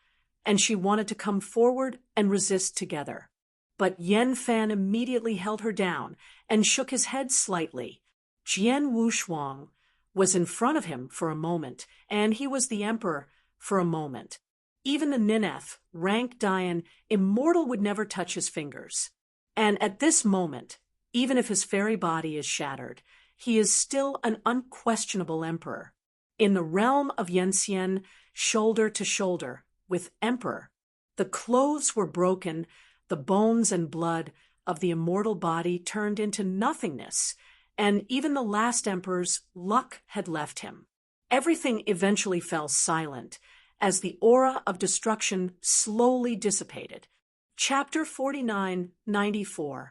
and she wanted to come forward and resist together. But Yan Fan immediately held her down and shook his head slightly. Jian Wushuang was in front of him for a moment, and he was the emperor for a moment. Even the Nineth, rank Dian, immortal would never touch his fingers. And at this moment, even if his fairy body is shattered, he is still an unquestionable emperor. In the realm of Yanxian, shoulder to shoulder with emperor, the clothes were broken, the bones and blood of the immortal body turned into nothingness, and even the last emperor's luck had left him. Everything eventually fell silent as the aura of destruction slowly dissipated. Chapter 49-94.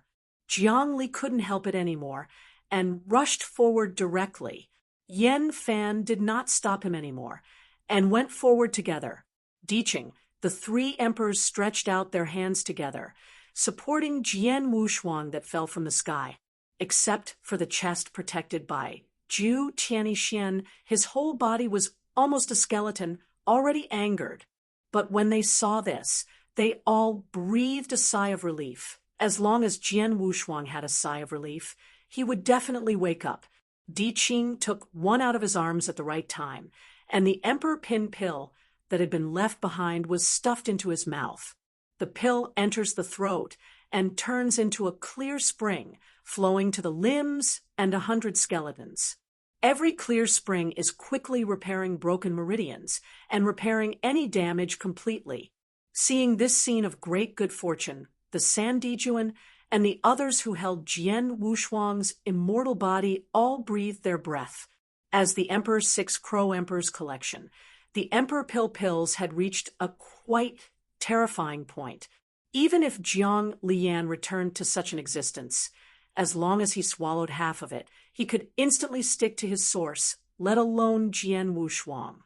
Jiang Li couldn't help it anymore and rushed forward directly. Yan Fan did not stop him anymore and went forward together. Diqing, the 3 emperors stretched out their hands together, supporting Jian Wushuang that fell from the sky. Except for the chest protected by Zhu Tianyixian, his whole body was almost a skeleton, already angered. But when they saw this, they all breathed a sigh of relief. As long as Jian Wushuang had a sigh of relief, he would definitely wake up. Diqing took one out of his arms at the right time, and the emperor pin pill that had been left behind was stuffed into his mouth. The pill enters the throat and turns into a clear spring, flowing to the limbs and 100 skeletons. Every clear spring is quickly repairing broken meridians and repairing any damage completely. Seeing this scene of great good fortune, the Sandijuan and the others who held Jian Wushuang's immortal body all breathed their breath. As the Emperor's 6 Crow Emperors collection, the Emperor pills had reached a quite terrifying point. Even if Jiang Lian returned to such an existence, as long as he swallowed half of it, he could instantly stick to his source, let alone Jian Wushuang.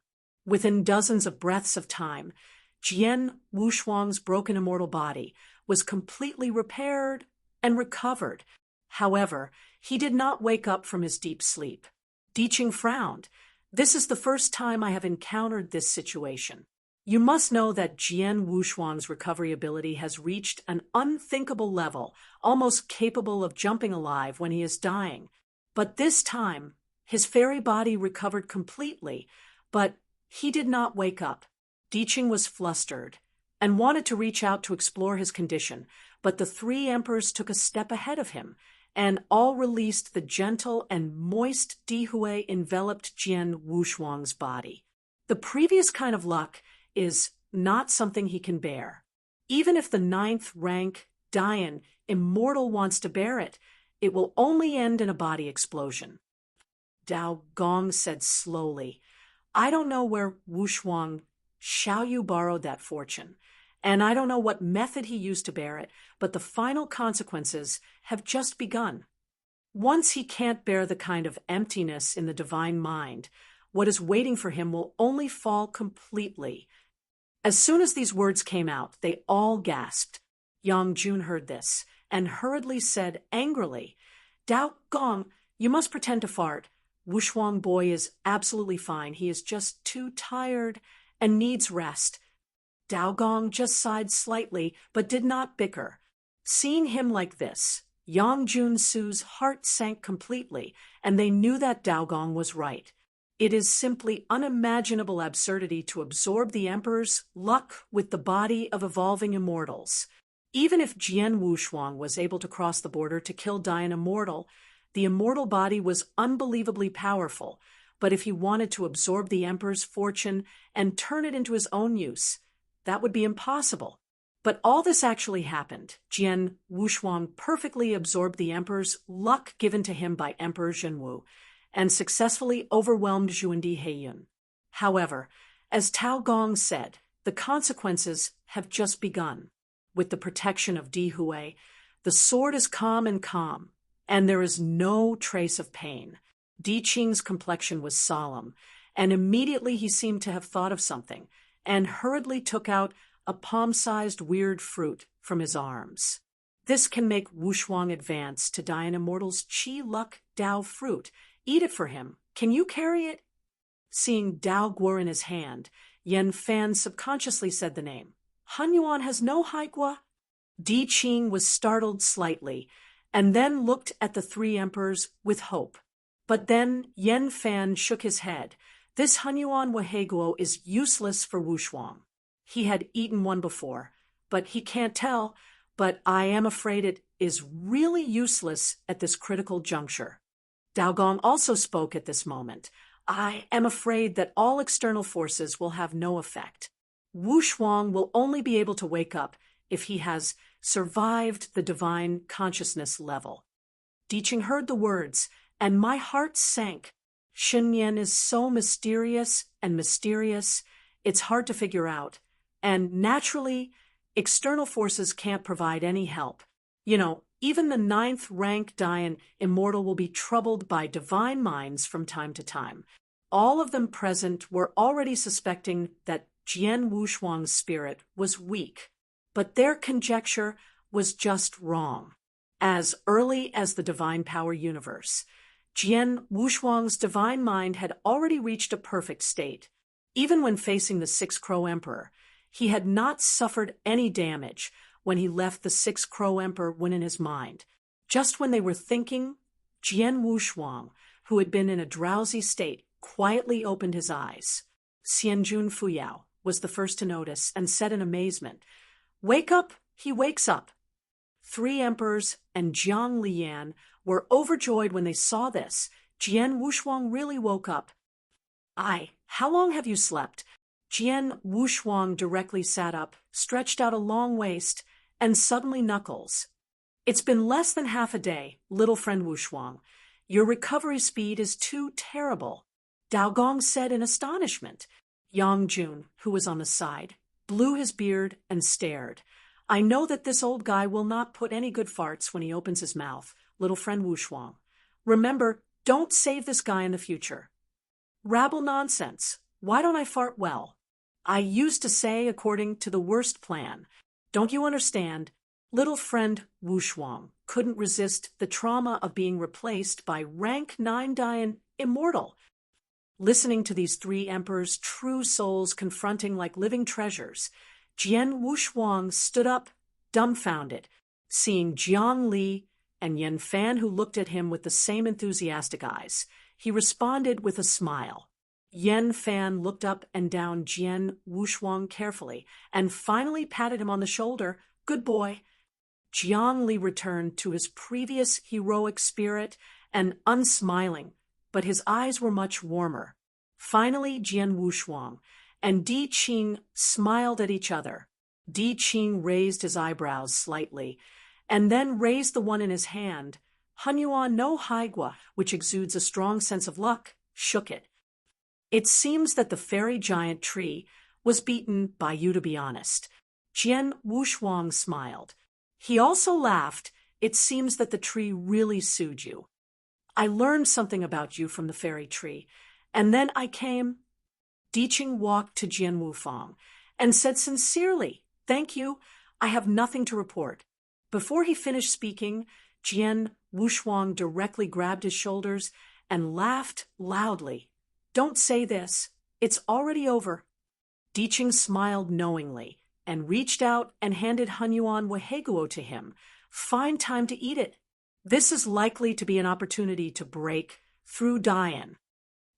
Within dozens of breaths of time, Jian Wushuang's broken immortal body was completely repaired and recovered. However, he did not wake up from his deep sleep. Diqing frowned. This is the first time I have encountered this situation. You must know that Jian Wushuang's recovery ability has reached an unthinkable level, almost capable of jumping alive when he is dying. But this time, his fairy body recovered completely, but he did not wake up. Diqing was flustered, and wanted to reach out to explore his condition, but the three emperors took a step ahead of him, and all released the gentle and moist Dihui enveloped Jian Wushuang's body. The previous kind of luck is not something he can bear. Even if the 9th rank Dian immortal wants to bear it, it will only end in a body explosion. Dao Gong said slowly, I don't know where Wushuang Xiaoyu borrowed that fortune, and I don't know what method he used to bear it, but the final consequences have just begun. Once he can't bear the kind of emptiness in the divine mind, what is waiting for him will only fall completely. As soon as these words came out, they all gasped. Yang Jun heard this, and hurriedly said angrily, Dao Gong, you must pretend to fart. Wushuang boy is absolutely fine. He is just too tired and needs rest. Dao Gong just sighed slightly, but did not bicker. Seeing him like this, Yang Jun Su's heart sank completely, and they knew that Dao Gong was right. It is simply unimaginable absurdity to absorb the emperor's luck with the body of evolving immortals. Even if Jian Wushuang was able to cross the border to kill Dian Immortal, the immortal body was unbelievably powerful, but if he wanted to absorb the emperor's fortune and turn it into his own use, that would be impossible. But all this actually happened. Jian Wushuang perfectly absorbed the emperor's luck given to him by Emperor Zhenwu, and successfully overwhelmed Zhuandi Heiyun. However, as Tao Gong said, the consequences have just begun. With the protection of Dihui, the sword is calm, and there is no trace of pain. Di Qing's complexion was solemn, and immediately he seemed to have thought of something, and hurriedly took out a palm-sized weird fruit from his arms. This can make Wushuang advance to Dian Immortal's Qi Luck Dao fruit. Eat it for him. Can you carry it? Seeing Dao Guo in his hand, Yan Fan subconsciously said the name. Han Yuan has no Haigua? Di Qing was startled slightly, and then looked at the three emperors with hope. But then Yan Fan shook his head. This Han Yuan Waheguo is useless for Wushuang. He had eaten one before, but he can't tell, but I am afraid it is really useless at this critical juncture. Dao Gong also spoke at this moment. I am afraid that all external forces will have no effect. Wushuang will only be able to wake up if he has survived the divine consciousness level. Di Qing heard the words, and my heart sank. Shen Yan is so mysterious, it's hard to figure out. And naturally, external forces can't provide any help. Even the 9th rank Dian Immortal will be troubled by divine minds from time to time. All of them present were already suspecting that Jian Wushuang's spirit was weak, but their conjecture was just wrong. As early as the divine power universe, Jian Wushuang's divine mind had already reached a perfect state. Even when facing the 6 Crow Emperor, he had not suffered any damage when he left the 6 Crow Emperor when in his mind. Just when they were thinking, Jian Wushuang, who had been in a drowsy state, quietly opened his eyes. Xianjun Fuyao was the first to notice and said in amazement, Wake up! He wakes up! 3 emperors and Jiang Liyan were overjoyed when they saw this. Jian Wushuang really woke up. How long have you slept? Jian Wushuang directly sat up, stretched out a long waist, and suddenly knuckles. It's been less than half a day, little friend Wushuang. Your recovery speed is too terrible. Dao Gong said in astonishment. Yang Jun, who was on the side, blew his beard and stared. I know that this old guy will not put any good farts when he opens his mouth, little friend Wushuang. Remember, don't save this guy in the future. Rabble nonsense. Why don't I fart well? I used to say according to the worst plan. Don't you understand? Little friend Wushuang couldn't resist the trauma of being replaced by rank 9 Dian Immortal. Listening to these 3 emperors' true souls confronting like living treasures, Jian Wushuang stood up, dumbfounded, seeing Jiang Li and Yan Fan who looked at him with the same enthusiastic eyes. He responded with a smile. Yen Fan looked up and down Jian Wushuang carefully and finally patted him on the shoulder. Good boy. Jiang Li returned to his previous heroic spirit and unsmiling, but his eyes were much warmer. Finally, Jian Wushuang and Di Qing smiled at each other. Di Qing raised his eyebrows slightly, and then raised the one in his hand. Hunyuan no Haigua, which exudes a strong sense of luck, shook it. It seems that the fairy giant tree was beaten by you, to be honest. Jian Wushuang smiled. He also laughed. It seems that the tree really sued you. I learned something about you from the fairy tree, and then I came. Diqing walked to Jian Wufang and said sincerely, "Thank you, I have nothing to report." Before he finished speaking, Jian Wushuang directly grabbed his shoulders and laughed loudly. "Don't say this. It's already over." Diqing smiled knowingly and reached out and handed Hunyuan Weheguo to him. "Find time to eat it. This is likely to be an opportunity to break through Dian."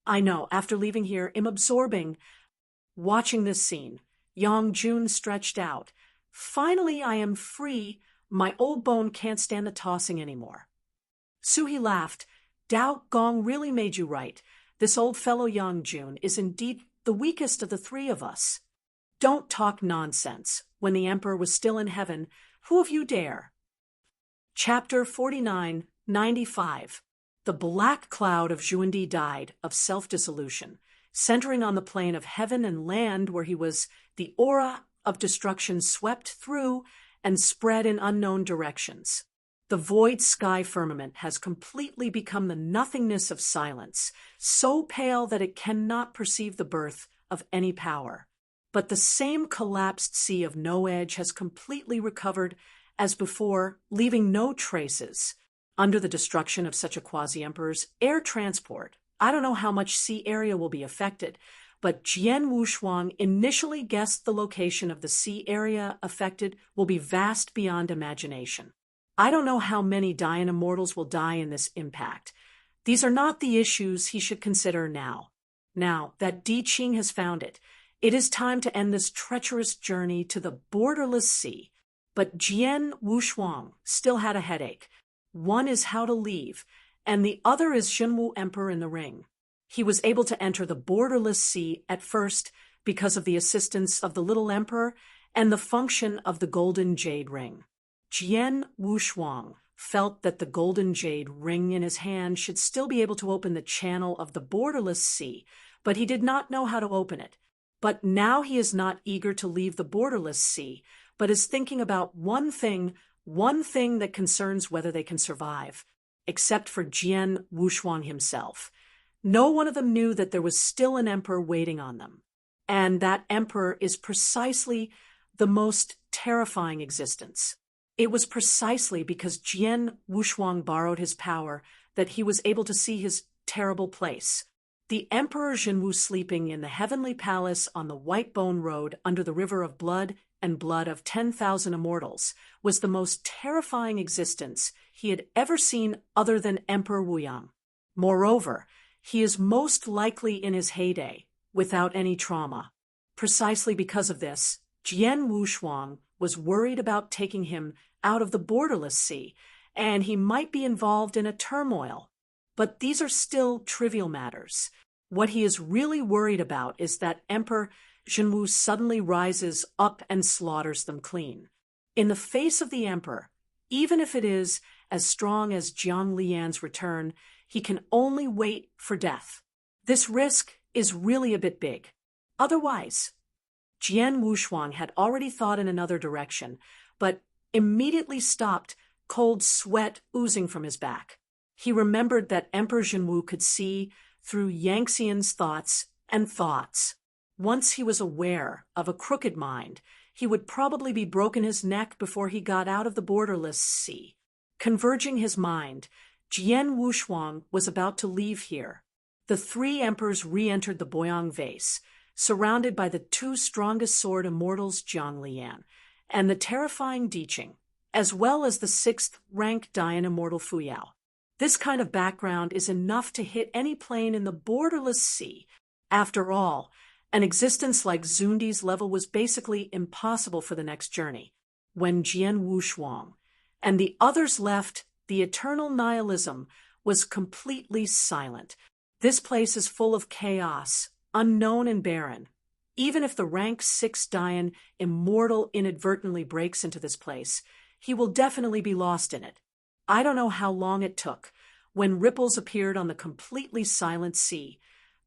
I know, after leaving here, I'm absorbing. Watching this scene, Yang Jun stretched out. Finally, I am free. My old bone can't stand the tossing anymore. Suhi laughed. Dao Gong really made you right. This old fellow Yang Jun is indeed the weakest of the three of us. Don't talk nonsense. When the emperor was still in heaven, who of you dare? Chapter 49-95. The black cloud of Xuandi died of self-dissolution, centering on the plane of heaven and land where he was. The aura of destruction swept through and spread in unknown directions. The void sky firmament has completely become the nothingness of silence, so pale that it cannot perceive the birth of any power. But the same collapsed sea of no edge has completely recovered as before, leaving no traces. Under the destruction of such a quasi-emperor's air transport, I don't know how much sea area will be affected, but Jian Wushuang initially guessed the location of the sea area affected will be vast beyond imagination. I don't know how many Dian immortals will die in this impact. These are not the issues he should consider now. Now that Di Qing has found it, it is time to end this treacherous journey to the borderless sea. But Jian Wushuang still had a headache. One is how to leave, and the other is Xinwu Emperor in the ring. He was able to enter the borderless sea at first because of the assistance of the little emperor and the function of the golden jade ring. Jian Wushuang felt that the golden jade ring in his hand should still be able to open the channel of the borderless sea, but he did not know how to open it. But now he is not eager to leave the borderless sea, but is thinking about one thing that concerns whether they can survive, except for Jian Wushuang himself. No one of them knew that there was still an emperor waiting on them, and that emperor is precisely the most terrifying existence. It was precisely because Jian Wushuang borrowed his power that he was able to see his terrible place. The Emperor Xinwu sleeping in the heavenly palace on the White Bone Road under the river of blood and blood of 10,000 immortals was the most terrifying existence he had ever seen other than Emperor Wuyang. Moreover, he is most likely in his heyday, without any trauma. Precisely because of this, Jian Wushuang was worried about taking him out of the borderless sea, and he might be involved in a turmoil. But these are still trivial matters. What he is really worried about is that Emperor Xinwu suddenly rises up and slaughters them clean. In the face of the emperor, even if it is as strong as Jiang Lian's return, he can only wait for death. This risk is really a bit big. Otherwise, Jian Wushuang had already thought in another direction, but immediately stopped, cold sweat oozing from his back. He remembered that Emperor Xinwu could see through Yangxian's thoughts and thoughts. Once he was aware of a crooked mind, he would probably be broken his neck before he got out of the borderless sea. Converging his mind, Jian Wushuang was about to leave here. The three emperors re-entered the Boyang vase, surrounded by the two strongest sword immortals Jiang Lian and the terrifying Diqing, as well as the sixth-rank Dian immortal Fuyao. This kind of background is enough to hit any plane in the borderless sea. After all, an existence like Zundi's level was basically impossible for the next journey. When Jian Wushuang and the others left, the eternal nihilism was completely silent. This place is full of chaos, unknown and barren. Even if the rank 6 Dayan immortal inadvertently breaks into this place, he will definitely be lost in it. I don't know how long it took. When ripples appeared on the completely silent sea,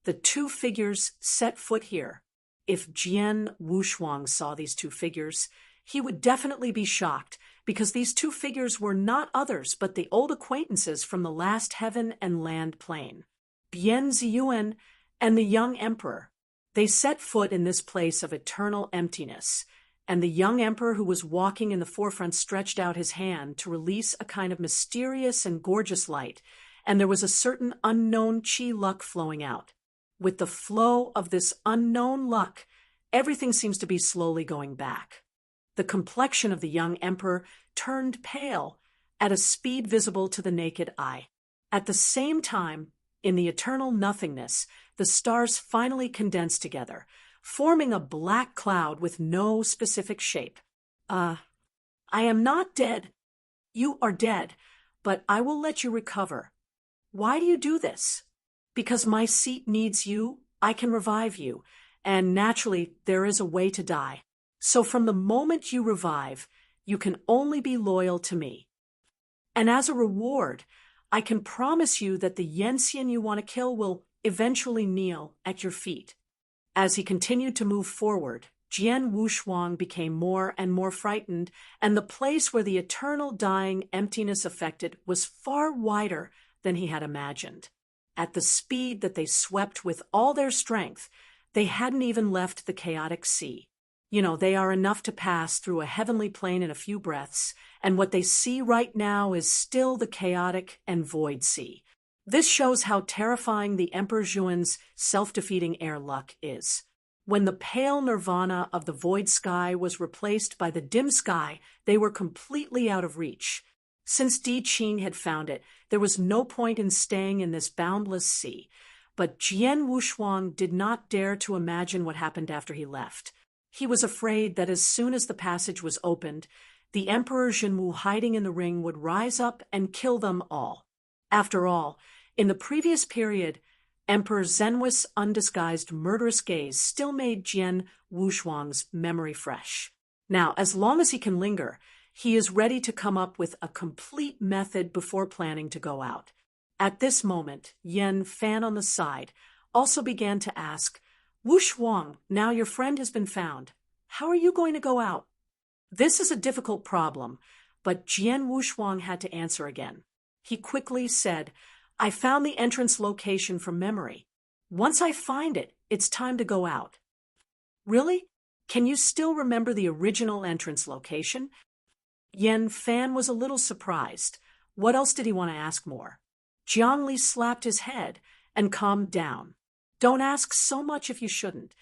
the two figures set foot here. If Jian Wushuang saw these two figures, he would definitely be shocked, because these two figures were not others but the old acquaintances from the last heaven and land plane, Bian Ziyuan and the young emperor. They set foot in this place of eternal emptiness, and the young emperor who was walking in the forefront stretched out his hand to release a kind of mysterious and gorgeous light, and there was a certain unknown chi luck flowing out. With the flow of this unknown luck, everything seems to be slowly going back. The complexion of the young emperor turned pale at a speed visible to the naked eye. At the same time, in the eternal nothingness, the stars finally condensed together, forming a black cloud with no specific shape. I am not dead. You are dead, but I will let you recover. Why do you do this? Because my seat needs you, I can revive you, and naturally there is a way to die. So from the moment you revive, you can only be loyal to me. And as a reward, I can promise you that the Yensian you want to kill will eventually kneel at your feet. As he continued to move forward, Jian Wushuang became more and more frightened, and the place where the eternal dying emptiness affected was far wider than he had imagined. At the speed that they swept with all their strength, they hadn't even left the chaotic sea. They are enough to pass through a heavenly plane in a few breaths, and what they see right now is still the chaotic and void sea. This shows how terrifying the Emperor Zhuan's self-defeating air luck is. When the pale nirvana of the void sky was replaced by the dim sky, they were completely out of reach. Since Di Qin had found it, there was no point in staying in this boundless sea. But Jian Wushuang did not dare to imagine what happened after he left. He was afraid that as soon as the passage was opened, the Emperor Zhenwu hiding in the ring would rise up and kill them all. After all, in the previous period, Emperor Zenwu's undisguised murderous gaze still made Jian Wushuang's memory fresh. Now, as long as he can linger, he is ready to come up with a complete method before planning to go out. At this moment, Yan Fan on the side also began to ask, "Wushuang, now your friend has been found. How are you going to go out?" This is a difficult problem, but Jian Wushuang had to answer again. He quickly said, "I found the entrance location from memory. Once I find it, it's time to go out." "Really? Can you still remember the original entrance location?" Yan Fan was a little surprised. What else did he want to ask more? Jiang Li slapped his head and calmed down. "Don't ask so much if you shouldn't."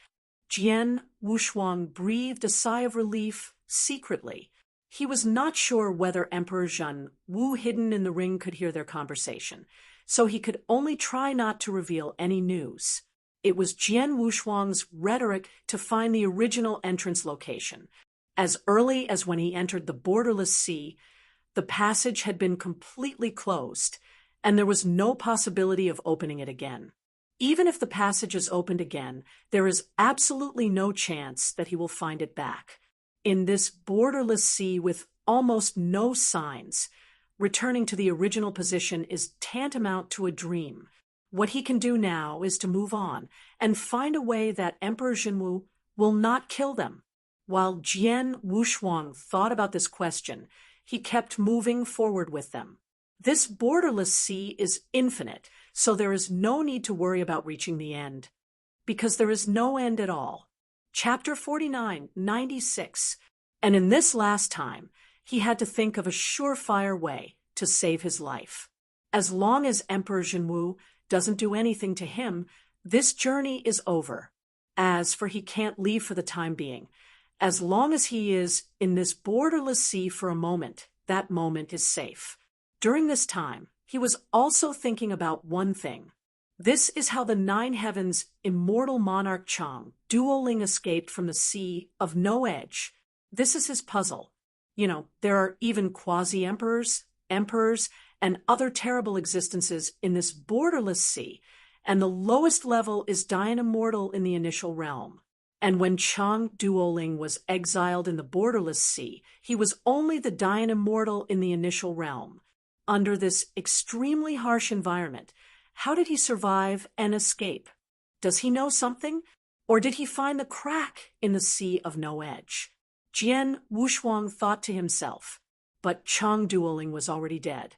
Jian Wushuang breathed a sigh of relief secretly. He was not sure whether Emperor Zhen Wu hidden in the ring could hear their conversation, so he could only try not to reveal any news. It was Jian Wushuang's rhetoric to find the original entrance location. As early as when he entered the borderless sea, the passage had been completely closed, and there was no possibility of opening it again. Even if the passage is opened again, there is absolutely no chance that he will find it back. In this borderless sea with almost no signs, returning to the original position is tantamount to a dream. What he can do now is to move on and find a way that Emperor Zhenwu will not kill them. While Jian Wushuang thought about this question, he kept moving forward with them. This borderless sea is infinite, so there is no need to worry about reaching the end, because there is no end at all. Chapter 49:96. And in this last time, he had to think of a surefire way to save his life. As long as Emperor Zhenwu doesn't do anything to him, this journey is over. As for he can't leave for the time being. As long as he is in this borderless sea for a moment, that moment is safe. During this time, he was also thinking about one thing. This is how the Nine Heavens' immortal monarch Chang Duoling escaped from the sea of no edge. This is his puzzle. There are even quasi-emperors, emperors, and other terrible existences in this borderless sea, and the lowest level is Dian Immortal in the initial realm. And when Chang Duoling was exiled in the borderless sea, he was only the Dian Immortal in the initial realm. Under this extremely harsh environment, how did he survive and escape? Does he know something? Or did he find the crack in the sea of no edge? Jian Wushuang thought to himself, but Chang Duoling was already dead.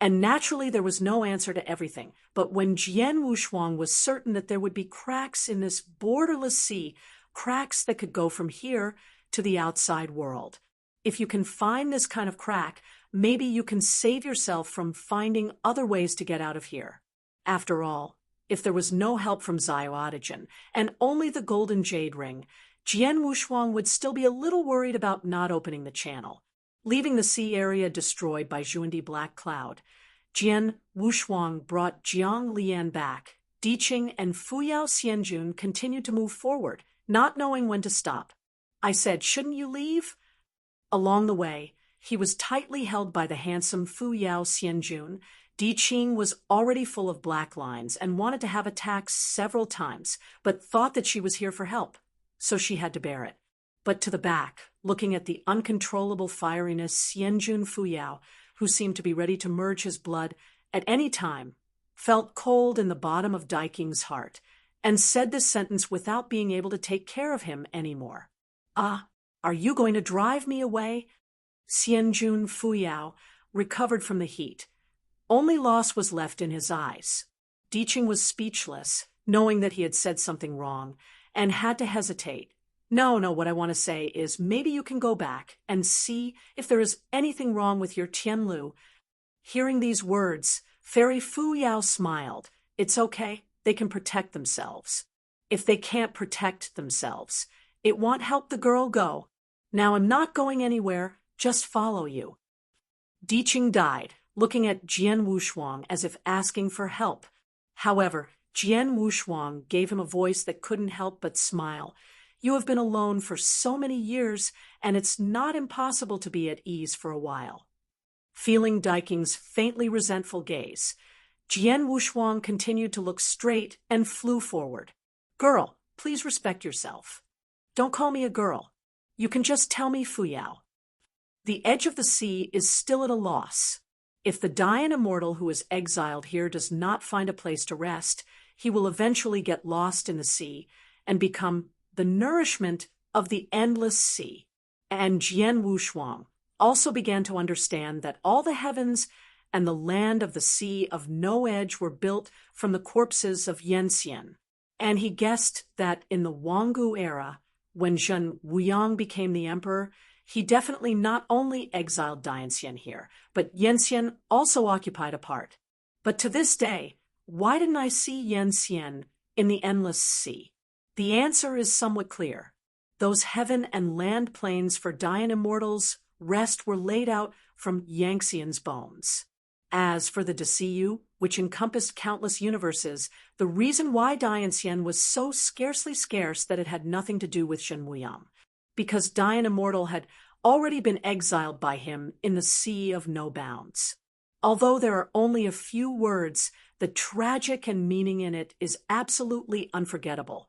And naturally there was no answer to everything, but when Jian Wushuang was certain that there would be cracks in this borderless sea, cracks that could go from here to the outside world. If you can find this kind of crack, maybe you can save yourself from finding other ways to get out of here. After all, if there was no help from Xiao and only the golden jade ring, Jian Wushuang would still be a little worried about not opening the channel. Leaving the sea area destroyed by Xuandi Black Cloud, Jian Wushuang brought Jiang Lian back. Diqing and Fuyao Xianjun continued to move forward, not knowing when to stop. I said, shouldn't you leave? Along the way, he was tightly held by the handsome Fuyao Xianjun. Diqing was already full of black lines and wanted to have attacks several times, but thought that she was here for help, so she had to bear it. But to the back, looking at the uncontrollable fieriness Xianjun Fuyao, who seemed to be ready to merge his blood at any time, felt cold in the bottom of Daiking's heart, and said this sentence without being able to take care of him anymore. Ah, are you going to drive me away? Xianjun Fuyao recovered from the heat. Only loss was left in his eyes. Diqing was speechless, knowing that he had said something wrong, and had to hesitate. No, what I want to say is maybe you can go back and see if there is anything wrong with your Tianlu. Hearing these words, Fairy Fuyao smiled. It's okay, they can protect themselves. If they can't protect themselves, it won't help the girl go. Now I'm not going anywhere, just follow you. Diqing died, looking at Jian Wushuang as if asking for help. However, Jian Wushuang gave him a voice that couldn't help but smile. You have been alone for so many years, and it's not impossible to be at ease for a while. Feeling Daiking's faintly resentful gaze, Jian Wushuang continued to look straight and flew forward. Girl, please respect yourself. Don't call me a girl. You can just tell me Fuyao. The edge of the sea is still at a loss. If the Dian Immortal who is exiled here does not find a place to rest, he will eventually get lost in the sea and become the nourishment of the endless sea. And Jian Wushuang also began to understand that all the heavens and the land of the sea of no edge were built from the corpses of Yanxian. And he guessed that in the Wanggu era, when Zhen Wuyang became the emperor, he definitely not only exiled Dianxian here, but Yanxian also occupied a part. But to this day, why didn't I see Yanxian in the endless sea? The answer is somewhat clear. Those heaven and land planes for Dian Immortals' rest were laid out from Yanxian's bones. As for the Desiyu, which encompassed countless universes, the reason why Dianxian was so scarcely scarce that it had nothing to do with Zhen Wuyang, because Dian Immortal had already been exiled by him in the sea of no bounds. Although there are only a few words, the tragic and meaning in it is absolutely unforgettable.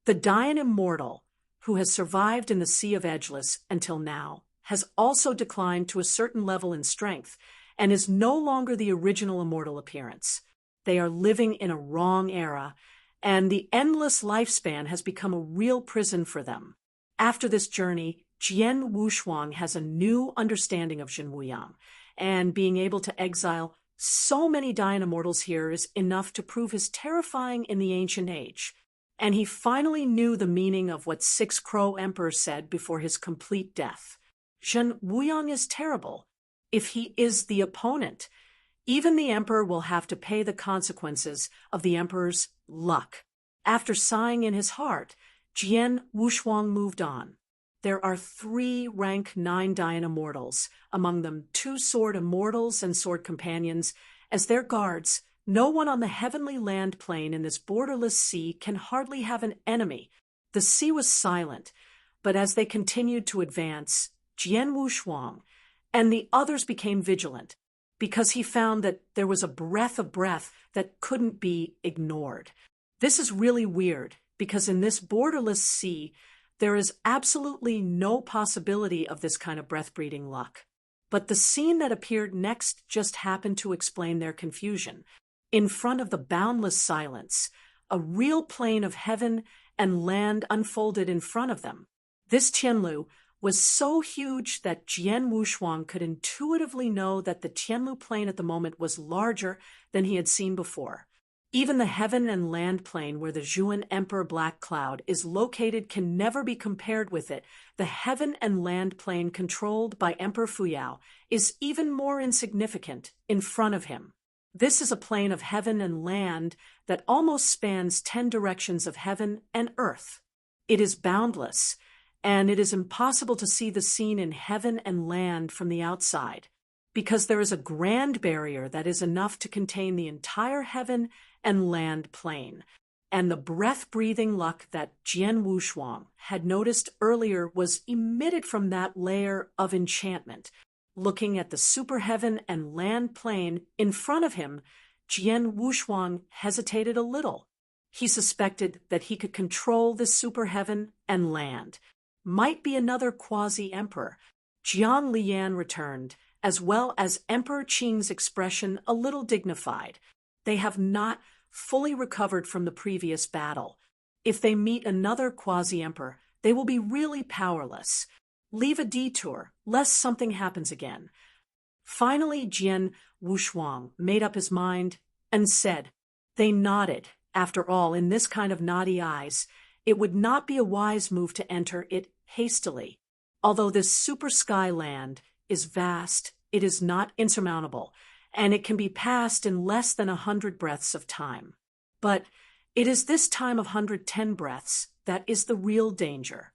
The Dian Immortal, who has survived in the Sea of Edgeless until now, has also declined to a certain level in strength and is no longer the original immortal appearance. They are living in a wrong era, and the endless lifespan has become a real prison for them. After this journey, Jian Wushuang has a new understanding of Zhen Wuyang, and being able to exile so many Dian Immortals here is enough to prove his terrifying in the ancient age. And he finally knew the meaning of what Six Crow Emperor said before his complete death. Zhen Wuyang is terrible. If he is the opponent, even the emperor will have to pay the consequences of the emperor's luck. After sighing in his heart, Jian Wushuang moved on. There are 3 rank 9 Dian Immortals, among them 2 Sword Immortals and Sword Companions, as their guards No one on the heavenly land plane in this borderless sea can hardly have an enemy. The sea was silent, but as they continued to advance, Jian Wushuang and the others became vigilant, because he found that there was a breath of breath that couldn't be ignored. This is really weird, because in this borderless sea, there is absolutely no possibility of this kind of breath-breeding luck. But the scene that appeared next just happened to explain their confusion. In front of the boundless silence, a real plain of heaven and land unfolded in front of them. This Tianlu was so huge that Jian Wushuang could intuitively know that the Tianlu plain at the moment was larger than he had seen before. Even the heaven and land plane where the Zhuan Emperor Black Cloud is located can never be compared with it. The heaven and land plane controlled by Emperor Fuyao is even more insignificant in front of him. This is a plane of heaven and land that almost spans 10 directions of heaven and earth. It is boundless, and it is impossible to see the scene in heaven and land from the outside, because there is a grand barrier that is enough to contain the entire heaven and land plane. And the breath-breathing luck that Jian Wushuang had noticed earlier was emitted from that layer of enchantment. Looking at the super heaven and land plane in front of him, Jian Wushuang hesitated a little. He suspected that he could control this super heaven and land. Might be another quasi-emperor. Jiang Lian returned, as well as Emperor Qing's expression a little dignified. They have not fully recovered from the previous battle. If they meet another quasi-emperor, they will be really powerless. Leave a detour, lest something happens again. Finally, Jian Wushuang made up his mind and said, they nodded. After all, in this kind of naughty eyes, it would not be a wise move to enter it hastily. Although this super sky land is vast, it is not insurmountable, and it can be passed in less than 100 breaths of time. But it is this time of 110 breaths that is the real danger.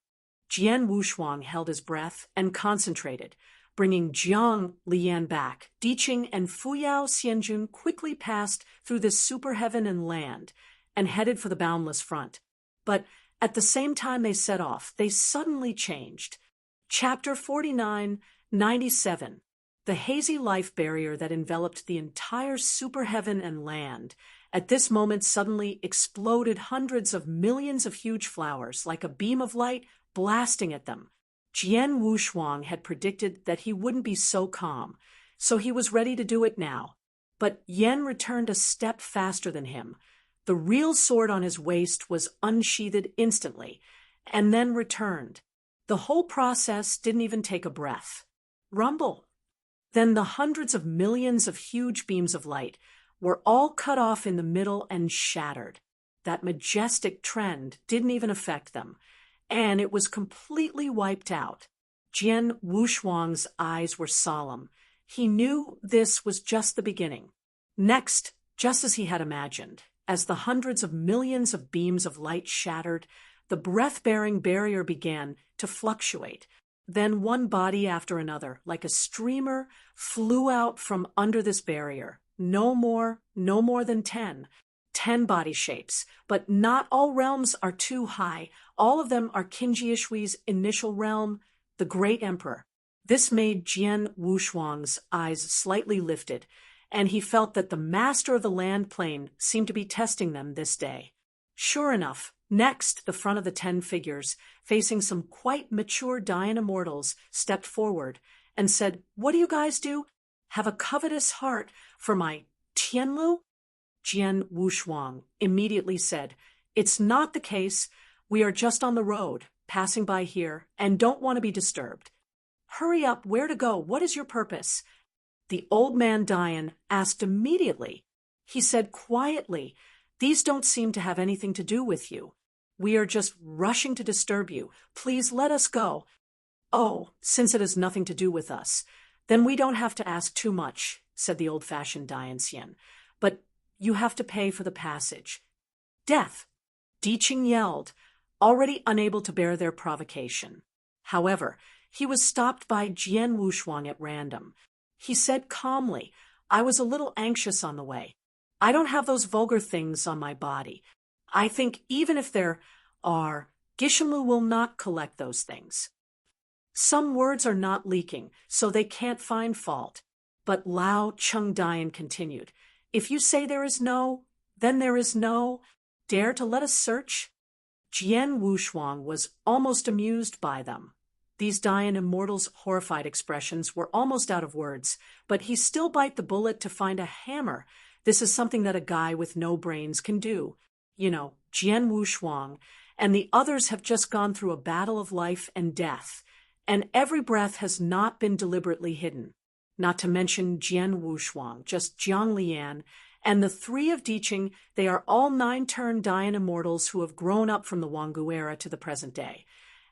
Jian Wushuang held his breath and concentrated, bringing Jiang Lian back. Diqing and Fuyao Xianjun quickly passed through this super heaven and land and headed for the boundless front. But at the same time they set off, they suddenly changed. Chapter 49:97. The hazy life barrier that enveloped the entire super heaven and land at this moment suddenly exploded, hundreds of millions of huge flowers like a beam of light blasting at them. Jian Wushuang had predicted that he wouldn't be so calm, so he was ready to do it now. But Yen returned a step faster than him. The real sword on his waist was unsheathed instantly, and then returned. The whole process didn't even take a breath. Rumble. Then the hundreds of millions of huge beams of light were all cut off in the middle and shattered. That majestic trend didn't even affect them, and it was completely wiped out. Jian Wushuang's eyes were solemn. He knew this was just the beginning. Next, just as he had imagined, as the hundreds of millions of beams of light shattered, the breath-bearing barrier began to fluctuate. Then one body after another, like a streamer, flew out from under this barrier. No more than 10. 10 body shapes, but not all realms are too high. All of them are Qin Ji Shui's initial realm, the Great Emperor. This made Jian Wushuang's eyes slightly lifted, and he felt that the master of the land plane seemed to be testing them this day. Sure enough, next, the front of the 10 figures, facing some quite mature Dayan immortals, stepped forward and said, "What do you guys do? Have a covetous heart for my Tianlu?" Jian Wushuang immediately said, "It's not the case. We are just on the road, passing by here, and don't want to be disturbed." "Hurry up, where to go? What is your purpose?" The old man Dayan asked immediately. He said quietly, "These don't seem to have anything to do with you. We are just rushing to disturb you. Please let us go." "Oh, since it has nothing to do with us, then we don't have to ask too much," said the old-fashioned Dayan Xian. "But you have to pay for the passage." "Death!" Diqing yelled, already unable to bear their provocation. However, he was stopped by Jian Wushuang at random. He said calmly, "I was a little anxious on the way. I don't have those vulgar things on my body. I think even if there are, Gishamlu will not collect those things. Some words are not leaking, so they can't find fault. But Lao Chengdian continued, if you say there is no, then there is no. Dare to let us search? Jian Wushuang was almost amused by them. These Dayan immortals' horrified expressions were almost out of words, but he still bite the bullet to find a hammer. This is something that a guy with no brains can do. You know, Jian Wushuang and the others have just gone through a battle of life and death, and every breath has not been deliberately hidden. Not to mention Jian Wushuang, just Jiang Lian, and the three of Diqing, they are all 9-turn Dayan immortals who have grown up from the Wangu era to the present day.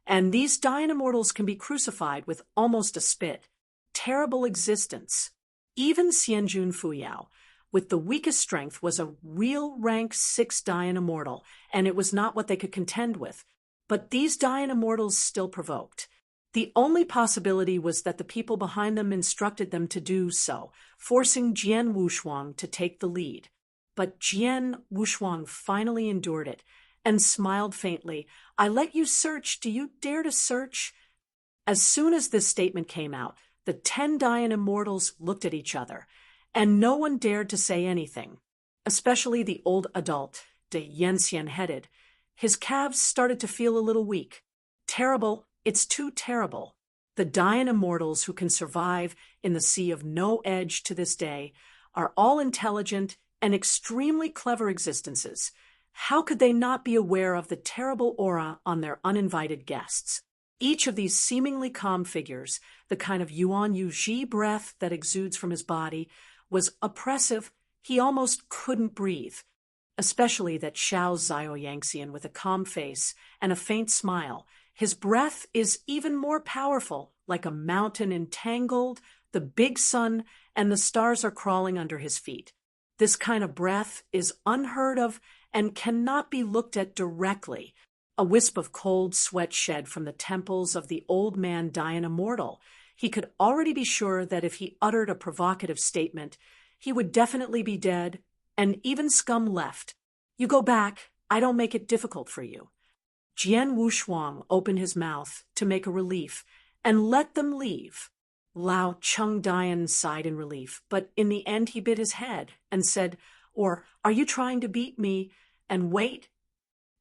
And these Dayan immortals can be crucified with almost a spit. Terrible existence. Even Xianjun Fuyao, with the weakest strength, was a real rank 6 Dayan immortal, and it was not what they could contend with. But these Dayan immortals still provoked. The only possibility was that the people behind them instructed them to do so, forcing Jian Wushuang to take the lead. But Jian Wushuang finally endured it, and smiled faintly. I let you search. Do you dare to search? As soon as this statement came out, the 10 Dayan immortals looked at each other, and no one dared to say anything, especially the old adult, de Yenxian headed. His calves started to feel a little weak. Terrible. It's too terrible. The Dayan immortals who can survive in the sea of no edge to this day are all intelligent and extremely clever existences. How could they not be aware of the terrible aura on their uninvited guests? Each of these seemingly calm figures, the kind of Yuan Yuji breath that exudes from his body, was oppressive. He almost couldn't breathe. Especially that Xiao Zio Yangxian with a calm face and a faint smile. His breath is even more powerful, like a mountain entangled, the big sun and the stars are crawling under his feet. This kind of breath is unheard of and cannot be looked at directly. A wisp of cold sweat shed from the temples of the old man Dayan immortal. He could already be sure that if he uttered a provocative statement, he would definitely be dead, and even scum left. You go back, I don't make it difficult for you. Jian Wushuang opened his mouth to make a relief and let them leave. Lao Chengdian sighed in relief, but in the end he bit his head and said, Or are you trying to beat me and wait?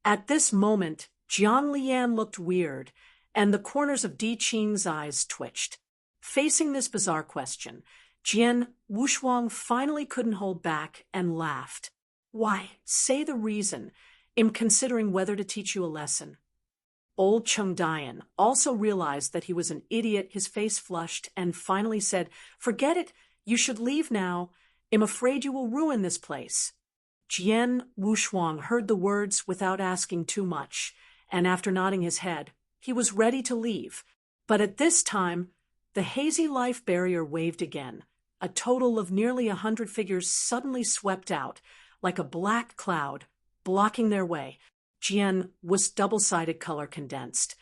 At this moment, Jiang Lian looked weird, and the corners of Di Qing's eyes twitched. Facing this bizarre question, Jian Wushuang finally couldn't hold back and laughed. Why, say the reason. I'm considering whether to teach you a lesson. Old Chengdian also realized that he was an idiot. His face flushed and finally said, Forget it. You should leave now. I'm afraid you will ruin this place. Jian Wushuang heard the words without asking too much, and after nodding his head, he was ready to leave. But at this time, the hazy life barrier waved again. A total of nearly 100 figures suddenly swept out, like a black cloud, blocking their way. Jian was double-sided color condensed,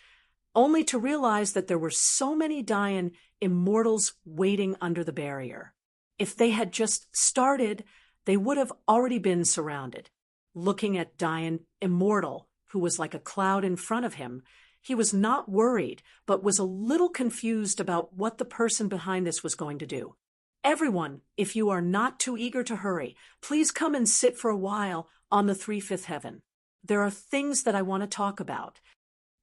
only to realize that there were so many Dayan immortals waiting under the barrier. If they had just started, they would have already been surrounded. Looking at Dayan immortal, who was like a cloud in front of him, he was not worried, but was a little confused about what the person behind this was going to do. Everyone, if you are not too eager to hurry, please come and sit for a while on the 3/5 heaven. There are things that I want to talk about.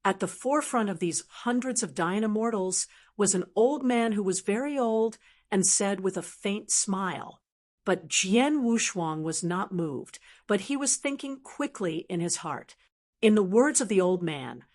At the forefront of these hundreds of Dayan immortals was an old man who was very old and said with a faint smile. But Jian Wushuang was not moved, but he was thinking quickly in his heart. In the words of the old man,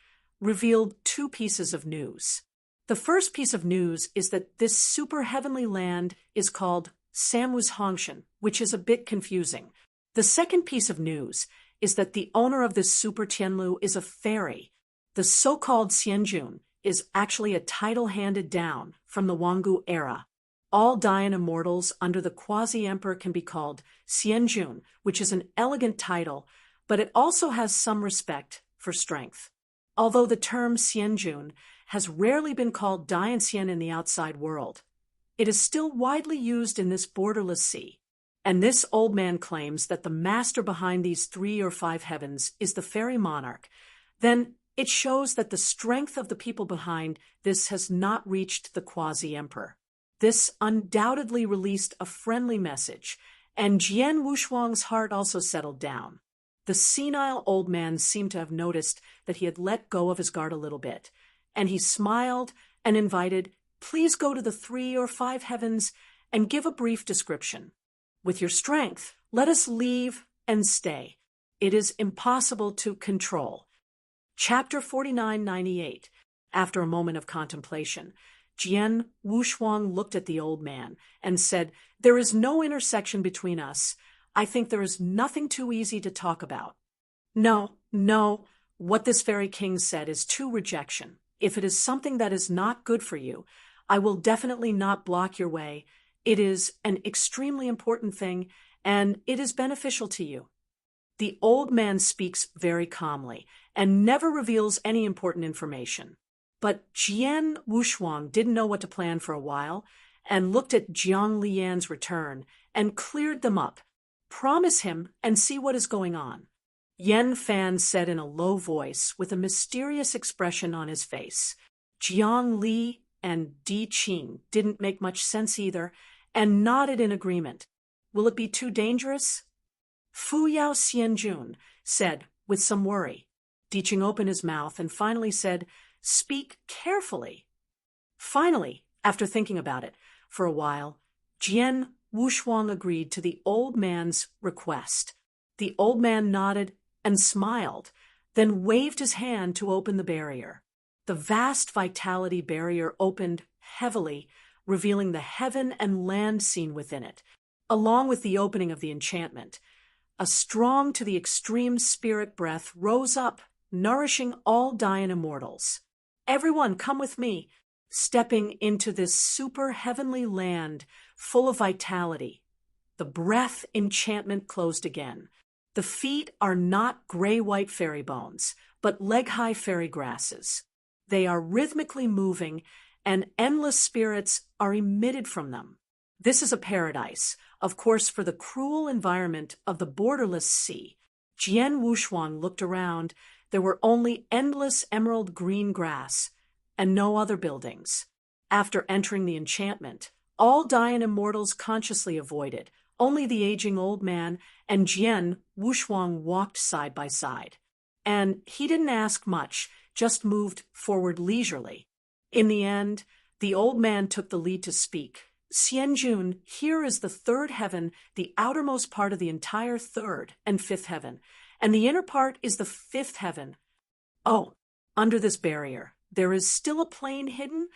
revealed 2 pieces of news. The first piece of news is that this super heavenly land is called Samwu's Hongshan, which is a bit confusing. The second piece of news is that the owner of this super Tianlu is a fairy. The so-called Xianjun is actually a title handed down from the Wangu era. All Dayan immortals under the quasi-emperor can be called Xianjun, which is an elegant title, but it also has some respect for strength. Although the term Xianjun has rarely been called Dayan Xian in the outside world, it is still widely used in this borderless sea. And this old man claims that the master behind these 3 or 5 heavens is the fairy monarch, then it shows that the strength of the people behind this has not reached the quasi-emperor. This undoubtedly released a friendly message, and Jian Wushuang's heart also settled down. The senile old man seemed to have noticed that he had let go of his guard a little bit, and he smiled and invited, "Please go to the 3 or 5 heavens and give a brief description. With your strength, let us leave and stay. It is impossible to control." Chapter 4998. After a moment of contemplation, Jian Wushuang looked at the old man and said, "There is no intersection between us. I think there is nothing too easy to talk about." No, what this fairy king said is true rejection. If it is something that is not good for you, I will definitely not block your way. It is an extremely important thing, and it is beneficial to you. The old man speaks very calmly and never reveals any important information. But Jian Wushuang didn't know what to plan for a while and looked at Jiang Lian's return and cleared them up. "Promise him and see what is going on." Yan Fan said in a low voice with a mysterious expression on his face. Jiang Li and Di Qing didn't make much sense either and nodded in agreement. "Will it be too dangerous?" Fu Yao Xianjun said with some worry. Di Qing opened his mouth and finally said, "Speak carefully." Finally, after thinking about it for a while, Jian Wushuang agreed to the old man's request. The old man nodded and smiled, then waved his hand to open the barrier. The vast vitality barrier opened heavily, revealing the heaven and land scene within it, along with the opening of the enchantment. A strong to the extreme spirit breath rose up, nourishing all Dayan immortals. "Everyone, come with me," stepping into this super heavenly land full of vitality. The breath enchantment closed again. The feet are not gray-white fairy bones, but leg-high fairy grasses. They are rhythmically moving, and endless spirits are emitted from them. This is a paradise, of course, for the cruel environment of the borderless sea. Jian Wushuang looked around. There were only endless emerald green grass, and no other buildings. After entering the enchantment, all Dayan immortals consciously avoided. Only the aging old man and Jian Wushuang walked side by side. And he didn't ask much, just moved forward leisurely. In the end, the old man took the lead to speak. "Xianjun, here is the 3rd heaven, the outermost part of the entire 3rd and 5th heaven, and the inner part is the 5th heaven. Oh, under this barrier, there is still a plane hidden?"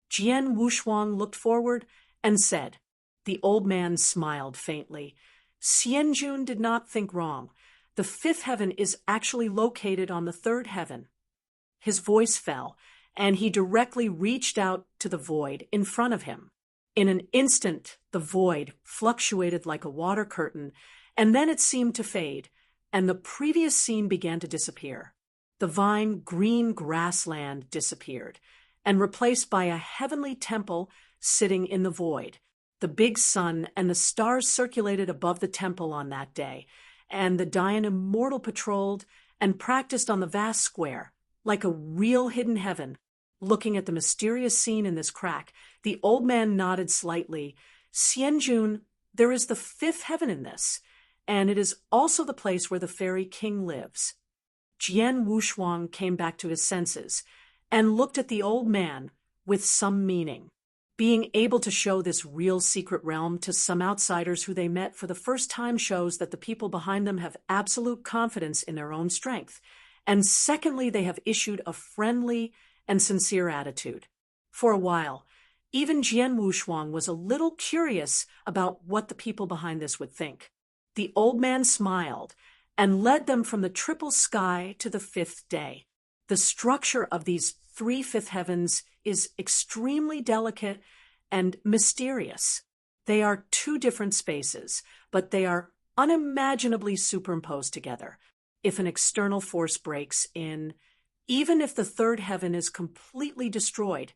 Jian Wushuang looked forward and said. The old man smiled faintly. Xianjun did not think wrong. The 5th heaven is actually located on the 3rd heaven. His voice fell, and he directly reached out to the void in front of him. In an instant, the void fluctuated like a water curtain, and then it seemed to fade, and the previous scene began to disappear. The vine green grassland disappeared, and replaced by a heavenly temple sitting in the void. The big sun and the stars circulated above the temple on that day, and the Dayan immortal patrolled and practiced on the vast square, like a real hidden heaven. Looking at the mysterious scene in this crack, the old man nodded slightly. "Xianjun, there is the 5th heaven in this, and it is also the place where the fairy king lives." Jian Wushuang came back to his senses and looked at the old man with some meaning. Being able to show this real secret realm to some outsiders who they met for the first time shows that the people behind them have absolute confidence in their own strength. And secondly, they have issued a friendly and sincere attitude. For a while, even Jian Wushuang was a little curious about what the people behind this would think. The old man smiled and led them from the triple sky to the 5th day. The structure of these 3 5th heavens is extremely delicate and mysterious. They are 2 different spaces, but they are unimaginably superimposed together. If an external force breaks in, even if the 3rd heaven is completely destroyed,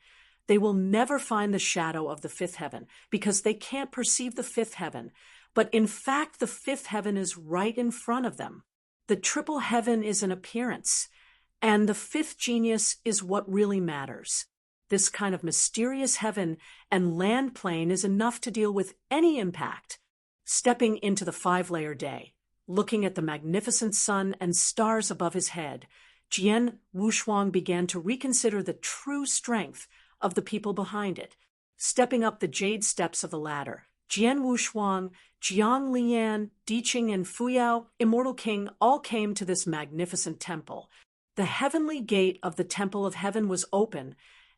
They will never find the shadow of the fifth heaven because they can't perceive the fifth heaven. But in fact, the fifth heaven is right in front of them. The triple heaven is an appearance, and the fifth genius is what really matters. This kind of mysterious heaven and land plane is enough to deal with any impact. Stepping into the five-layer day, looking at the magnificent sun and stars above his head, Jian Wushuang began to reconsider the true strength of the people behind it. Stepping up the jade steps of the ladder, Jian Wushuang, Jiang Lian, Diqing, and Fuyao, Immortal King, all came to this magnificent temple. The heavenly gate of the Temple of Heaven was open,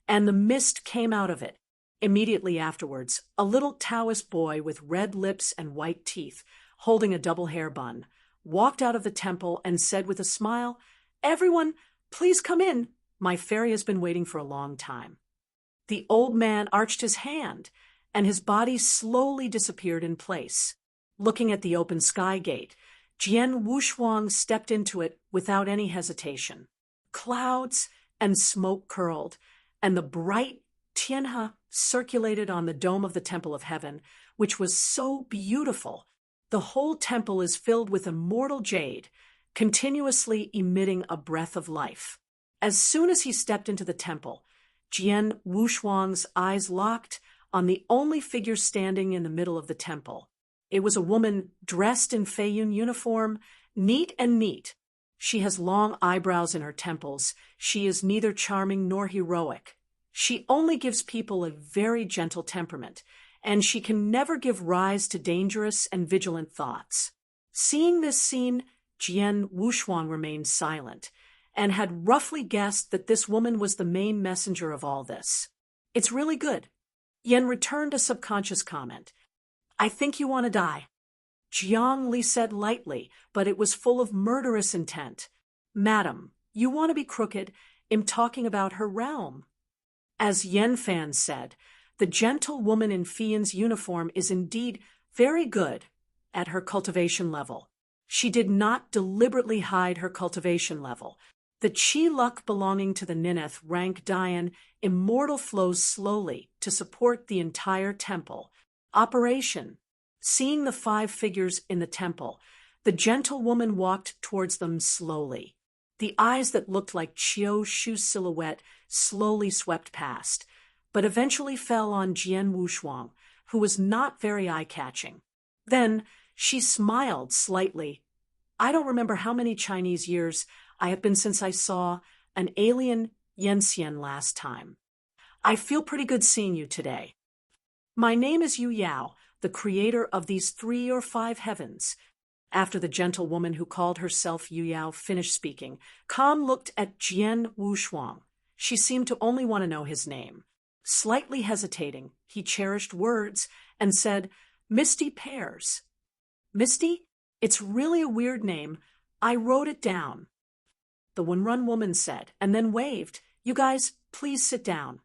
and the mist came out of it. Immediately afterwards, a little Taoist boy with red lips and white teeth, holding a double hair bun, walked out of the temple and said with a smile, "Everyone, please come in. My fairy has been waiting for a long time." The old man arched his hand, and his body slowly disappeared in place. Looking at the open sky gate, Jian Wushuang stepped into it without any hesitation. Clouds and smoke curled, and the bright Tianhe circulated on the dome of the Temple of Heaven, which was so beautiful. The whole temple is filled with immortal jade, continuously emitting a breath of life. As soon as he stepped into the temple, Jian Wushuang's eyes locked on the only figure standing in the middle of the temple. It was a woman dressed in Feiyun uniform, neat and neat. She has long eyebrows in her temples. She is neither charming nor heroic. She only gives people a very gentle temperament, and she can never give rise to dangerous and vigilant thoughts. Seeing this scene, Jian Wushuang remained silent, and had roughly guessed that this woman was the main messenger of all this. "It's really good." Yen returned a subconscious comment. "I think you want to die." Jiang Li said lightly, but it was full of murderous intent. "Madam, you want to be crooked. I'm talking about her realm." As Yen Fan said, the gentle woman in Feiyun's uniform is indeed very good at her cultivation level. She did not deliberately hide her cultivation level. The chi luck belonging to the Nineth rank Dian immortal flows slowly to support the entire temple. Operation. Seeing the five figures in the temple, the gentle woman walked towards them slowly. The eyes that looked like Chiu Shu's silhouette slowly swept past, but eventually fell on Jian Wushuang, who was not very eye-catching. Then she smiled slightly. "I don't remember how many Chinese years I have been since I saw an alien Yenxian last time. I feel pretty good seeing you today. My name is Yu Yao, the creator of these 3 or 5 heavens." After the gentle woman who called herself Yu Yao finished speaking, Kam looked at Jian Wushuang. She seemed to only want to know his name. Slightly hesitating, he cherished words and said, "Misty Pears." "Misty? It's really a weird name. I wrote it down." The Wenrun woman said, and then waved, "You guys, please sit down."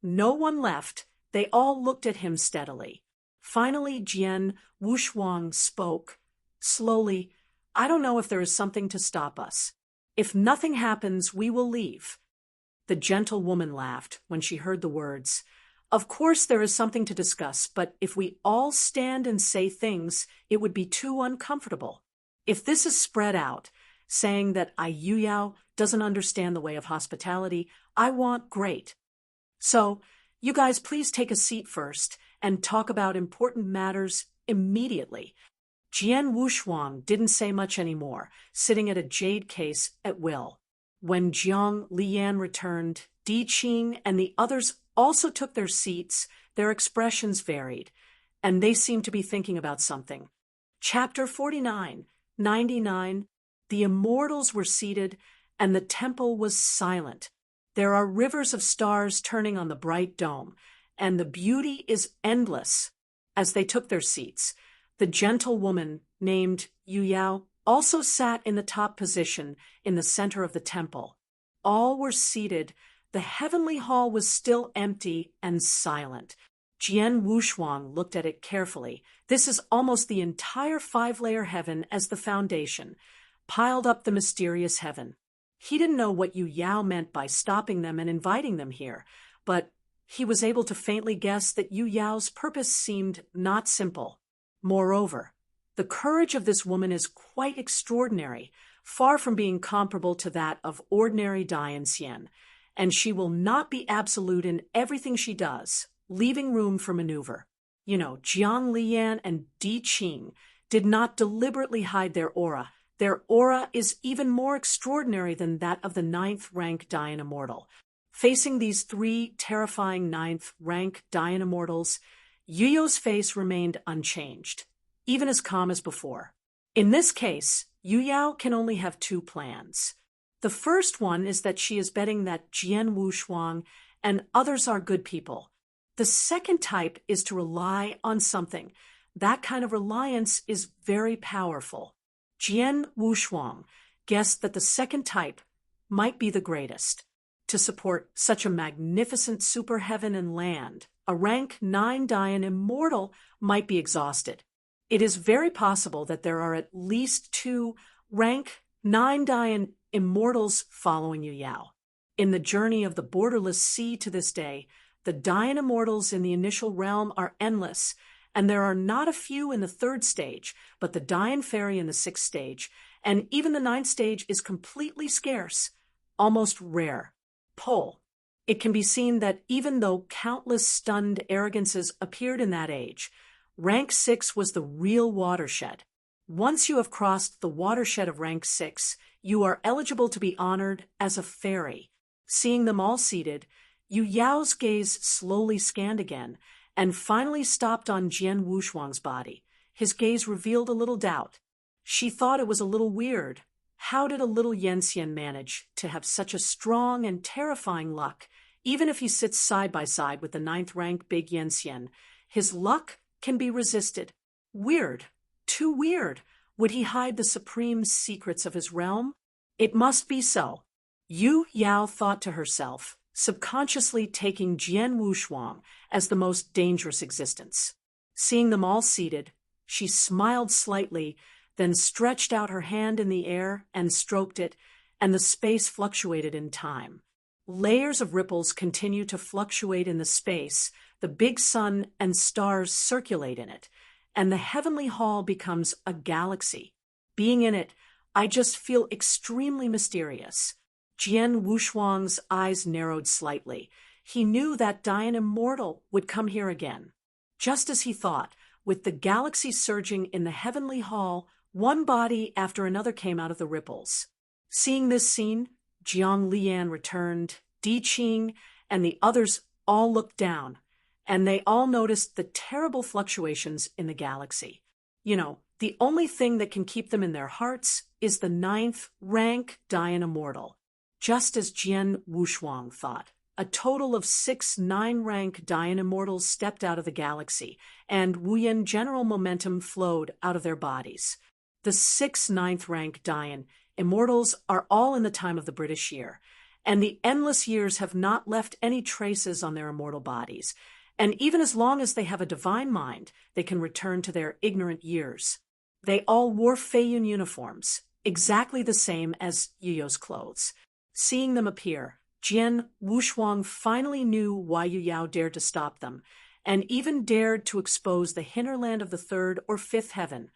No one left. They all looked at him steadily. Finally, Jian Wushuang spoke. Slowly, "I don't know if there is something to stop us. If nothing happens, we will leave." The gentle woman laughed when she heard the words. "Of course there is something to discuss, but if we all stand and say things, it would be too uncomfortable. If this is spread out, saying that Yu Yao doesn't understand the way of hospitality, I want great. So, you guys please take a seat first and talk about important matters immediately." Jian Wushuang didn't say much anymore, sitting at a jade case at will. When Jiang Lian returned, Di Qing and the others also took their seats. Their expressions varied, and they seemed to be thinking about something. Chapter 49, 99. The immortals were seated, and the temple was silent. There are rivers of stars turning on the bright dome, and the beauty is endless. As they took their seats, the gentle woman named Yu Yao also sat in the top position in the center of the temple. All were seated. The heavenly hall was still empty and silent. Jian Wushuang looked at it carefully. This is almost the entire 5-layer heaven as the foundation, piled up the mysterious heaven. He didn't know what Yu Yao meant by stopping them and inviting them here, but he was able to faintly guess that Yu Yao's purpose seemed not simple. Moreover, the courage of this woman is quite extraordinary, far from being comparable to that of ordinary Dian Xian, and she will not be absolute in everything she does, leaving room for maneuver. Jiang Lian and Di Qing did not deliberately hide their aura. Their aura is even more extraordinary than that of the 9th-rank Dian Immortal. Facing these 3 terrifying 9th-rank Dian Immortals, Yu Yao's face remained unchanged, even as calm as before. In this case, Yu Yao can only have 2 plans. The first one is that she is betting that Jian Wushuang and others are good people. The second type is to rely on something. That kind of reliance is very powerful. Jian Wushuang guessed that the second type might be the greatest. To support such a magnificent super heaven and land, a rank 9 Dian Immortal might be exhausted. It is very possible that there are at least 2 rank 9 Dian Immortals following Yu Yao. In the journey of the borderless sea to this day, the Dian Immortals in the initial realm are endless, and there are not a few in the 3rd stage, but the Dian Fairy in the 6th stage, and even the 9th stage is completely scarce, almost rare. Poll. It can be seen that even though countless stunned arrogances appeared in that age, rank 6 was the real watershed. Once you have crossed the watershed of rank 6, you are eligible to be honored as a fairy. Seeing them all seated, Yu Yao's gaze slowly scanned again, and finally stopped on Jian Wushuang's body. His gaze revealed a little doubt. She thought it was a little weird. How did a little Yanxian manage to have such a strong and terrifying luck? Even if he sits side by side with the 9th-rank big Yanxian, his luck can be resisted. Weird. Too weird. Would he hide the supreme secrets of his realm? It must be so. Yu Yao thought to herself, subconsciously taking Jian Wushuang as the most dangerous existence. Seeing them all seated, she smiled slightly, then stretched out her hand in the air and stroked it, and the space fluctuated in time. Layers of ripples continue to fluctuate in the space, the big sun and stars circulate in it, and the heavenly hall becomes a galaxy. Being in it, I just feel extremely mysterious. Jian Wushuang's eyes narrowed slightly. He knew that Dian Immortal would come here again. Just as he thought, with the galaxy surging in the heavenly hall, one body after another came out of the ripples. Seeing this scene, Jiang Lian returned, Di Qing, and the others all looked down, and they all noticed the terrible fluctuations in the galaxy. The only thing that can keep them in their hearts is the 9th-rank Dian Immortal. Just as Jian Wushuang thought, a total of 6 9-rank Dian Immortals stepped out of the galaxy, and Wuyan general momentum flowed out of their bodies. The 6 9th-rank Dian Immortals are all in the time of the British year, and the endless years have not left any traces on their immortal bodies, and even as long as they have a divine mind, they can return to their ignorant years. They all wore Feiyun uniforms, exactly the same as Yu Yao's clothes. Seeing them appear, Jian Wushuang finally knew why Yu Yao dared to stop them, and even dared to expose the hinterland of the 3rd or 5th heaven.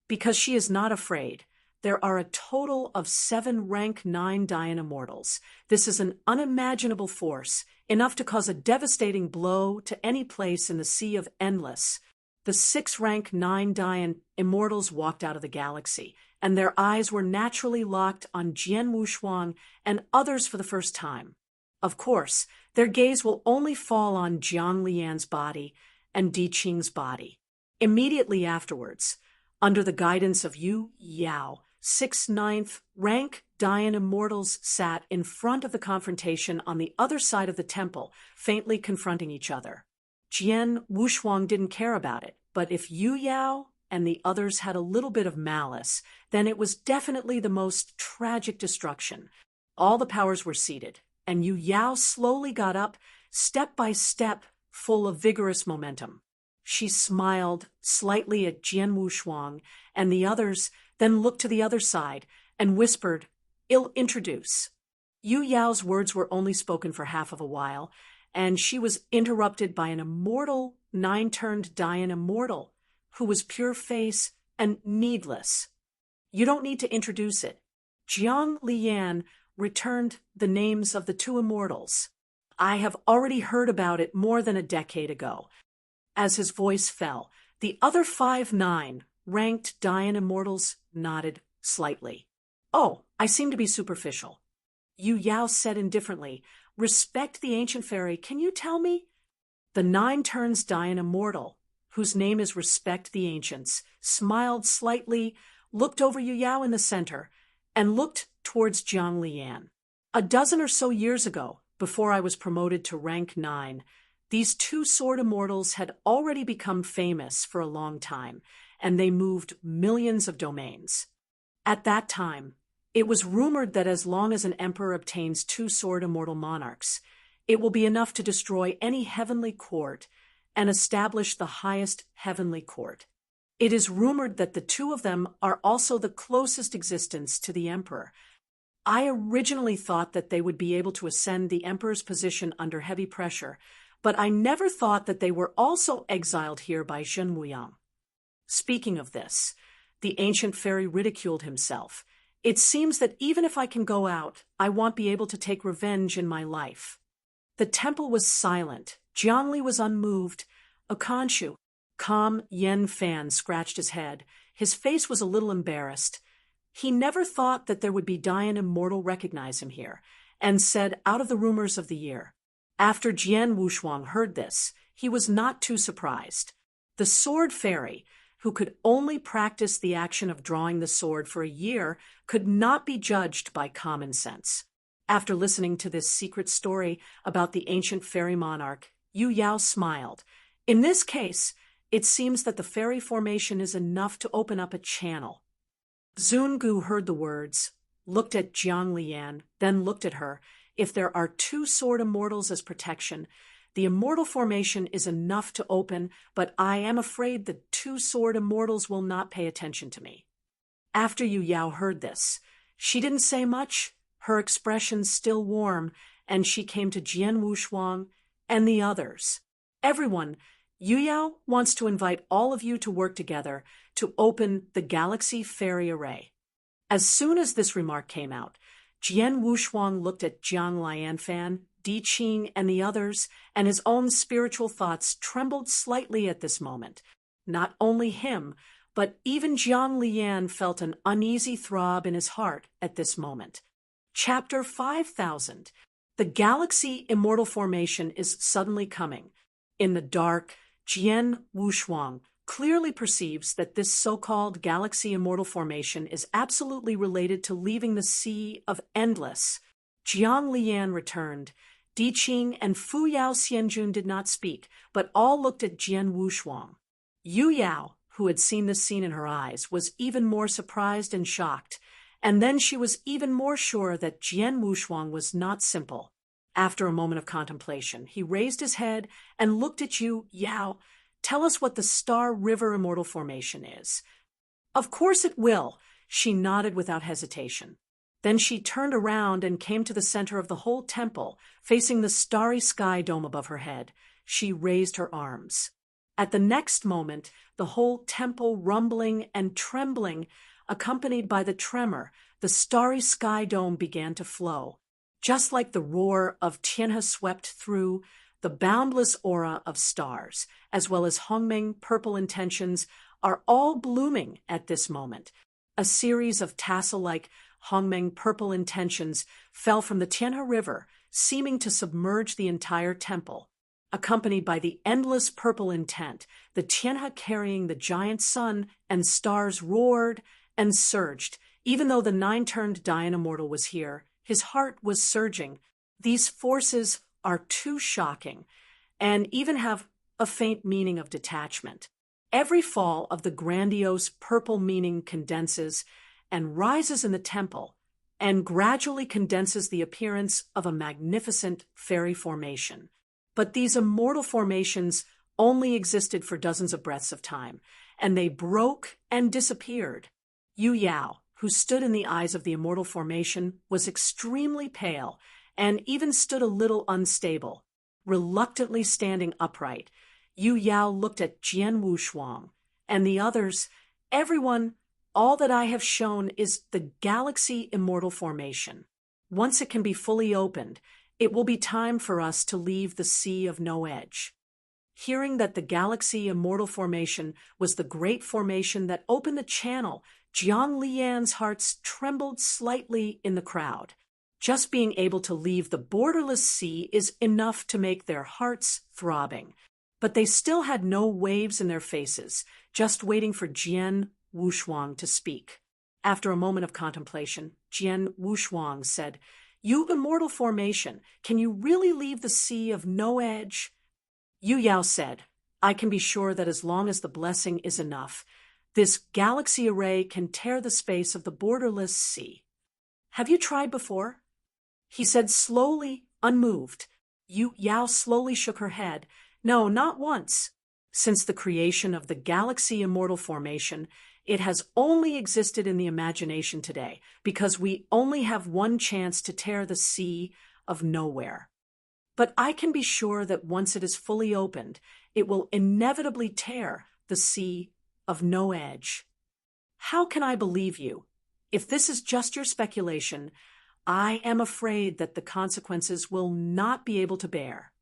Because she is not afraid. There are a total of 7 rank 9 Dian Immortals. This is an unimaginable force, enough to cause a devastating blow to any place in the Sea of Endless. The 6 rank 9 Dian Immortals walked out of the galaxy, and their eyes were naturally locked on Jian Wushuang and others for the first time. Of course, their gaze will only fall on Jiang Lian's body and Di Qing's body. Immediately afterwards, under the guidance of Yu Yao, 6 9th-rank Dian Immortals sat in front of the confrontation on the other side of the temple, faintly confronting each other. Jian Wushuang didn't care about it, but if Yu Yao and the others had a little bit of malice, then it was definitely the most tragic destruction. All the powers were seated, and Yu Yao slowly got up, step by step, full of vigorous momentum. She smiled slightly at Jian Wushuang and the others, then looked to the other side and whispered, "I'll introduce." Yu Yao's words were only spoken for half of a while, and she was interrupted by an immortal, nine-turned Dayan immortal, who was pure face and needless. You don't need to introduce it. Jiang Lian returned the names of the two immortals. I have already heard about it more than a decade ago. As his voice fell, the other 5 ranked Dayan immortals nodded slightly. Oh, I seem to be superficial. Yu Yao said indifferently, respect the ancient fairy, can you tell me? The 9 turns Dayan immortal, whose name is Respect the Ancients, smiled slightly, looked over Yu Yao in the center, and looked towards Jiang Lian. A dozen or so years ago, before I was promoted to rank 9, these 2 sword immortals had already become famous for a long time, and they moved millions of domains. At that time, it was rumored that as long as an emperor obtains 2 sword immortal monarchs, it will be enough to destroy any heavenly court and establish the highest heavenly court. It is rumored that the 2 of them are also the closest existence to the emperor. I originally thought that they would be able to ascend the emperor's position under heavy pressure, but I never thought that they were also exiled here by Zhen Wuyang. Speaking of this, the ancient fairy ridiculed himself. It seems that even if I can go out, I won't be able to take revenge in my life. The temple was silent. Jiangli was unmoved. Akanshu, calm Yen Fan, scratched his head. His face was a little embarrassed. He never thought that there would be Dayan immortal recognize him here, and said out of the rumors of the year. After Jian Wushuang heard this, he was not too surprised. The sword fairy, who could only practice the action of drawing the sword for a year, could not be judged by common sense. After listening to this secret story about the ancient fairy monarch, Yu Yao smiled. In this case, it seems that the fairy formation is enough to open up a channel. Zungu heard the words, looked at Jiang Lian, then looked at her. If there are 2 sword immortals as protection, the immortal formation is enough to open, but I am afraid the 2 sword immortals will not pay attention to me. After Yu Yao heard this, she didn't say much, her expression still warm, and she came to Jian Wushuang and the others. Everyone, Yu Yao wants to invite all of you to work together to open the Galaxy Fairy Array. As soon as this remark came out, Jian Wushuang looked at Jiang Lianfan, Di Qing, and the others, and his own spiritual thoughts trembled slightly at this moment. Not only him, but even Jiang Lian felt an uneasy throb in his heart at this moment. Chapter 5000. The Galaxy Immortal Formation is suddenly coming. In the dark, Jian Wushuang clearly perceives that this so-called Galaxy Immortal Formation is absolutely related to leaving the Sea of Endless. Jiang Lian returned. Di Qing and Fu Yao Xianjun did not speak, but all looked at Jian Wushuang. Yu Yao, who had seen this scene in her eyes, was even more surprised and shocked, and then she was even more sure that Jian Wushuang was not simple. After a moment of contemplation, he raised his head and looked at Yu Yao. Tell us what the Star River Immortal Formation is. Of course it will, she nodded without hesitation. Then she turned around and came to the center of the whole temple, facing the starry sky dome above her head. She raised her arms. At the next moment, the whole temple rumbling and trembling, accompanied by the tremor, the starry sky dome began to flow. Just like the roar of Tianhe swept through, the boundless aura of stars, as well as Hongmeng purple intentions, are all blooming at this moment. A series of tassel-like Hongmeng purple intentions fell from the Tianhe River, seeming to submerge the entire temple. Accompanied by the endless purple intent, the Tianhe carrying the giant sun and stars roared and surged. Even though the 9-turned Dayan Immortal was here, his heart was surging. These forces are too shocking, and even have a faint meaning of detachment. Every fall of the grandiose purple meaning condenses and rises in the temple, and gradually condenses the appearance of a magnificent fairy formation. But these immortal formations only existed for dozens of breaths of time, and they broke and disappeared. Yu Yao, who stood in the eyes of the immortal formation, was extremely pale, and even stood a little unstable. Reluctantly standing upright, Yu Yao looked at Jian Wushuang and the others. Everyone, all that I have shown is the galaxy immortal formation. Once it can be fully opened, it will be time for us to leave the sea of no edge. Hearing that the galaxy immortal formation was the great formation that opened the channel, Jiang Lian's hearts trembled slightly in the crowd. Just being able to leave the borderless sea is enough to make their hearts throbbing. But they still had no waves in their faces, just waiting for Jian Wushuang to speak. After a moment of contemplation, Jian Wushuang said, "You immortal formation, can you really leave the sea of no edge?" Yu Yao said, "I can be sure that as long as the blessing is enough, this galaxy array can tear the space of the borderless sea." "Have you tried before?" he said slowly, unmoved. Yu Yao slowly shook her head. "No, not once. Since the creation of the galaxy immortal formation, it has only existed in the imagination today, because we only have one chance to tear the sea of nowhere. But I can be sure that once it is fully opened, it will inevitably tear the sea of no edge." "How can I believe you? If this is just your speculation, I am afraid that the consequences will not be able to bear."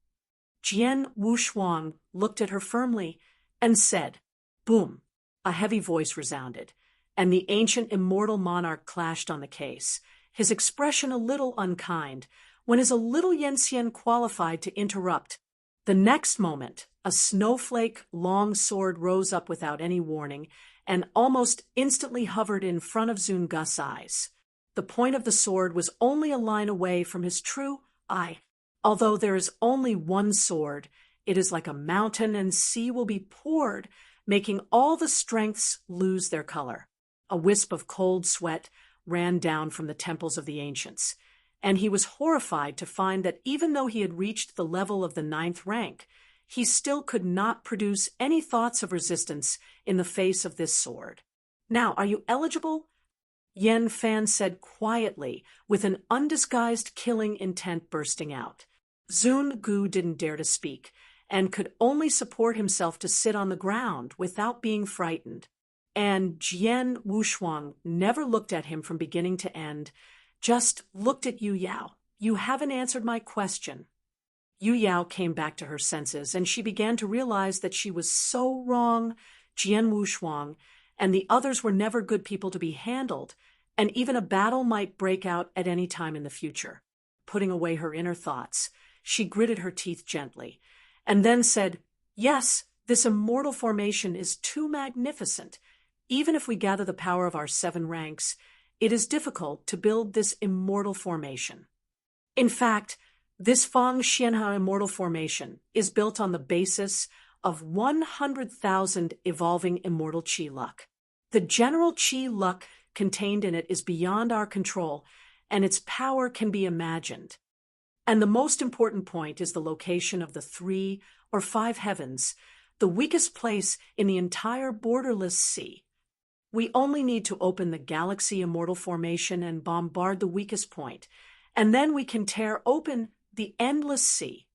Jian Wushuang looked at her firmly and said, "Boom." A heavy voice resounded, and the ancient immortal monarch clashed on the case, his expression a little unkind, when is a little Yenxian qualified to interrupt. The next moment, a snowflake-long sword rose up without any warning and almost instantly hovered in front of Zun Gus's eyes. The point of the sword was only a line away from his true eye. Although there is only one sword, it is like a mountain and sea will be poured, making all the strengths lose their color. A wisp of cold sweat ran down from the temples of the ancients, and he was horrified to find that even though he had reached the level of the 9th rank, he still could not produce any thoughts of resistance in the face of this sword. "Now, are you eligible?" Yen Fan said quietly, with an undisguised killing intent bursting out. Zun Gu didn't dare to speak, and could only support himself to sit on the ground without being frightened. And Jian Wushuang never looked at him from beginning to end, just looked at Yu Yao. "You haven't answered my question." Yu Yao came back to her senses, and she began to realize that she was so wrong. Jian Wushuang and the others were never good people to be handled, and even a battle might break out at any time in the future. Putting away her inner thoughts, she gritted her teeth gently, and then said, "Yes, this immortal formation is too magnificent. Even if we gather the power of our 7 ranks, it is difficult to build this immortal formation. In fact, this Fang Xianhao immortal formation is built on the basis of 100,000 evolving immortal qi luck. The general qi luck contained in it is beyond our control, and its power can be imagined. And the most important point is the location of the 3 or 5 heavens, the weakest place in the entire borderless sea. We only need to open the galaxy immortal formation and bombard the weakest point, and then we can tear open the endless sea."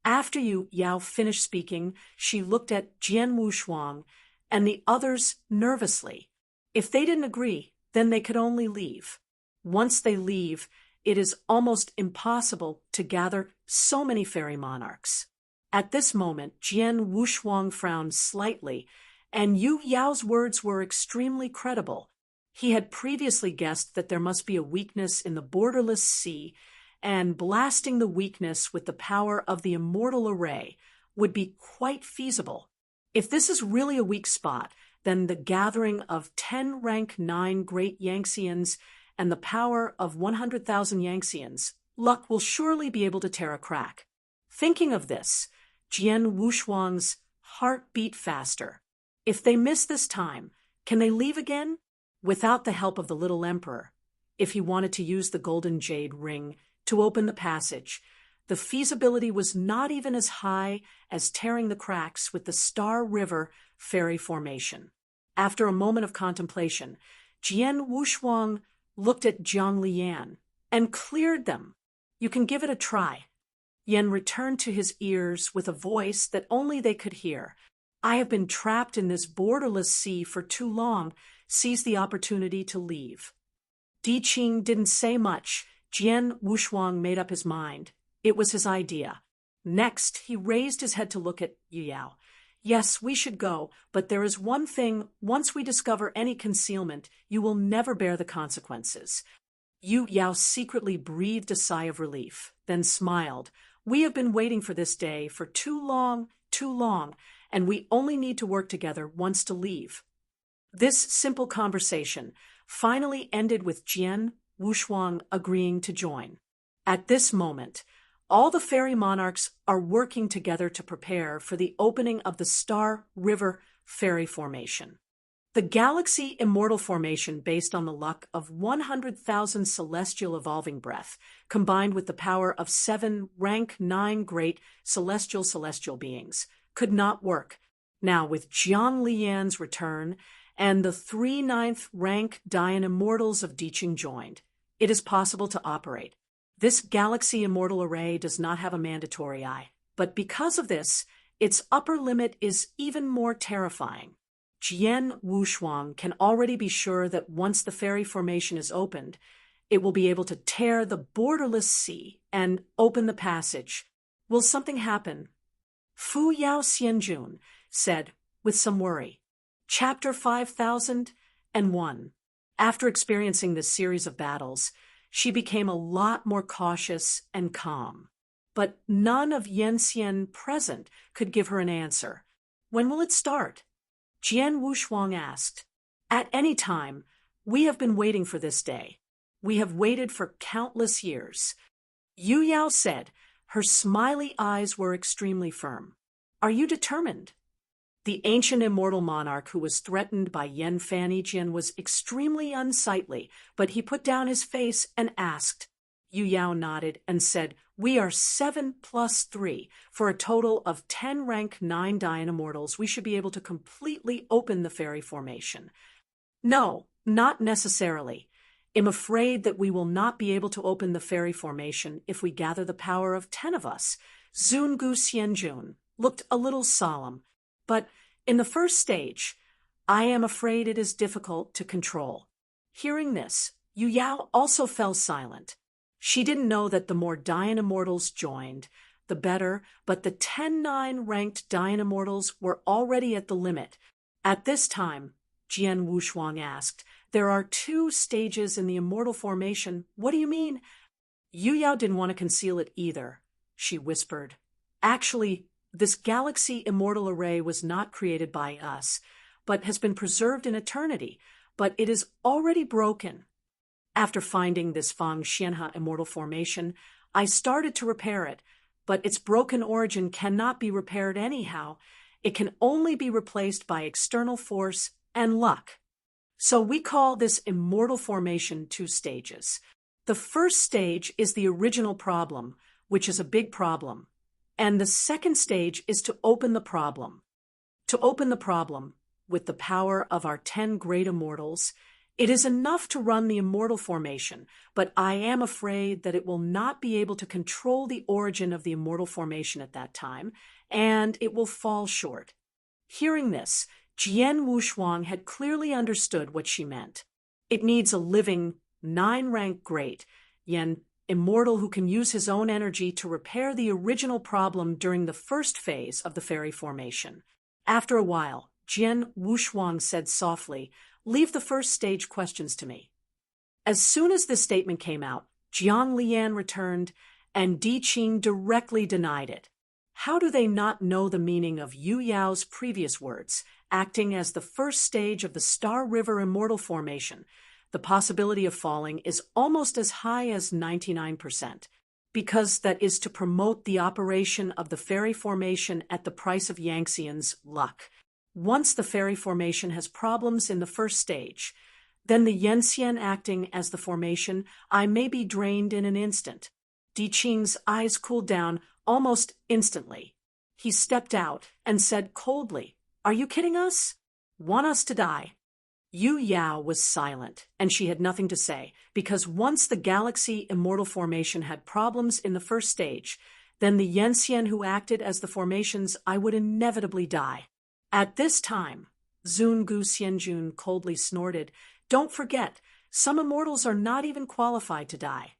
After Yu Yao finished speaking, she looked at Jian Wushuang and the others nervously. If they didn't agree, then they could only leave. Once they leave, it is almost impossible to gather so many fairy monarchs. At this moment, Jian Wushuang frowned slightly, and Yu Yao's words were extremely credible. He had previously guessed that there must be a weakness in the borderless sea, and blasting the weakness with the power of the immortal array would be quite feasible. If this is really a weak spot, then the gathering of 10 rank 9 great Yangxians and the power of 100,000 Yangxians, luck will surely be able to tear a crack. Thinking of this, Jian Wushuang's heart beat faster. If they miss this time, can they leave again? Without the help of the little emperor, if he wanted to use the golden jade ring to open the passage, the feasibility was not even as high as tearing the cracks with the Star River fairy formation. After a moment of contemplation, Jian Wushuang looked at Jiang Lian and cleared them. "You can give it a try." Yen returned to his ears with a voice that only they could hear. I have been trapped in this borderless sea for too long. Seize the opportunity to leave. Di Qing didn't say much. Jian Wushuang made up his mind. It was his idea. Next, he raised his head to look at Yu Yao. Yes, we should go, but there is one thing. Once we discover any concealment, you will never bear the consequences. Yu Yao secretly breathed a sigh of relief, then smiled. We have been waiting for this day for too long, and we only need to work together once to leave. This simple conversation finally ended with Jian Wushuang agreeing to join. At this moment, all the fairy monarchs are working together to prepare for the opening of the Star River Fairy Formation. The Galaxy Immortal Formation, based on the luck of 100,000 celestial evolving breath, combined with the power of 7 rank 9 great celestial beings, could not work. Now, with Jiang Lian's return and the 3 9th rank Dian Immortals of Diqing joined, it is possible to operate. This Galaxy Immortal Array does not have a mandatory eye, but because of this, its upper limit is even more terrifying. Jian Wushuang can already be sure that once the fairy formation is opened, it will be able to tear the borderless sea and open the passage. Will something happen? Fu Yao Xianjun said, with some worry. Chapter 5001. After experiencing this series of battles, she became a lot more cautious and calm. But none of Yanxian present could give her an answer. When will it start? Jian Wushuang asked. At any time. We have been waiting for this day. We have waited for countless years. Yu Yao said. Her smiley eyes were extremely firm. Are you determined? The ancient immortal monarch who was threatened by Yan Fanyijian was extremely unsightly, but he put down his face and asked. Yu Yao nodded and said, We are 7 plus 3. For a total of 10 rank 9 Dian Immortals, we should be able to completely open the fairy formation. No, not necessarily. I'm afraid that we will not be able to open the fairy formation if we gather the power of 10 of us. Zungu Xianjun looked a little solemn. But in the first stage, I am afraid it is difficult to control. Hearing this, Yu Yao also fell silent. She didn't know that the more Dian Immortals joined, the better, but the 10-9 ranked Dian Immortals were already at the limit. At this time, Jian Wushuang asked, There are 2 stages in the immortal formation. What do you mean? Yu Yao didn't want to conceal it either. She whispered, Actually, this Galaxy Immortal Array was not created by us, but has been preserved in eternity, but it is already broken. After finding this Fang Xianha Immortal Formation, I started to repair it, but its broken origin cannot be repaired anyhow. It can only be replaced by external force and luck. So we call this Immortal Formation 2 stages. The first stage is the original problem, which is a big problem. And the second stage is to open the problem. To open the problem, with the power of our 10 great immortals, it is enough to run the immortal formation, but I am afraid that it will not be able to control the origin of the immortal formation at that time, and it will fall short. Hearing this, Jian Wushuang had clearly understood what she meant. It needs a living, 9-rank great, Yan immortal who can use his own energy to repair the original problem during the first phase of the fairy formation. After a while, Jian Wushuang said softly, Leave the first stage questions to me. As soon as this statement came out, Jiang Lian returned, and Di Qing directly denied it. How do they not know the meaning of Yu Yao's previous words, acting as the first stage of the Star River Immortal Formation? The possibility of falling is almost as high as 99%, because that is to promote the operation of the fairy formation at the price of Yanxian's luck. Once the fairy formation has problems in the first stage, then the Yanxian acting as the formation, I may be drained in an instant. Di Qing's eyes cooled down almost instantly. He stepped out and said coldly, Are you kidding us? Want us to die? Yu Yao was silent, and she had nothing to say, because once the Galaxy Immortal Formation had problems in the first stage, then the Yanxian who acted as the formations, I would inevitably die. At this time, Zun Gu Xianjun coldly snorted, don't forget, some immortals are not even qualified to die.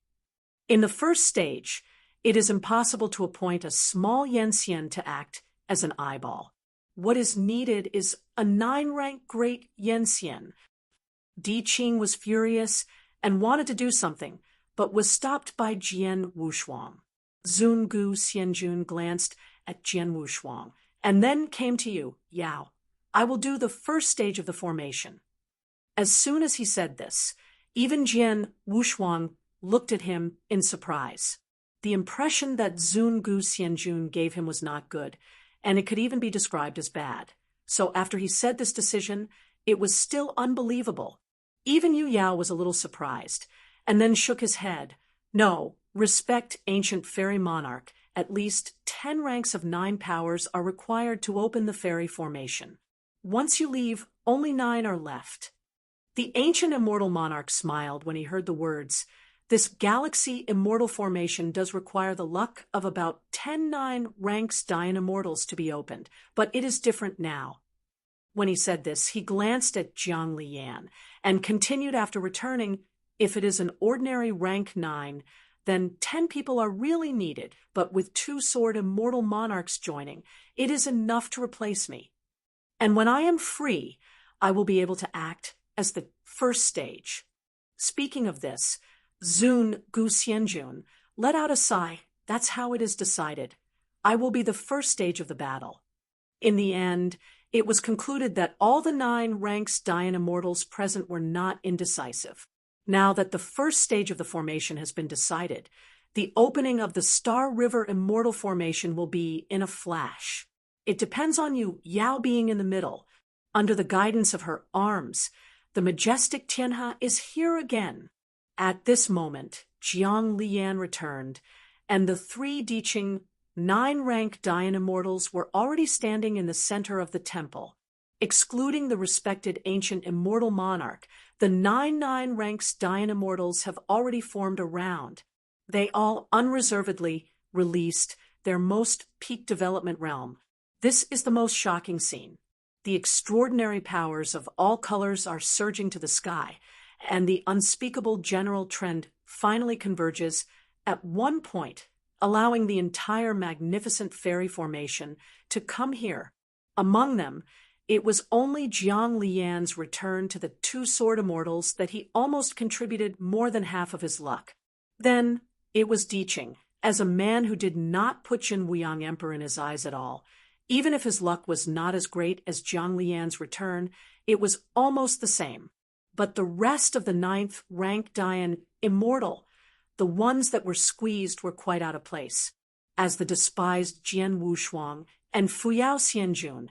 In the first stage, it is impossible to appoint a small Yanxian to act as an eyeball. What is needed is a 9-rank great Yanxian. Di Qing was furious and wanted to do something, but was stopped by Jian Wushuang. Zun Gu Xianjun glanced at Jian Wushuang, and then came to you, Yao. I will do the first stage of the formation. As soon as he said this, even Jian Wushuang looked at him in surprise. The impression that Zun Gu Xianjun gave him was not good, and it could even be described as bad. So after he said this decision, it was still unbelievable. Even Yu Yao was a little surprised, and then shook his head. No, respect ancient fairy monarch. At least 10 ranks of 9 powers are required to open the fairy formation. Once you leave, only 9 are left. The ancient immortal monarch smiled when he heard the words. This galaxy immortal formation does require the luck of about 10 9 ranks Dian immortals to be opened, but it is different now. When he said this, he glanced at Jiang Liyan and continued after returning, if it is an ordinary rank 9, then 10 people are really needed, but with 2-sword immortal monarchs joining, it is enough to replace me. And when I am free, I will be able to act as the first stage. Speaking of this, Zun Gu Xianjun let out a sigh. That's how it is decided. I will be the first stage of the battle. In the end, it was concluded that all the 9 ranks Dian immortals present were not indecisive. Now that the first stage of the formation has been decided, the opening of the Star River Immortal Formation will be in a flash. It depends on you, Yao being in the middle. Under the guidance of her arms, the majestic Tianhe is here again. At this moment, Jiang Liyan returned, and the 3 Diqing 9-rank Dian immortals were already standing in the center of the temple. Excluding the respected ancient immortal monarch, the 9 ranks Dian immortals have already formed around. They all unreservedly released their most peak development realm. This is the most shocking scene. The extraordinary powers of all colors are surging to the sky, and the unspeakable general trend finally converges at one point, allowing the entire magnificent fairy formation to come here. Among them, it was only Jiang Liyan's return to the 2-sword immortals that he almost contributed more than half of his luck. Then it was Di Qing, as a man who did not put Jin Wuyang Emperor in his eyes at all. Even if his luck was not as great as Jiang Liyan's return, it was almost the same. But the rest of the 9th rank Dian immortal, the ones that were squeezed, were quite out of place. As the despised Jian Wushuang and Fuyao Xianjun,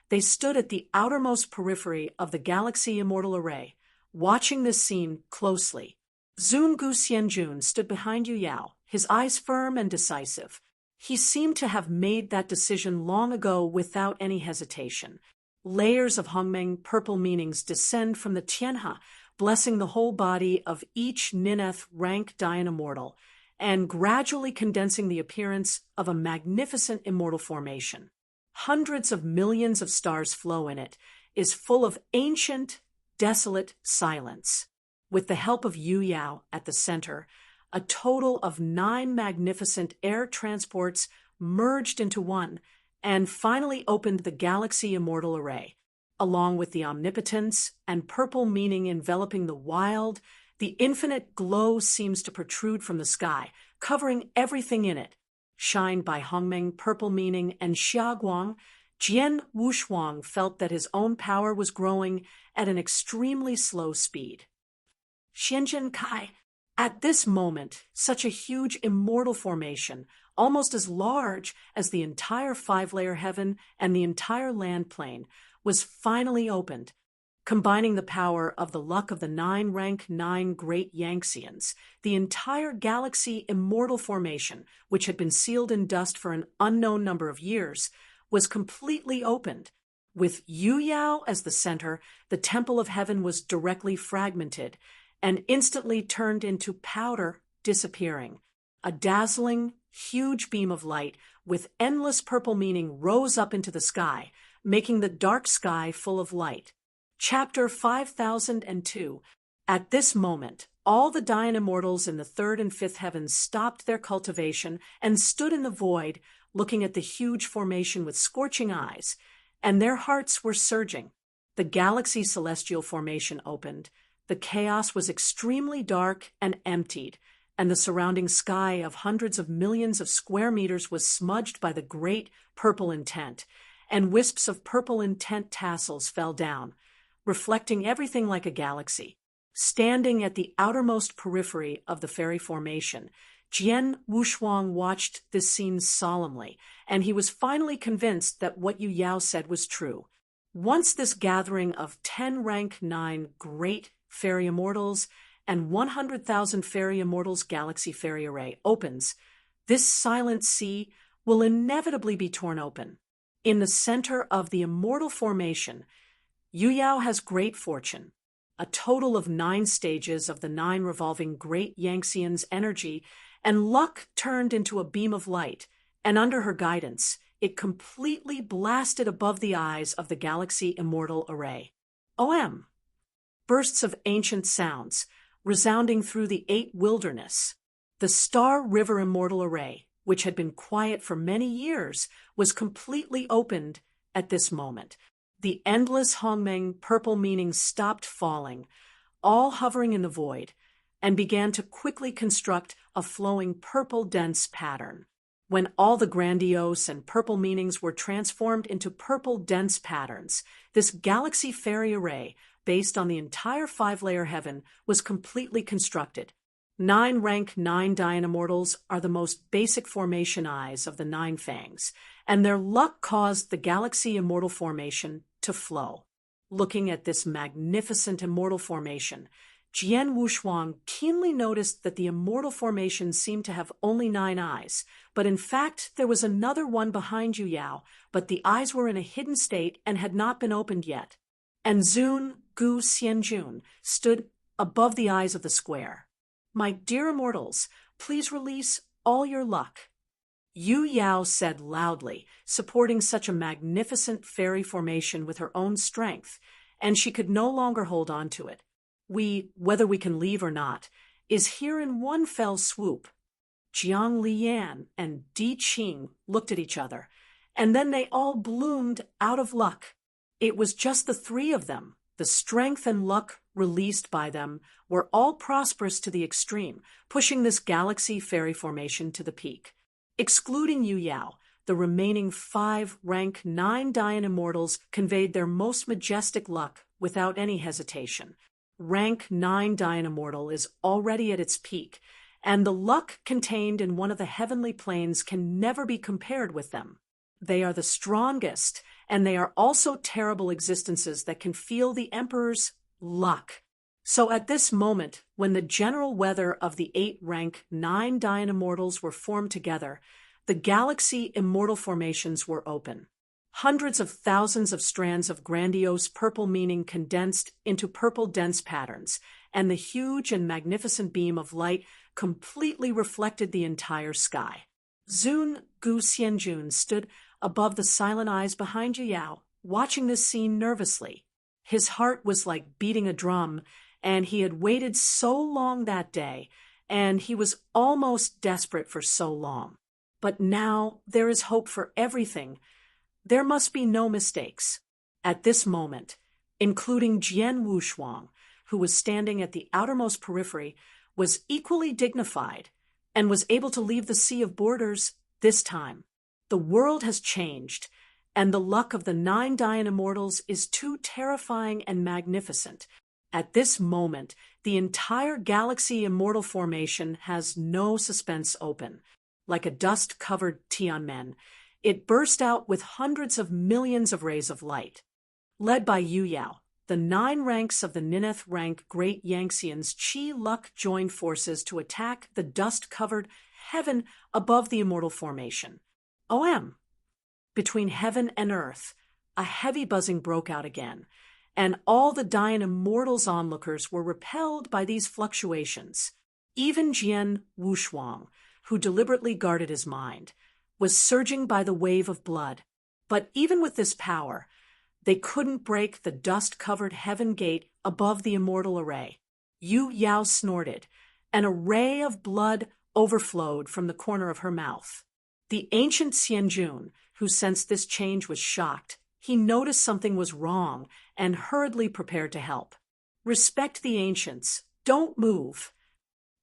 they stood at the outermost periphery of the galaxy immortal array, watching this scene closely. Zun Gu Xianjun stood behind Yu Yao, his eyes firm and decisive. He seemed to have made that decision long ago without any hesitation. Layers of Hongmeng purple meanings descend from the Tianhe, blessing the whole body of each Nineth rank Dian immortal, and gradually condensing the appearance of a magnificent immortal formation. Hundreds of millions of stars flow in it, is full of ancient, desolate silence. With the help of Yu Yao at the center, a total of 9 magnificent air transports merged into one, and finally opened the galaxy immortal array. Along with the omnipotence and purple meaning enveloping the wild, the infinite glow seems to protrude from the sky, covering everything in it. Shined by Hongmeng purple meaning and Xiaguang, Jian Wushuang felt that his own power was growing at an extremely slow speed. Xianjun Kai, at this moment, such a huge immortal formation, almost as large as the entire 5-layer heaven and the entire land plane, was finally opened. Combining the power of the luck of the 9 rank 9 great Yanxians, the entire galaxy immortal formation, which had been sealed in dust for an unknown number of years, was completely opened. With Yu Yao as the center, the temple of heaven was directly fragmented and instantly turned into powder, disappearing. a dazzling, huge beam of light with endless purple meaning rose up into the sky, making the dark sky full of light. Chapter 5002. At this moment, all the dying immortals in the third and fifth heavens stopped their cultivation and stood in the void, looking at the huge formation with scorching eyes, and their hearts were surging. The galaxy celestial formation opened. The chaos was extremely dark and emptied, and the surrounding sky of hundreds of millions of square meters was smudged by the great purple intent, and wisps of purple intent tassels fell down, reflecting everything like a galaxy. Standing at the outermost periphery of the fairy formation, Jian Wushuang watched this scene solemnly, and he was finally convinced that what Yu Yao said was true. Once this gathering of 10 rank 9 great fairy immortals and 100,000 fairy immortals galaxy fairy array opens, this silent sea will inevitably be torn open. In the center of the immortal formation, Yu Yao has great fortune. A total of 9 stages of the 9 revolving great Yangtzean's energy, and luck turned into a beam of light, and under her guidance, it completely blasted above the eyes of the galaxy immortal array. OM! Bursts of ancient sounds, resounding through the 8 wilderness. The Star River immortal array, which had been quiet for many years, was completely opened at this moment. The endless Hongmeng purple meanings stopped falling, all hovering in the void, and began to quickly construct a flowing purple dense pattern. When all the grandiose and purple meanings were transformed into purple dense patterns, this galaxy fairy array, based on the entire 5-layer heaven, was completely constructed. 9 rank 9 Dian immortals are the most basic formation eyes of the 9 fangs, and their luck caused the galaxy immortal formation to flow. Looking at this magnificent immortal formation, Jian Wushuang keenly noticed that the immortal formation seemed to have only 9 eyes, but in fact there was another one behind Yu Yao, but the eyes were in a hidden state and had not been opened yet. And Zun Gu Xianjun stood above the eyes of the square. "My dear immortals, please release all your luck," Yu Yao said loudly, supporting such a magnificent fairy formation with her own strength, and she could no longer hold on to it. Whether we can leave or not, is here in one fell swoop." Jiang Lian and Di Qing looked at each other, and then they all bloomed out of luck. It was just the 3 of them. The strength and luck released by them were all prosperous to the extreme, pushing this galaxy fairy formation to the peak. Excluding Yu Yao, the remaining 5 rank 9 Dian immortals conveyed their most majestic luck without any hesitation. Rank 9 Dian immortal is already at its peak, and the luck contained in one of the heavenly planes can never be compared with them. They are the strongest, and they are also terrible existences that can feel the Emperor's luck. So at this moment, when the general weather of the 8 rank 9 Dian immortals were formed together, the galaxy immortal formations were open. Hundreds of thousands of strands of grandiose purple meaning condensed into purple dense patterns, and the huge and magnificent beam of light completely reflected the entire sky. Zun Gu Xianjun stood above the silent eyes behind Yu Yao, watching this scene nervously. His heart was like beating a drum, and he had waited so long that day, and he was almost desperate for so long. But now there is hope for everything. There must be no mistakes. At this moment, including Jian Wushuang, who was standing at the outermost periphery, was equally dignified and was able to leave the sea of borders this time. The world has changed, and the luck of the 9 Dian immortals is too terrifying and magnificent. At this moment, the entire galaxy immortal formation has no suspense open. Like a dust-covered Tianmen, it burst out with hundreds of millions of rays of light. Led by Yu Yao, the 9 ranks of the Nineth rank Great Yangtzean's Qi luck joined forces to attack the dust-covered heaven above the immortal formation. OM! Between heaven and earth, a heavy buzzing broke out again, and all the Dian immortals' onlookers were repelled by these fluctuations. Even Jian Wushuang, who deliberately guarded his mind, was surging by the wave of blood. But even with this power, they couldn't break the dust-covered heaven gate above the immortal array. Yu Yao snorted. An array of blood overflowed from the corner of her mouth. The ancient Xianjun, who sensed this change, was shocked. He noticed something was wrong and hurriedly prepared to help. "Respect the ancients. Don't move,"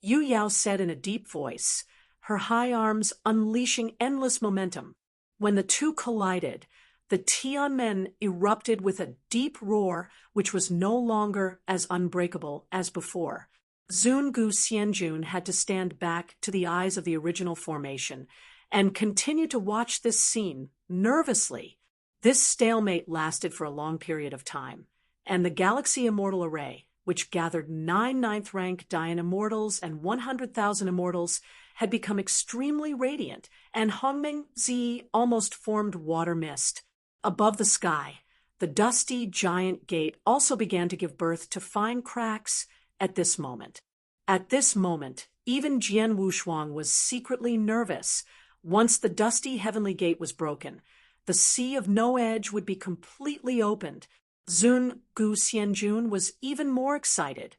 Yu Yao said in a deep voice, her high arms unleashing endless momentum. When the two collided, the Tianmen erupted with a deep roar which was no longer as unbreakable as before. Zungu Xianjun had to stand back to the eyes of the original formation and continue to watch this scene nervously. This stalemate lasted for a long period of time, and the Galaxy Immortal Array, which gathered 9 ninth-rank Dian Immortals and 100,000 Immortals, had become extremely radiant, and Hongmeng Zi almost formed water mist. Above the sky, the dusty giant gate also began to give birth to fine cracks at this moment. At this moment, even Jian Wushuang was secretly nervous. Once the dusty heavenly gate was broken, the sea of no edge would be completely opened. Zun Gu Xianjun was even more excited,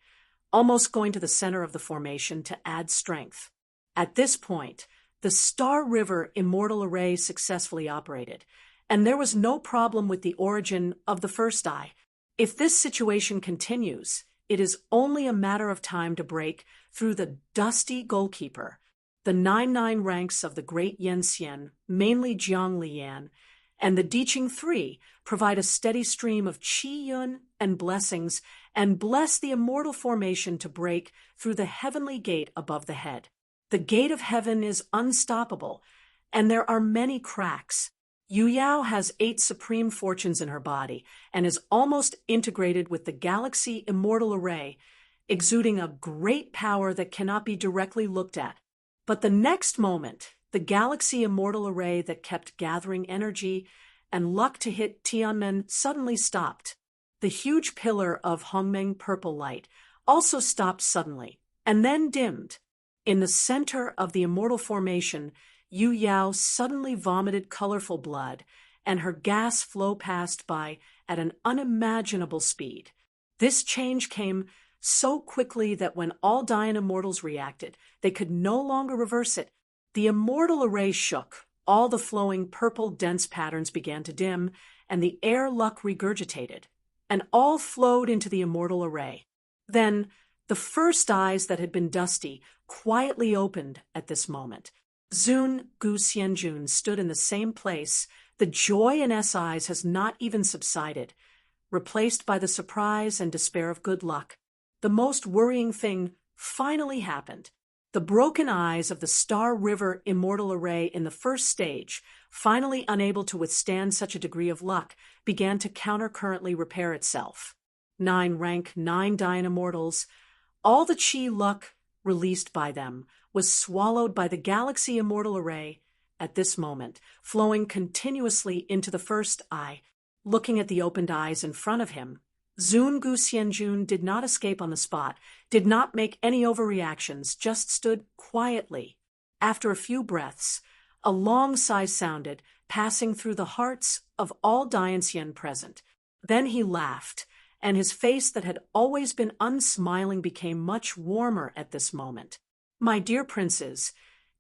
almost going to the center of the formation to add strength. At this point, the Star River Immortal Array successfully operated, and there was no problem with the origin of the first eye. If this situation continues, it is only a matter of time to break through the dusty goalkeeper. The 9 ranks of the Great Yanxian, mainly Jiang Lian, and the Diqing 3 provide a steady stream of qi yun and blessings and bless the immortal formation to break through the heavenly gate above the head. The gate of heaven is unstoppable, and there are many cracks. Yu Yao has 8 supreme fortunes in her body and is almost integrated with the Galaxy Immortal Array, exuding a great power that cannot be directly looked at. But the next moment, the Galaxy Immortal Array that kept gathering energy and luck to hit Tianmen suddenly stopped. The huge pillar of Hongmeng purple light also stopped suddenly, and then dimmed. In the center of the immortal formation, Yu Yao suddenly vomited colorful blood, and her gas flow passed by at an unimaginable speed. This change came so quickly that when all Dian Immortals reacted, they could no longer reverse it. The immortal array shook, all the flowing purple dense patterns began to dim, and the air luck regurgitated, and all flowed into the immortal array. Then, the first eyes that had been dusty quietly opened at this moment. Zun Gu Xianjun stood in the same place. The joy in S eyes has not even subsided, replaced by the surprise and despair of good luck. The most worrying thing finally happened. The broken eyes of the Star River Immortal Array in the first stage, finally unable to withstand such a degree of luck, began to countercurrently repair itself. 9 rank 9 Dian Immortals, all the chi luck released by them was swallowed by the Galaxy Immortal Array at this moment, flowing continuously into the first eye. Looking at the opened eyes in front of him, Zun Gu Xianjun did not escape on the spot, did not make any overreactions, just stood quietly. After a few breaths, a long sigh sounded, passing through the hearts of all Dianxian present. Then he laughed, and his face that had always been unsmiling became much warmer at this moment. "My dear princes,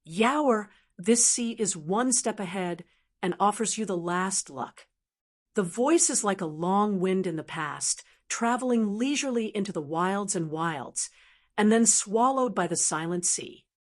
Yaoer, this sea is one step ahead and offers you the last luck." The voice is like a long wind in the past, traveling leisurely into the wilds and wilds, and then swallowed by the silent sea.